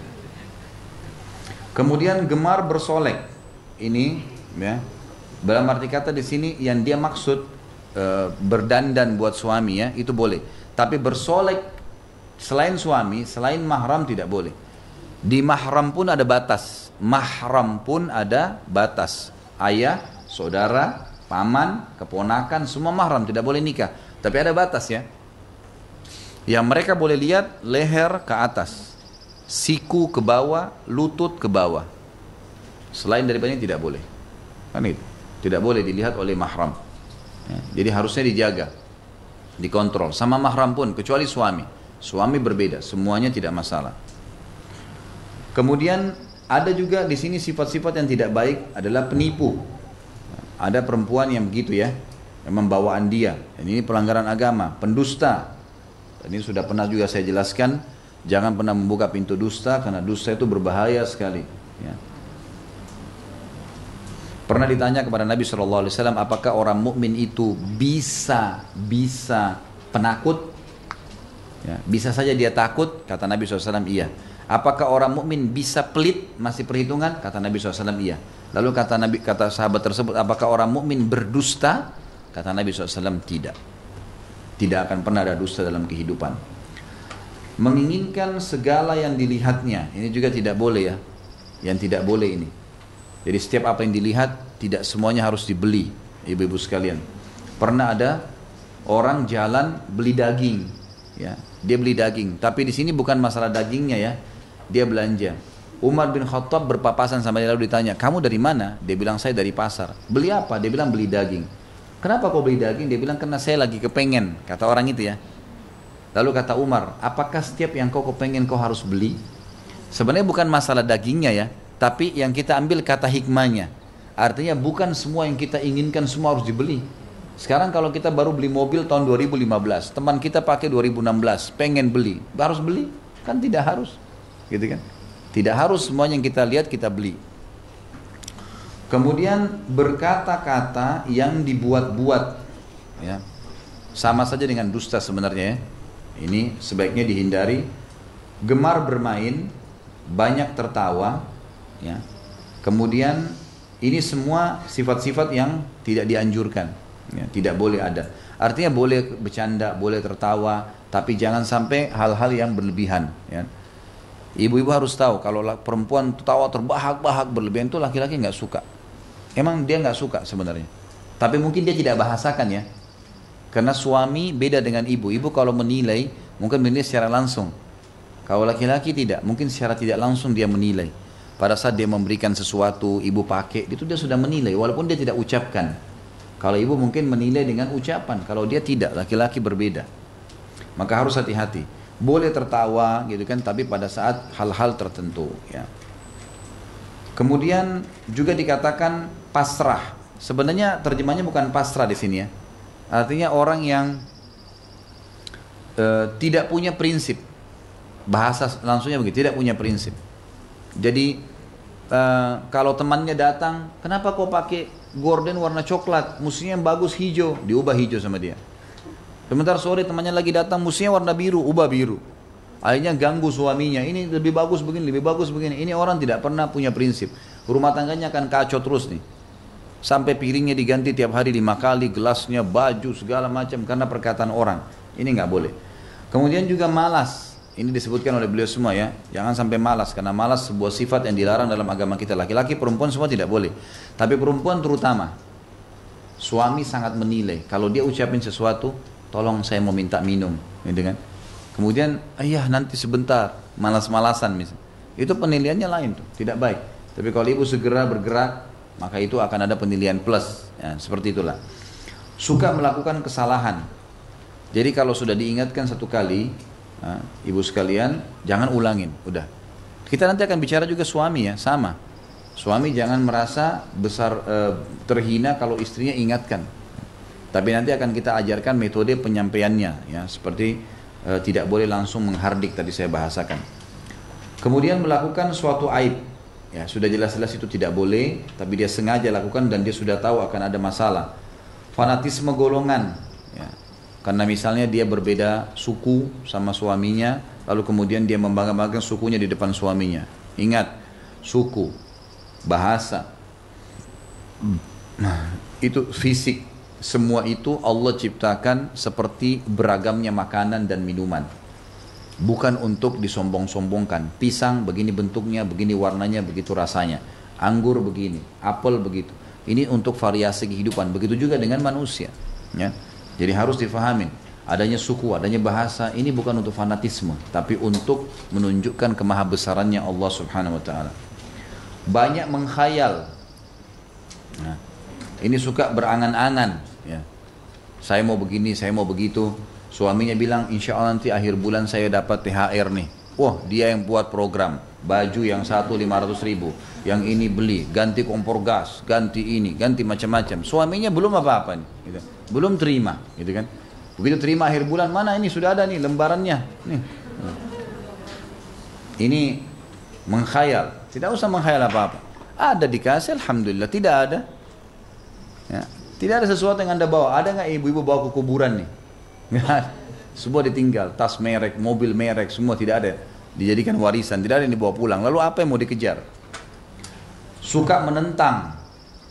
Kemudian gemar bersolek, ini ya dalam arti kata di sini yang dia maksud berdandan buat suami ya itu boleh, tapi bersolek selain suami, selain mahram tidak boleh. Di mahram pun ada batas, mahram pun ada batas. Ayah, saudara, paman, keponakan, semua mahram tidak boleh nikah, tapi ada batas ya. Yang mereka boleh lihat leher ke atas, siku ke bawah, lutut ke bawah. Selain daripada ini tidak boleh. Kan itu. Tidak boleh dilihat oleh mahram. Ya, jadi harusnya dijaga, dikontrol. Sama mahram pun, kecuali suami. Suami berbeda, semuanya tidak masalah. Kemudian ada juga di sini sifat-sifat yang tidak baik adalah penipu. Ada perempuan yang begitu ya, yang membawaan dia. Dan ini pelanggaran agama, pendusta. Ini sudah pernah juga saya jelaskan. Jangan pernah membuka pintu dusta, karena dusta itu berbahaya sekali. Ya. Pernah ditanya kepada Nabi SAW, apakah orang mukmin itu bisa penakut? Ya, bisa saja dia takut, kata Nabi SAW, iya. Apakah orang mukmin bisa pelit, masih perhitungan? Kata Nabi SAW, iya. Lalu kata sahabat tersebut, apakah orang mukmin berdusta? Kata Nabi SAW, tidak. Tidak akan pernah ada dusta dalam kehidupan. Menginginkan segala yang dilihatnya, ini juga tidak boleh ya. Yang tidak boleh ini. Jadi setiap apa yang dilihat, tidak semuanya harus dibeli, ibu-ibu sekalian. Pernah ada orang jalan beli daging, ya. Dia beli daging, tapi di sini bukan masalah dagingnya ya. Dia belanja. Umar bin Khattab berpapasan sama dia, lalu ditanya, kamu dari mana? Dia bilang, saya dari pasar. Beli apa? Dia bilang, beli daging. Kenapa kau beli daging? Dia bilang, karena saya lagi kepengen, kata orang itu ya. Lalu kata Umar, apakah setiap yang kau kepengen kau harus beli? Sebenarnya bukan masalah dagingnya ya, tapi yang kita ambil kata hikmahnya. Artinya bukan semua yang kita inginkan semua harus dibeli. Sekarang kalau kita baru beli mobil tahun 2015, teman kita pakai 2016, pengen beli, harus beli? Kan tidak harus. Gitu kan? Tidak harus semuanya yang kita lihat kita beli. Kemudian berkata-kata yang dibuat-buat, ya, sama saja dengan dusta sebenarnya ya. Ini sebaiknya dihindari. Gemar bermain, banyak tertawa, ya. Kemudian ini semua sifat-sifat yang tidak dianjurkan, ya, tidak boleh ada. Artinya boleh bercanda, boleh tertawa, tapi jangan sampai hal-hal yang berlebihan, ya. Ibu-ibu harus tahu kalau perempuan tawa terbahak-bahak berlebihan itu laki-laki nggak suka. Emang dia nggak suka sebenarnya. Tapi mungkin dia tidak bahasakan ya. Karena suami beda dengan ibu. Ibu kalau menilai mungkin menilai secara langsung. Kalau laki-laki tidak, mungkin secara tidak langsung dia menilai. Pada saat dia memberikan sesuatu, ibu pakai, itu dia sudah menilai walaupun dia tidak ucapkan. Kalau ibu mungkin menilai dengan ucapan, kalau dia tidak, laki-laki berbeda. Maka harus hati-hati. Boleh tertawa gitu kan, tapi pada saat hal-hal tertentu ya. Kemudian juga dikatakan pasrah. Sebenarnya terjemahnya bukan pasrah di sini ya. Artinya orang yang tidak punya prinsip. Bahasa langsungnya begitu, tidak punya prinsip. Jadi kalau temannya datang, kenapa kau pakai gorden warna coklat? Mestinya yang bagus hijau, diubah hijau sama dia. Sebentar sore temannya lagi datang, mestinya warna biru, ubah biru. Akhirnya ganggu suaminya, ini lebih bagus begini, lebih bagus begini. Ini orang tidak pernah punya prinsip. Rumah tangganya akan kacau terus nih. Sampai piringnya diganti tiap hari 5 kali, gelasnya, baju, segala macam karena perkataan orang. Ini nggak boleh. Kemudian juga malas. Ini disebutkan oleh beliau semua ya. Jangan sampai malas, karena malas sebuah sifat yang dilarang dalam agama kita. Laki-laki, perempuan semua tidak boleh. Tapi perempuan terutama. Suami sangat menilai. Kalau dia ucapin sesuatu, tolong saya mau minta minum, gitu kan? Kemudian, ayah nanti sebentar, malas-malasan misalnya. Itu penilaiannya lain tuh, tidak baik. Tapi kalau ibu segera bergerak, maka itu akan ada penilaian plus, ya, seperti itulah. Suka melakukan kesalahan. Jadi kalau sudah diingatkan satu kali, ibu sekalian, jangan ulangin, udah. Kita nanti akan bicara juga suami ya, sama. Suami jangan merasa besar terhina kalau istrinya ingatkan. Tapi nanti akan kita ajarkan metode penyampaiannya, ya, seperti tidak boleh langsung menghardik tadi saya bahasakan. Kemudian melakukan suatu aib, ya sudah jelas-jelas itu tidak boleh, tapi dia sengaja lakukan dan dia sudah tahu akan ada masalah. Fanatisme golongan, ya, karena misalnya dia berbeda suku sama suaminya, lalu kemudian dia membanggakan sukunya di depan suaminya. Ingat, suku, bahasa, itu fisik. Semua itu Allah ciptakan seperti beragamnya makanan dan minuman. Bukan untuk disombong-sombongkan. Pisang begini bentuknya, begini warnanya, begitu rasanya. Anggur begini, apel begitu. Ini untuk variasi kehidupan. Begitu juga dengan manusia. Ya. Jadi harus difahamin. Adanya suku, adanya bahasa, ini bukan untuk fanatisme. Tapi untuk menunjukkan kemahabesarannya Allah subhanahu wa ta'ala. Banyak mengkhayal. Nah, ini suka berangan-angan, ya. Saya mau begini, saya mau begitu. Suaminya bilang, insya Allah nanti akhir bulan saya dapat THR nih. Wah, dia yang buat program. Baju yang 500.000, yang ini beli, ganti kompor gas, ganti ini, ganti macam-macam. Suaminya belum apa-apa nih, gitu. Belum terima, gitu kan. Begitu terima akhir bulan, mana ini sudah ada nih lembarannya. Nih. Ini mengkhayal. Tidak usah mengkhayal apa-apa. Ada dikasih, alhamdulillah. Tidak ada. Ya. Tidak ada sesuatu yang Anda bawa. Ada nggak ibu-ibu bawa ke kuburan nih? Nggak ada. Semua ditinggal. Tas merek, mobil merek, semua tidak ada. dijadikan warisan, tidak ada yang dibawa pulang. Lalu apa yang mau dikejar? Suka menentang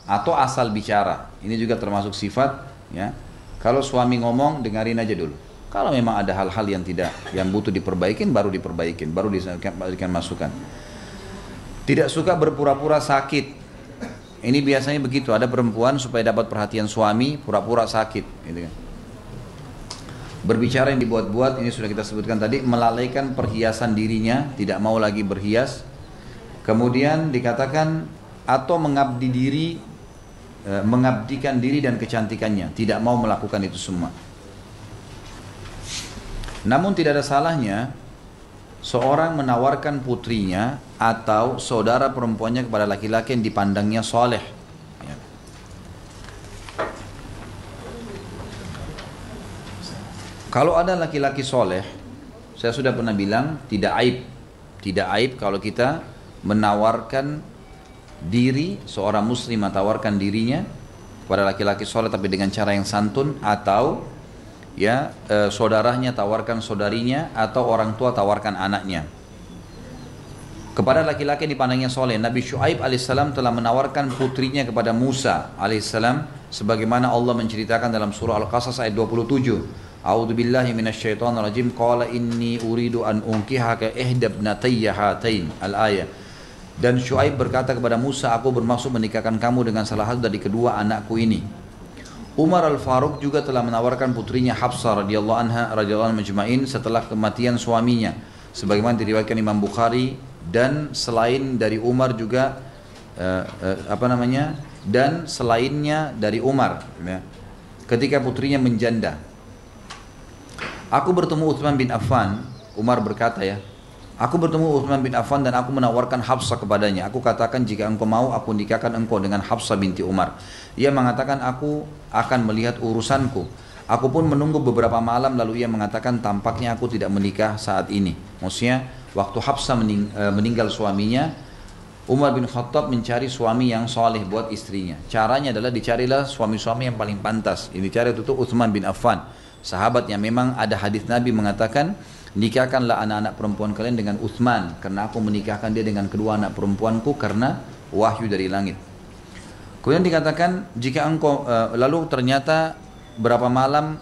atau asal bicara. Ini juga termasuk sifat, ya. Kalau suami ngomong, dengarin aja dulu. Kalau memang ada hal-hal yang butuh diperbaikin, baru diperbaikin, baru diberikan masukan. Tidak suka berpura-pura sakit. Ini biasanya begitu, ada perempuan supaya dapat perhatian suami, pura-pura sakit, gitu kan. Berbicara yang dibuat-buat, ini sudah kita sebutkan tadi, melalaikan perhiasan dirinya, tidak mau lagi berhias. Kemudian dikatakan atau mengabdikan diri dan kecantikannya, tidak mau melakukan itu semua. Namun tidak ada salahnya seorang menawarkan putrinya atau saudara perempuannya kepada laki-laki yang dipandangnya soleh. Ya. Kalau ada laki-laki soleh, saya sudah pernah bilang tidak aib kalau kita menawarkan diri, seorang muslim menawarkan dirinya kepada laki-laki soleh tapi dengan cara yang santun, atau ya saudaranya tawarkan saudarinya, atau orang tua tawarkan anaknya kepada laki-laki yang dipandangnya soleh. Nabi Syuaib alaihissalam telah menawarkan putrinya kepada Musa alaihissalam, sebagaimana Allah menceritakan dalam surah Al-Qasas ayat 27. A'udzubillahi minasyaitonirrajim. Qala inni uridu an unkihaka ihda ibnatayya hatain. Al-ayah. Dan Syuaib berkata kepada Musa, aku bermaksud menikahkan kamu dengan salah satu dari kedua anakku ini. Umar Al-Faruq juga telah menawarkan putrinya Hafsah radhiyallahu anha majma'in setelah kematian suaminya, sebagaimana diriwayatkan Imam Bukhari. Dan selain dari Umar juga dan selainnya dari Umar, ya, ketika putrinya menjanda. Aku bertemu Utsman bin Affan, Umar berkata, ya, aku bertemu Utsman bin Affan dan aku menawarkan Hafsah kepadanya. Aku katakan, jika engkau mau, aku nikahkan engkau dengan Hafsah binti Umar. Ia mengatakan, aku akan melihat urusanku. Aku pun menunggu beberapa malam, lalu ia mengatakan, tampaknya aku tidak menikah saat ini. Maksudnya waktu Hafsah meninggal suaminya, Umar bin Khattab mencari suami yang soleh buat istrinya. Caranya adalah dicarilah suami-suami yang paling pantas. Ini cari itu Utsman bin Affan, sahabat yang memang ada hadis Nabi mengatakan, nikahkanlah anak-anak perempuan kalian dengan Utsman, karena aku menikahkan dia dengan kedua anak perempuanku karena wahyu dari langit. Kemudian dikatakan, jika engkau lalu ternyata berapa malam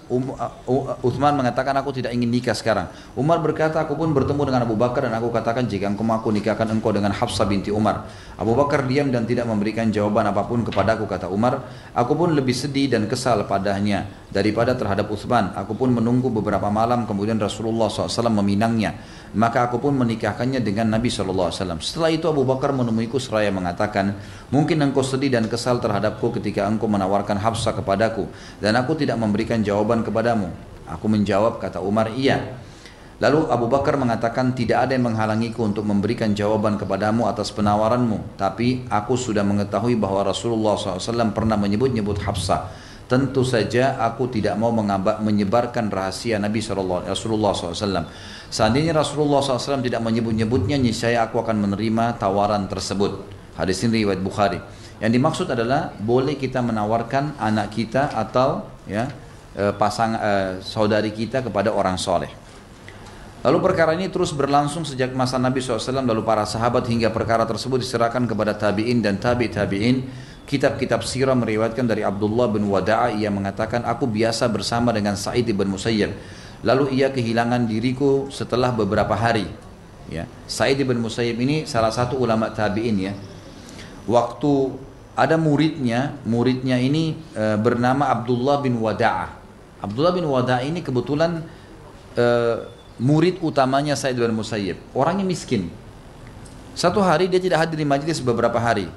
Utsman mengatakan, aku tidak ingin nikah sekarang. Umar berkata, aku pun bertemu dengan Abu Bakar dan aku katakan, jika engkau mau, aku nikahkan engkau dengan Hafsah binti Umar. Abu Bakar diam dan tidak memberikan jawaban apapun kepadaku, kata Umar. Aku pun lebih sedih dan kesal padanya daripada terhadap Utsman. Aku pun menunggu beberapa malam, kemudian Rasulullah SAW meminangnya. Maka aku pun menikahkannya dengan Nabi SAW. Setelah itu Abu Bakar menemuiku seraya mengatakan, mungkin engkau sedih dan kesal terhadapku ketika engkau menawarkan Hafsah kepadaku, dan aku tidak memberikan jawaban kepadamu. Aku menjawab, kata Umar, iya. Lalu Abu Bakar mengatakan, tidak ada yang menghalangiku untuk memberikan jawaban kepadamu atas penawaranmu, tapi aku sudah mengetahui bahwa Rasulullah SAW pernah menyebut-nyebut Hafsah. Tentu saja aku tidak mau menyebarkan rahasia Nabi Rasulullah SAW. Seandainya Rasulullah SAW tidak menyebut-nyebutnya, niscaya aku akan menerima tawaran tersebut. Hadis ini riwayat Bukhari. Yang dimaksud adalah boleh kita menawarkan anak kita atau ya saudari kita kepada orang soleh. Lalu perkara ini terus berlangsung sejak masa Nabi SAW, lalu para sahabat, hingga perkara tersebut diserahkan kepada tabi'in dan tabi'in. Kitab-kitab sirah meriwayatkan dari Abdullah bin Wada'ah, ia mengatakan, aku biasa bersama dengan Sa'id bin Musayyib, lalu ia kehilangan diriku setelah beberapa hari. Ya. Sa'id bin Musayyib ini salah satu ulama tabi'in, ya. Waktu ada muridnya ini bernama Abdullah bin Wada'ah. Abdullah bin Wada'ah ini kebetulan murid utamanya Sa'id bin Musayyib, orangnya miskin. Satu hari dia tidak hadir di majlis beberapa hari.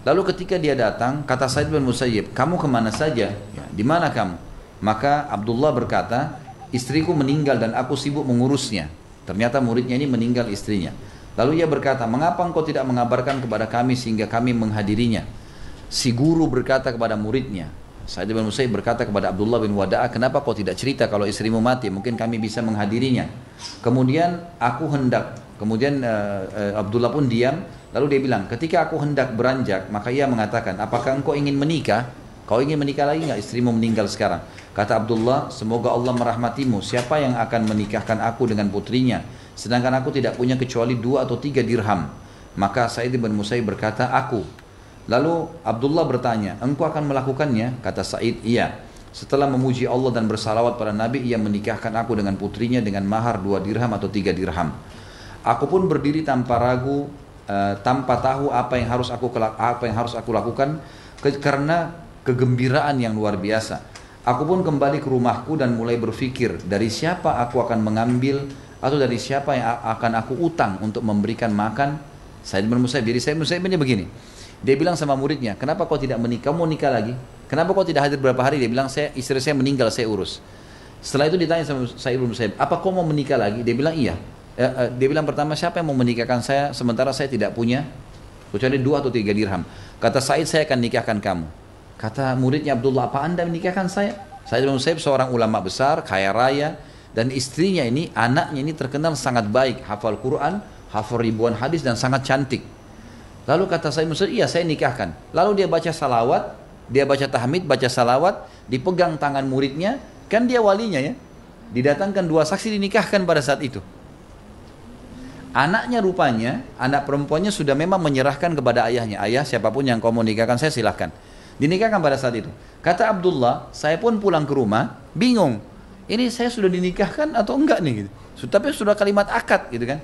Lalu ketika dia datang, kata Sa'id bin Musayyib, kamu kemana saja? Ya, di mana kamu? Maka Abdullah berkata, istriku meninggal dan aku sibuk mengurusnya. Ternyata muridnya ini meninggal istrinya. Lalu ia berkata, mengapa engkau tidak mengabarkan kepada kami sehingga kami menghadirinya? Si guru berkata kepada muridnya, Sa'id bin Musayyib berkata kepada Abdullah bin Wada'ah, kenapa kau tidak cerita kalau istrimu mati? Mungkin kami bisa menghadirinya. Kemudian Abdullah pun diam. Lalu dia bilang, ketika aku hendak beranjak, maka ia mengatakan, apakah engkau ingin menikah? Kau ingin menikah lagi nggak? Istrimu meninggal sekarang. Kata Abdullah, semoga Allah merahmatimu. Siapa yang akan menikahkan aku dengan putrinya? Sedangkan aku tidak punya kecuali 2 atau 3 dirham. Maka Sa'id bin Musayyib berkata, aku. Lalu Abdullah bertanya, engkau akan melakukannya? Kata Sa'id, iya. Setelah memuji Allah dan bersalawat pada Nabi, ia menikahkan aku dengan putrinya dengan mahar 2 dirham atau 3 dirham. Aku pun berdiri tanpa ragu, tanpa tahu apa yang harus aku lakukan karena kegembiraan yang luar biasa. Aku pun kembali ke rumahku dan mulai berpikir, dari siapa aku akan mengambil atau dari siapa yang akan aku utang untuk memberikan makan Sa'id bin Musayyib. Jadi Sa'id bin Musayyib ini begini, dia bilang sama muridnya, kenapa kau tidak menikah? Kamu mau nikah lagi? Kenapa kau tidak hadir berapa hari? Dia bilang, istri saya meninggal, saya urus. Setelah itu ditanya sama Sa'id bin Musayyib, apa kau mau menikah lagi? Dia bilang iya. Dia bilang pertama, siapa yang mau menikahkan saya sementara saya tidak punya kecuali 2 atau 3 dirham. Kata Sa'id, saya akan nikahkan kamu. Kata muridnya Abdullah, apa anda menikahkan saya? Sa'id bin Musayyib seorang ulama besar, kaya raya, dan istrinya ini, anaknya ini terkenal sangat baik, hafal Quran, hafal ribuan hadis dan sangat cantik. Lalu kata Sa'id bin Musayyib, iya saya nikahkan. Lalu dia baca salawat, dia baca tahmid, baca salawat, dipegang tangan muridnya, kan dia walinya ya. Didatangkan 2 saksi, dinikahkan pada saat itu. Anaknya rupanya, anak perempuannya sudah memang menyerahkan kepada ayahnya. Ayah, siapapun yang kau mau nikahkan saya silahkan. Dinikahkan pada saat itu. Kata Abdullah, saya pun pulang ke rumah, bingung. Ini saya sudah dinikahkan atau enggak nih? Gitu. Tapi sudah kalimat akad gitu kan.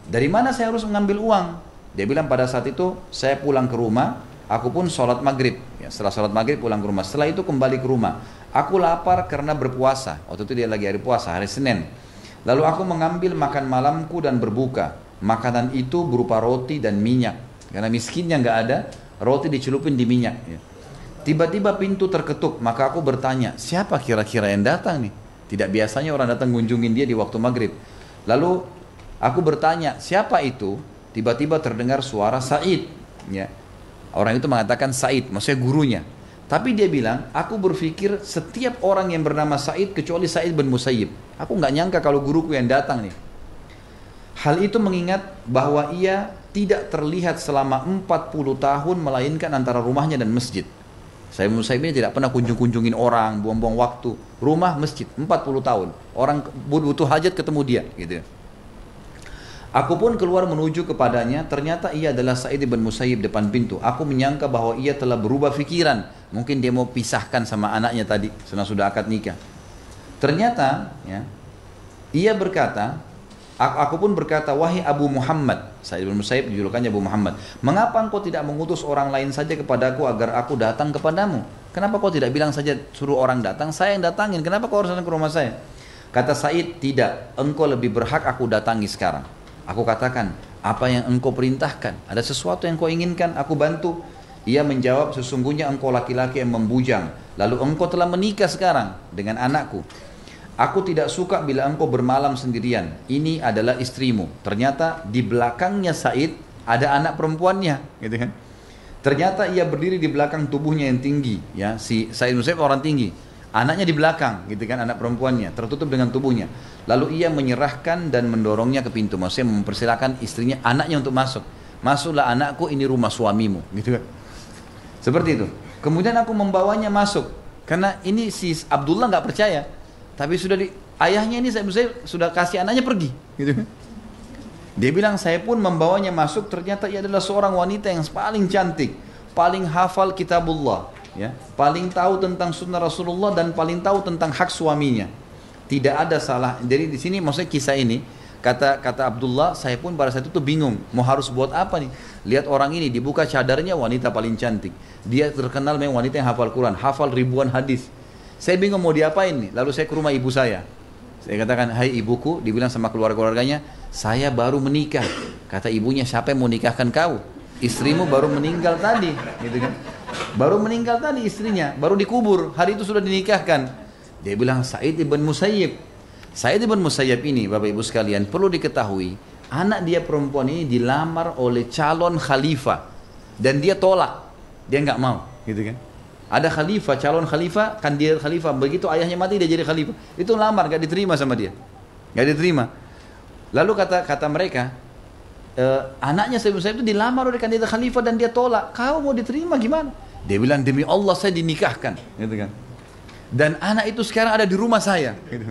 Dari mana saya harus mengambil uang? Dia bilang pada saat itu, saya pulang ke rumah, aku pun sholat maghrib. Ya, setelah sholat maghrib pulang ke rumah. Setelah itu kembali ke rumah. Aku lapar karena berpuasa. Waktu itu dia lagi hari puasa, hari Senin. Lalu aku mengambil makan malamku dan berbuka. Makanan itu berupa roti dan minyak. Karena miskinnya nggak ada, roti dicelupin di minyak. Ya. Tiba-tiba pintu terketuk, maka aku bertanya, siapa kira-kira yang datang nih? Tidak biasanya orang datang kunjungin dia di waktu maghrib. Lalu aku bertanya, siapa itu? Tiba-tiba terdengar suara Sa'id. Ya. Orang itu mengatakan Sa'id, maksudnya gurunya. Tapi dia bilang, aku berpikir setiap orang yang bernama Sa'id kecuali Sa'id bin Musayyib. Aku nggak nyangka kalau guruku yang datang nih. Hal itu mengingat bahwa ia tidak terlihat selama 40 tahun melainkan antara rumahnya dan masjid. Sa'id bin Musayyib ini tidak pernah kunjung-kunjungin orang, buang-buang waktu. Rumah, masjid, 40 tahun. Orang butuh hajat ketemu dia. Gitu. Aku pun keluar menuju kepadanya, ternyata ia adalah Sa'id bin Musayyib depan pintu. Aku menyangka bahwa ia telah berubah pikiran. Mungkin dia mau pisahkan sama anaknya tadi, sudah akad nikah. Ternyata, ya, ia berkata, aku pun berkata, wahai Abu Muhammad, Sa'id bin Musayyib dijulukannya Abu Muhammad, mengapa engkau tidak mengutus orang lain saja kepadaku agar aku datang kepadamu? Kenapa kau tidak bilang saja suruh orang datang, saya yang datangin, kenapa kau harus datang ke rumah saya? Kata Sa'id, tidak, engkau lebih berhak aku datangi sekarang. Aku katakan, apa yang engkau perintahkan? Ada sesuatu yang kau inginkan, aku bantu. Ia menjawab, sesungguhnya engkau laki-laki yang membujang. Lalu engkau telah menikah sekarang dengan anakku. Aku tidak suka bila engkau bermalam sendirian. Ini adalah istrimu. Ternyata di belakangnya Sa'id ada anak perempuannya, gitu kan? Ternyata ia berdiri di belakang tubuhnya yang tinggi. Ya, si Sa'id bin Musayyib orang tinggi. Anaknya di belakang, gitu kan, anak perempuannya tertutup dengan tubuhnya. Lalu ia menyerahkan dan mendorongnya ke pintu, maksudnya mempersilahkan istrinya, anaknya untuk masuk. Masuklah anakku, ini rumah suamimu, gitu kan. Seperti itu. Kemudian aku membawanya masuk, karena ini si Abdullah nggak percaya, tapi ayahnya ini saya sudah kasih anaknya pergi, gitu kan. Dia bilang saya pun membawanya masuk, ternyata ia adalah seorang wanita yang paling cantik, paling hafal kitabullah. Ya, paling tahu tentang sunnah Rasulullah dan paling tahu tentang hak suaminya. Tidak ada salah. Jadi di sini maksudnya kisah ini kata Abdullah, saya pun pada saat itu bingung mau harus buat apa nih. Lihat orang ini dibuka cadarnya, wanita paling cantik. Dia terkenal memang wanita yang hafal Quran, hafal ribuan hadis. Saya bingung mau diapain nih. Lalu saya ke rumah ibu saya. Saya katakan, hai ibuku, dibilang sama keluarganya, saya baru menikah. Kata ibunya, siapa yang mau nikahkan kau? Istrimu baru meninggal tadi, gitu kan? Baru meninggal tadi istrinya, baru dikubur, hari itu sudah dinikahkan. Dia bilang Sa'id bin Musayyib. Sa'id bin Musayyib ini, Bapak Ibu sekalian, perlu diketahui, anak dia perempuan ini dilamar oleh calon khalifah dan dia tolak, dia nggak mau, gitu kan? Ada khalifah, calon khalifah, kandidat khalifah, begitu ayahnya mati dia jadi khalifah. Itu lamar, nggak diterima sama dia, nggak diterima. Lalu kata mereka, anaknya Sa'id bin Musayyib itu dilamar oleh kandidat khalifah dan dia tolak. Kau mau diterima gimana? Dia bilang, demi Allah saya dinikahkan, gitu kan. Dan anak itu sekarang ada di rumah saya. Gitu.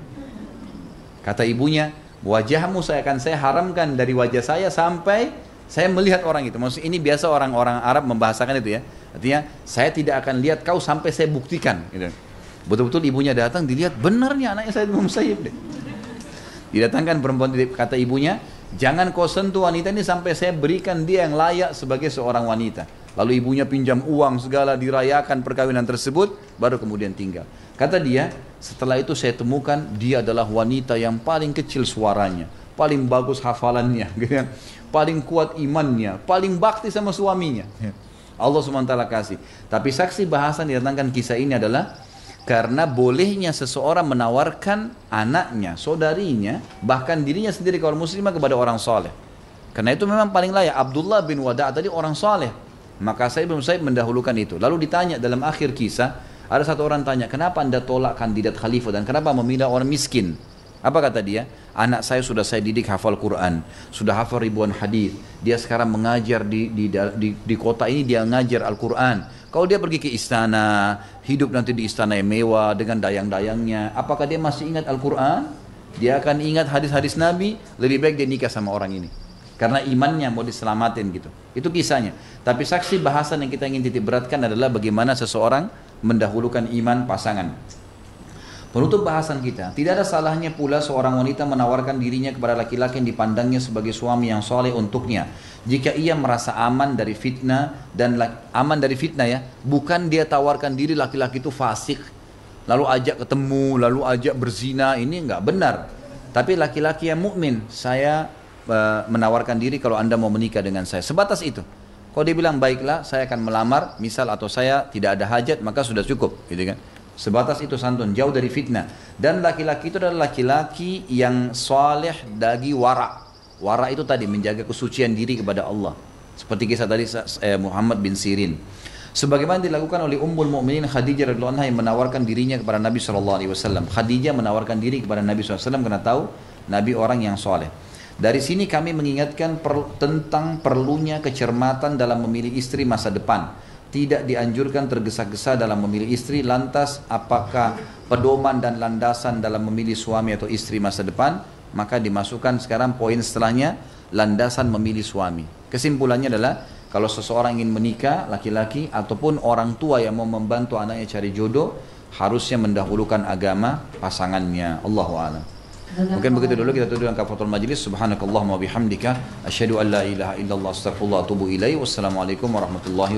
Kata ibunya, wajahmu saya haramkan dari wajah saya sampai saya melihat orang itu. Maksudnya ini biasa orang-orang Arab membahasakan itu ya. Artinya saya tidak akan lihat kau sampai saya buktikan. Gitu. Betul-betul ibunya datang, dilihat benarnya anaknya Said bin Musayyib deh. Didatangkan perempuan, kata ibunya, jangan kau sentuh wanita ini sampai saya berikan dia yang layak sebagai seorang wanita. Lalu ibunya pinjam uang segala, dirayakan perkawinan tersebut, baru kemudian tinggal. Kata dia, setelah itu saya temukan dia adalah wanita yang paling kecil suaranya, paling bagus hafalannya, paling kuat imannya, paling bakti sama suaminya. Allah SWT kasih. Tapi saksi bahasan didatangkan kisah ini adalah karena bolehnya seseorang menawarkan anaknya, saudarinya, bahkan dirinya sendiri kalau muslimah kepada orang soleh. Karena itu memang paling layak. Abdullah bin Wada' tadi orang soleh. Maka Sa'id bin Musayyib mendahulukan itu. Lalu ditanya dalam akhir kisah, ada satu orang tanya, kenapa anda tolak kandidat khalifah dan kenapa memilih orang miskin? Apa kata dia? Anak saya sudah saya didik hafal Quran, sudah hafal ribuan hadis. Dia sekarang mengajar di kota ini, dia ngajar Al-Quran. Kalau dia pergi ke istana, hidup nanti di istana yang mewah dengan dayang-dayangnya, apakah dia masih ingat Al-Quran? Dia akan ingat hadis-hadis Nabi. Lebih baik dia nikah sama orang ini karena imannya mau diselamatin gitu. Itu kisahnya. Tapi saksi bahasan yang kita ingin titik beratkan adalah bagaimana seseorang mendahulukan iman pasangan. Penutup bahasan kita, tidak ada salahnya pula seorang wanita menawarkan dirinya kepada laki-laki yang dipandangnya sebagai suami yang soleh untuknya, jika ia merasa aman dari fitnah aman dari fitnah ya, bukan dia tawarkan diri laki-laki itu fasik, lalu ajak ketemu, lalu ajak berzina, ini enggak benar. Tapi laki-laki yang mukmin, saya menawarkan diri kalau anda mau menikah dengan saya, sebatas itu. Kalau dia bilang baiklah, saya akan melamar, misal, atau saya tidak ada hajat, maka sudah cukup, gitu kan? Sebatas itu santun, jauh dari fitnah. Dan laki-laki itu adalah laki-laki yang saleh dari wara. Wara itu tadi menjaga kesucian diri kepada Allah. Seperti kisah tadi Muhammad bin Sirin. Sebagaimana dilakukan oleh Ummul Mukminin Khadijah radhiyallahu anha yang menawarkan dirinya kepada Nabi SAW. Khadijah menawarkan diri kepada Nabi SAW karena tahu Nabi orang yang saleh. Dari sini kami mengingatkan tentang perlunya kecermatan dalam memilih istri masa depan. Tidak dianjurkan tergesa-gesa dalam memilih istri. Lantas apakah pedoman dan landasan dalam memilih suami atau istri masa depan? Maka dimasukkan sekarang poin setelahnya, landasan memilih suami. Kesimpulannya adalah kalau seseorang ingin menikah, laki-laki ataupun orang tua yang mau membantu anaknya cari jodoh, harusnya mendahulukan agama pasangannya. Allahu a'lam. Mungkin begitu dulu, kita tutup dengan kafaratul majlis. Subhanakallahumma wa bihamdika asyhadu an la ilaha illallah astaghfirullah wa atubu ilaih. Wassalamualaikum warahmatullahi wabarakatuh.